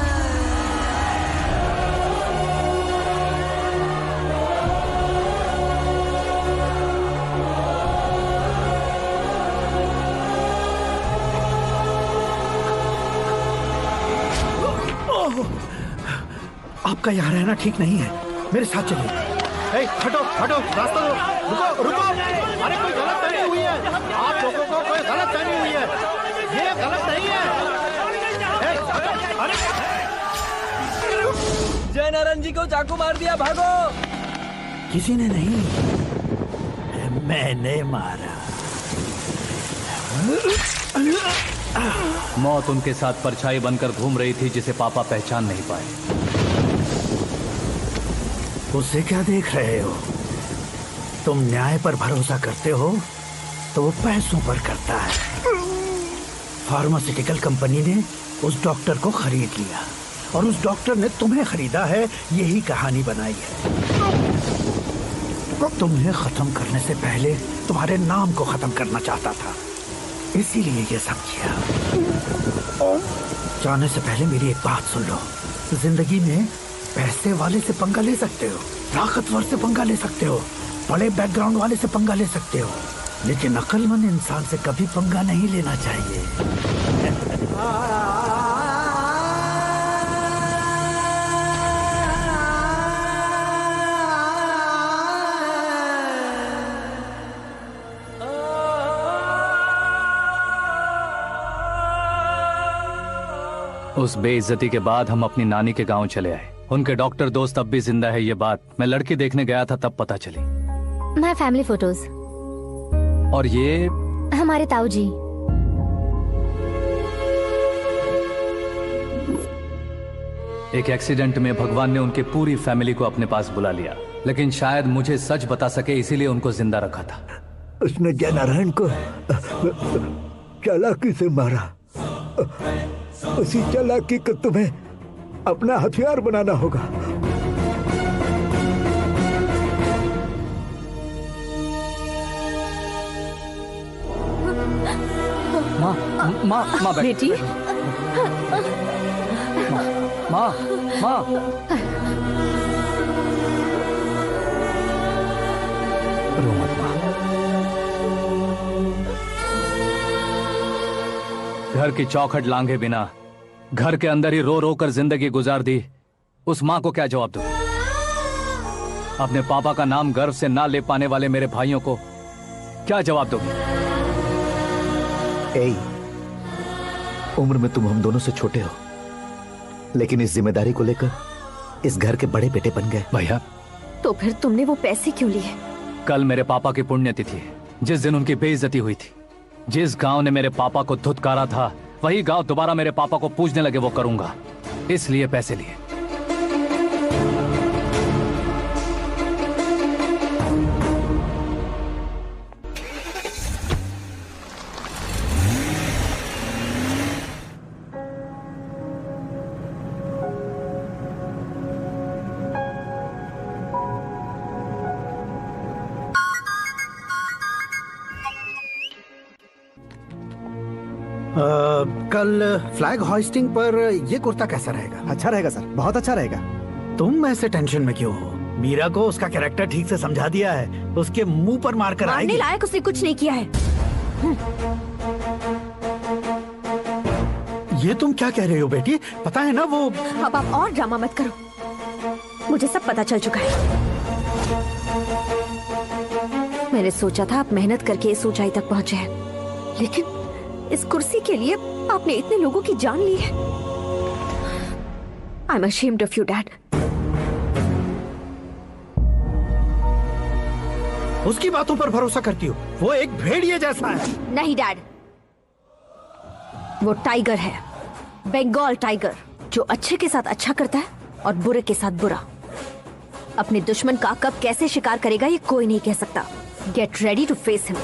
आपका यहाँ रहना ठीक नहीं है, मेरे साथ चलिए। हटो हटो, रास्ता दो। रुको रुको, अरे कोई गलत फहमी हुई है। आप लोगों को कोई गलत फहमी हुई है, ये गलत नहीं है। अरे जय नारायण जी को चाकू मार दिया, भागो। किसी ने नहीं, मैंने मारा। मौत उनके साथ परछाई बनकर घूम रही थी, जिसे पापा पहचान नहीं पाए। उससे क्या देख रहे हो? तुम न्याय पर भरोसा करते हो तो वो पैसों पर करता है। फार्मास्यूटिकल कंपनी ने उस डॉक्टर को खरीद लिया और उस डॉक्टर ने तुम्हें खरीदा है। यही कहानी बनाई है। तुम्हें खत्म करने से पहले तुम्हारे नाम को खत्म करना चाहता था, इसीलिए ये सब किया। जाने से पहले मेरी एक बात सुन लो। जिंदगी में पैसे वाले से पंगा ले सकते हो, ताकतवर से पंगा ले सकते हो, बड़े बैकग्राउंड वाले से पंगा ले सकते हो, लेकिन अक्लमंद इंसान से कभी पंगा नहीं लेना चाहिए। उस बेइज्जती के बाद हम अपनी नानी के गांव चले आए। उनके डॉक्टर दोस्त अब भी जिंदा है, ये बात मैं लड़की देखने गया था तब पता चली। My family photos. और ये हमारे ताऊ जी। एक एक्सीडेंट में भगवान ने उनकी पूरी फैमिली को अपने पास बुला लिया, लेकिन शायद मुझे सच बता सके इसीलिए उनको जिंदा रखा था। उसने जयनारायण को चालाकी से मारा। उसी चालाकी को तुम्हें अपना हथियार बनाना होगा। माँ, माँ, माँ बेटी। माँ, माँ, रो मत माँ। घर की चौखट लांघे बिना घर के अंदर ही रो रो कर जिंदगी गुजार दी उस माँ को क्या जवाब दूं? अपने पापा का नाम गर्व से ना ले पाने वाले मेरे भाइयों को क्या जवाब दोगे? उम्र में तुम हम दोनों से छोटे हो, लेकिन इस जिम्मेदारी को लेकर इस घर के बड़े बेटे बन गए। भैया, तो फिर तुमने वो पैसे क्यों लिए? कल मेरे पापा की पुण्यतिथि है, जिस दिन उनकी बेइज्जती हुई थी। जिस गांव ने मेरे पापा को धुतकारा था वही गांव दोबारा मेरे पापा को पूजने लगे वो करूंगा, इसलिए पैसे लिए। कल फ्लैग होइस्टिंग पर ये कुर्ता कैसा रहेगा? अच्छा रहेगा सर, बहुत अच्छा रहेगा। तुम ऐसे टेंशन में क्यों हो? मीरा को उसका कैरेक्टर ठीक से समझा दिया है, उसके मुंह पर मारकर आएगी। मारने लायक उसने कुछ नहीं किया है। ये तुम क्या कह रहे हो बेटी? पता है ना वो। अब आप और ड्रामा मत करो, मुझे सब पता चल चुका है। मैंने सोचा था आप मेहनत करके इस ऊंचाई तक पहुंचे हैं, लेकिन इस कुर्सी के लिए आपने इतने लोगों की जान ली है। I am ashamed of you, Dad. उसकी बातों पर भरोसा करती हो? वो एक भेड़िए जैसा है। नहीं डैड, वो टाइगर है, बंगाल टाइगर, जो अच्छे के साथ अच्छा करता है और बुरे के साथ बुरा। अपने दुश्मन का कब कैसे शिकार करेगा ये कोई नहीं कह सकता। Get ready to face him.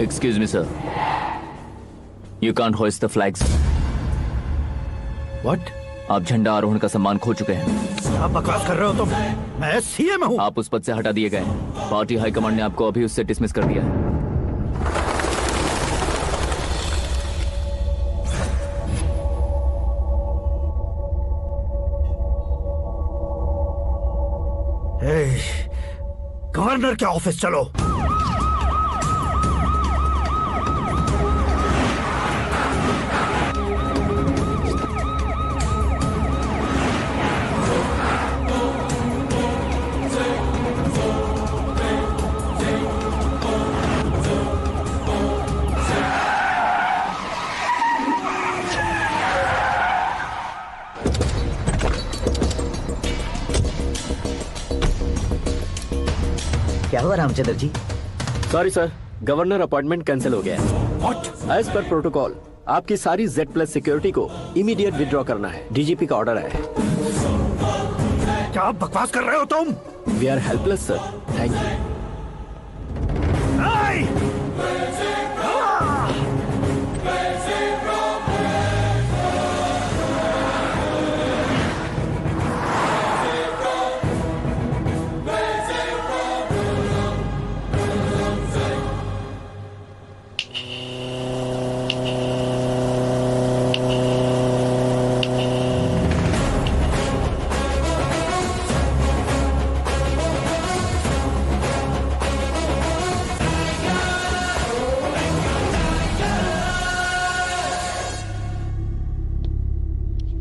Excuse me, sir. You can't hoist the flags. What? आप झंडा आरोहण का सम्मान खो चुके हैं। क्या बकवास कर रहे हो तुम? मैं सीएम हूँ। आप उस पद से हटा दिए गए हैं। पार्टी हाईकमांड ने आपको अभी उससे डिसमिस कर दिया है। गवर्नर के ऑफिस चलो। क्या हुआ Ramchandra ji? Sorry sir, governor appointment cancel हो गया है। एज पर प्रोटोकॉल आपकी सारी Z+ सिक्योरिटी को इमीडिएट विड्रॉ करना है। डीजीपी का ऑर्डर है। क्या बकवास कर रहे हो तुम? We are helpless sir. Thank you.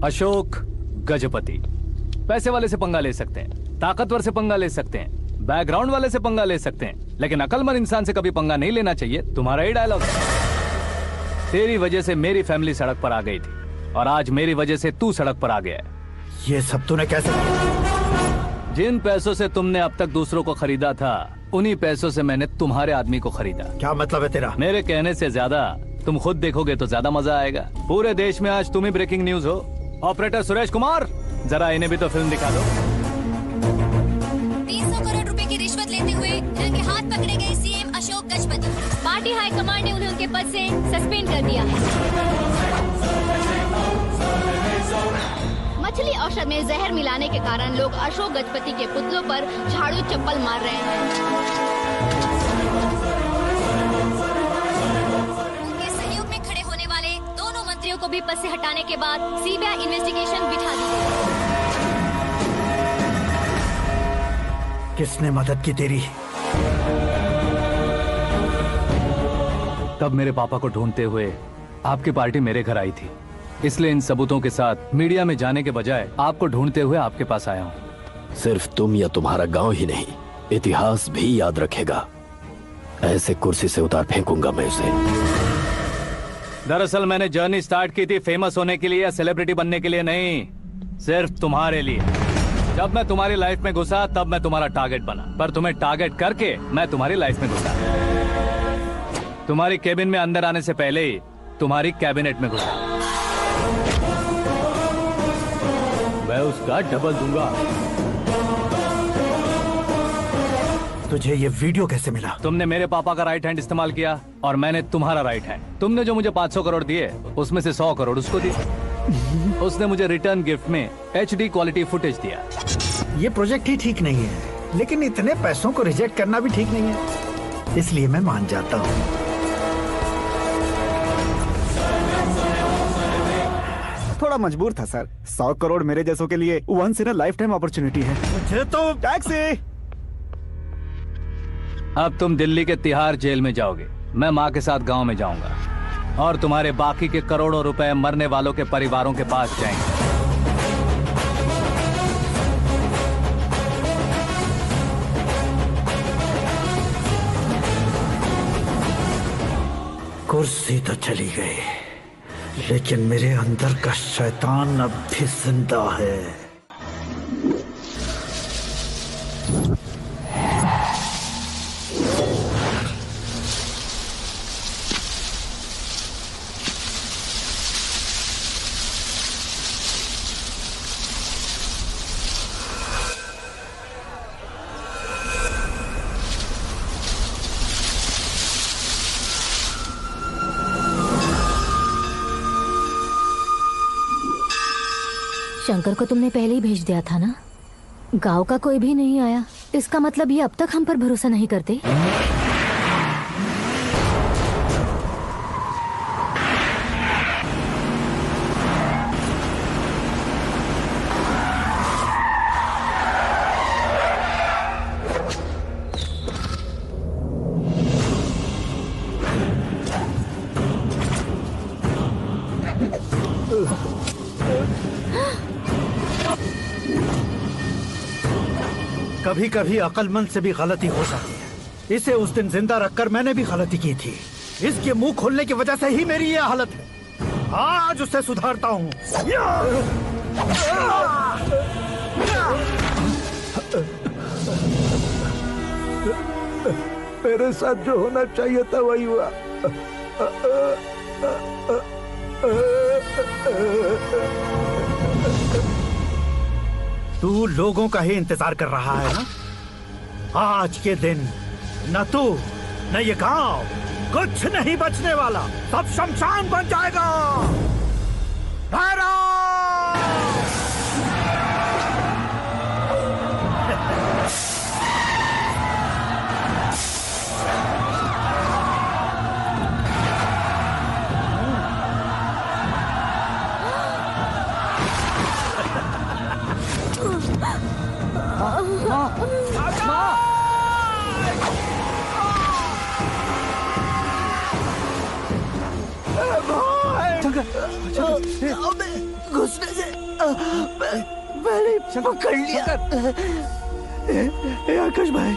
Ashok Gajapati पैसे वाले से पंगा ले सकते हैं, ताकतवर से पंगा ले सकते हैं, बैकग्राउंड वाले से पंगा ले सकते हैं, लेकिन अकलमंद इंसान से कभी पंगा नहीं लेना चाहिए। तुम्हारा ही डायलॉग। तेरी वजह से मेरी फैमिली सड़क पर आ गई थी और आज मेरी वजह से तू सड़क पर आ गया है। ये सब तूने कैसे? जिन पैसों से तुमने अब तक दूसरों को खरीदा था, उन्हीं पैसों से मैंने तुम्हारे आदमी को खरीदा। क्या मतलब है तेरा? मेरे कहने से ज्यादा तुम खुद देखोगे तो ज्यादा मजा आएगा। पूरे देश में आज तुम ही ब्रेकिंग न्यूज हो। ऑपरेटर सुरेश कुमार, जरा इन्हें भी तो फिल्म दिखा दो। 300 करोड़ रुपए की रिश्वत लेते हुए इनके हाथ पकड़े गए CM Ashok Gajapati. Party high command ने उन्हें उनके पद से सस्पेंड कर दिया है। मछली औषध में जहर मिलाने के कारण लोग अशोक गजपति के पुतलों पर झाड़ू चप्पल मार रहे हैं। उनके सहयोग में खड़े होने वाले दोनों मंत्रियों को भी पद से हटाने के बाद सीबीआई इन्वेस्टिगेशन बिठा दी गई। किसने मदद की तेरी? तब मेरे पापा को ढूंढते हुए आपकी पार्टी मेरे घर आई थी, इसलिए इन सबूतों के साथ मीडिया में जाने के बजाय आपको ढूंढते हुए आपके पास आया हूँ। सिर्फ तुम या तुम्हारा गांव ही नहीं, इतिहास भी याद रखेगा। ऐसे कुर्सी से उतार फेंकूंगा मैं उसे। दरअसल मैंने जर्नी स्टार्ट की थी फेमस होने के लिए या सेलिब्रिटी बनने के लिए नहीं, सिर्फ तुम्हारे लिए। जब मैं तुम्हारी लाइफ में घुसा तब मैं तुम्हारा टारगेट बना, पर तुम्हें टारगेट करके मैं तुम्हारी लाइफ में घुसा। तुम्हारी केबिन में अंदर आने से पहले ही तुम्हारी कैबिनेट में घुसा। मैं उसका डबल दूंगा। तुझे ये वीडियो कैसे मिला? तुमने मेरे पापा का राइट हैंड इस्तेमाल किया और मैंने तुम्हारा राइट हैंड। तुमने जो मुझे 500 करोड़ दिए उसमें से 100 करोड़ उसको दिए। उसने मुझे रिटर्न गिफ्ट में HD क्वालिटी फुटेज दिया। ये प्रोजेक्ट ही ठीक नहीं है, लेकिन इतने पैसों को रिजेक्ट करना भी ठीक नहीं है, इसलिए मैं मान जाता हूँ। थोड़ा मजबूर था सर। 100 करोड़ मेरे जैसों के लिए once in a lifetime opportunity है। मुझे तो टैक्सी। अब तुम दिल्ली के तिहाड़ जेल में जाओगे, मैं माँ के साथ गांव में जाऊंगा और तुम्हारे बाकी के करोड़ों रुपए मरने वालों के परिवारों के पास जाएंगे। कुर्सी तो चली गई, लेकिन मेरे अंदर का शैतान अब भी जिंदा है। शंकर को तुमने पहले ही भेज दिया था ना? गांव का कोई भी नहीं आया, इसका मतलब ये अब तक हम पर भरोसा नहीं करते। कभी कभी अक्लमंद से भी गलती हो जाती है। इसे उस दिन जिंदा रखकर मैंने भी गलती की थी। इसके मुंह खोलने की वजह से ही मेरी ये हालत है। आज उसे सुधारता हूँ। मेरे साथ जो होना चाहिए था वही हुआ। तू लोगों का ही इंतजार कर रहा है ना? आज के दिन न तू न ये गांव कुछ नहीं बचने वाला, सब शमशान बन जाएगा। घुसने से मैंने पकड़ लिया। आकाश भाई,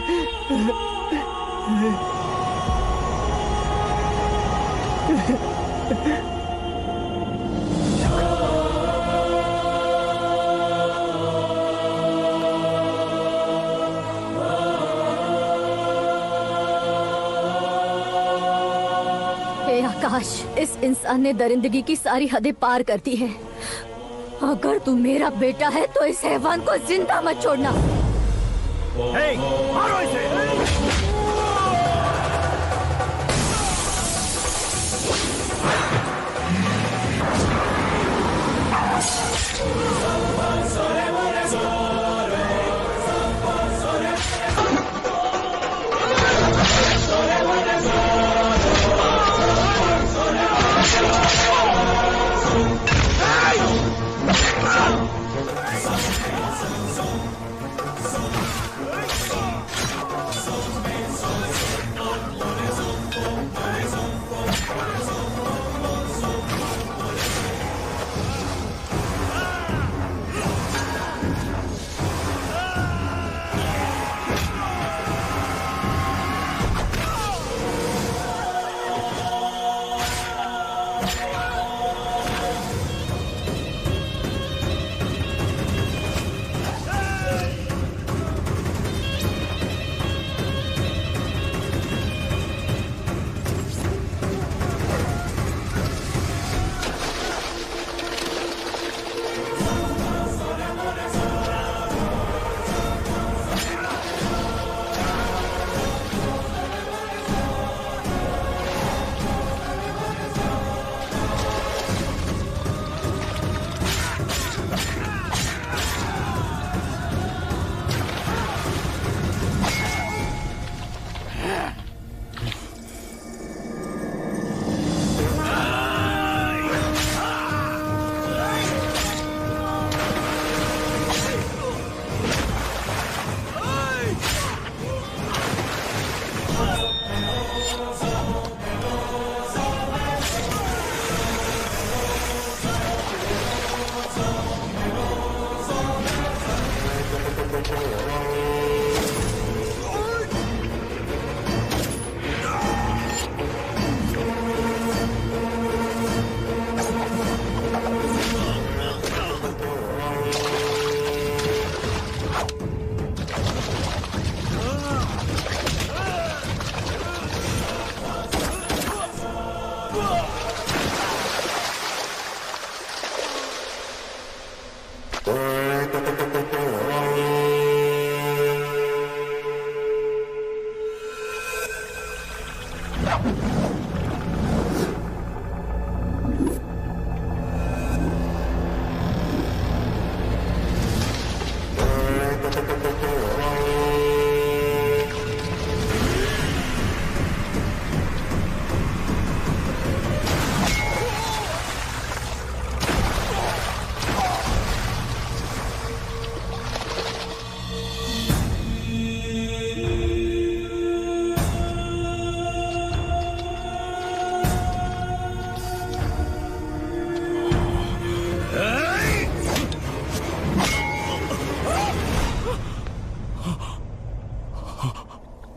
हे आकाश, इस इंसान ने दरिंदगी की सारी हदें पार कर दी है। अगर तू मेरा बेटा है तो इस हैवान को जिंदा मत छोड़ना। मारो इसे।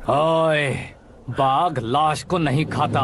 ओए, बाघ लाश को नहीं खाता।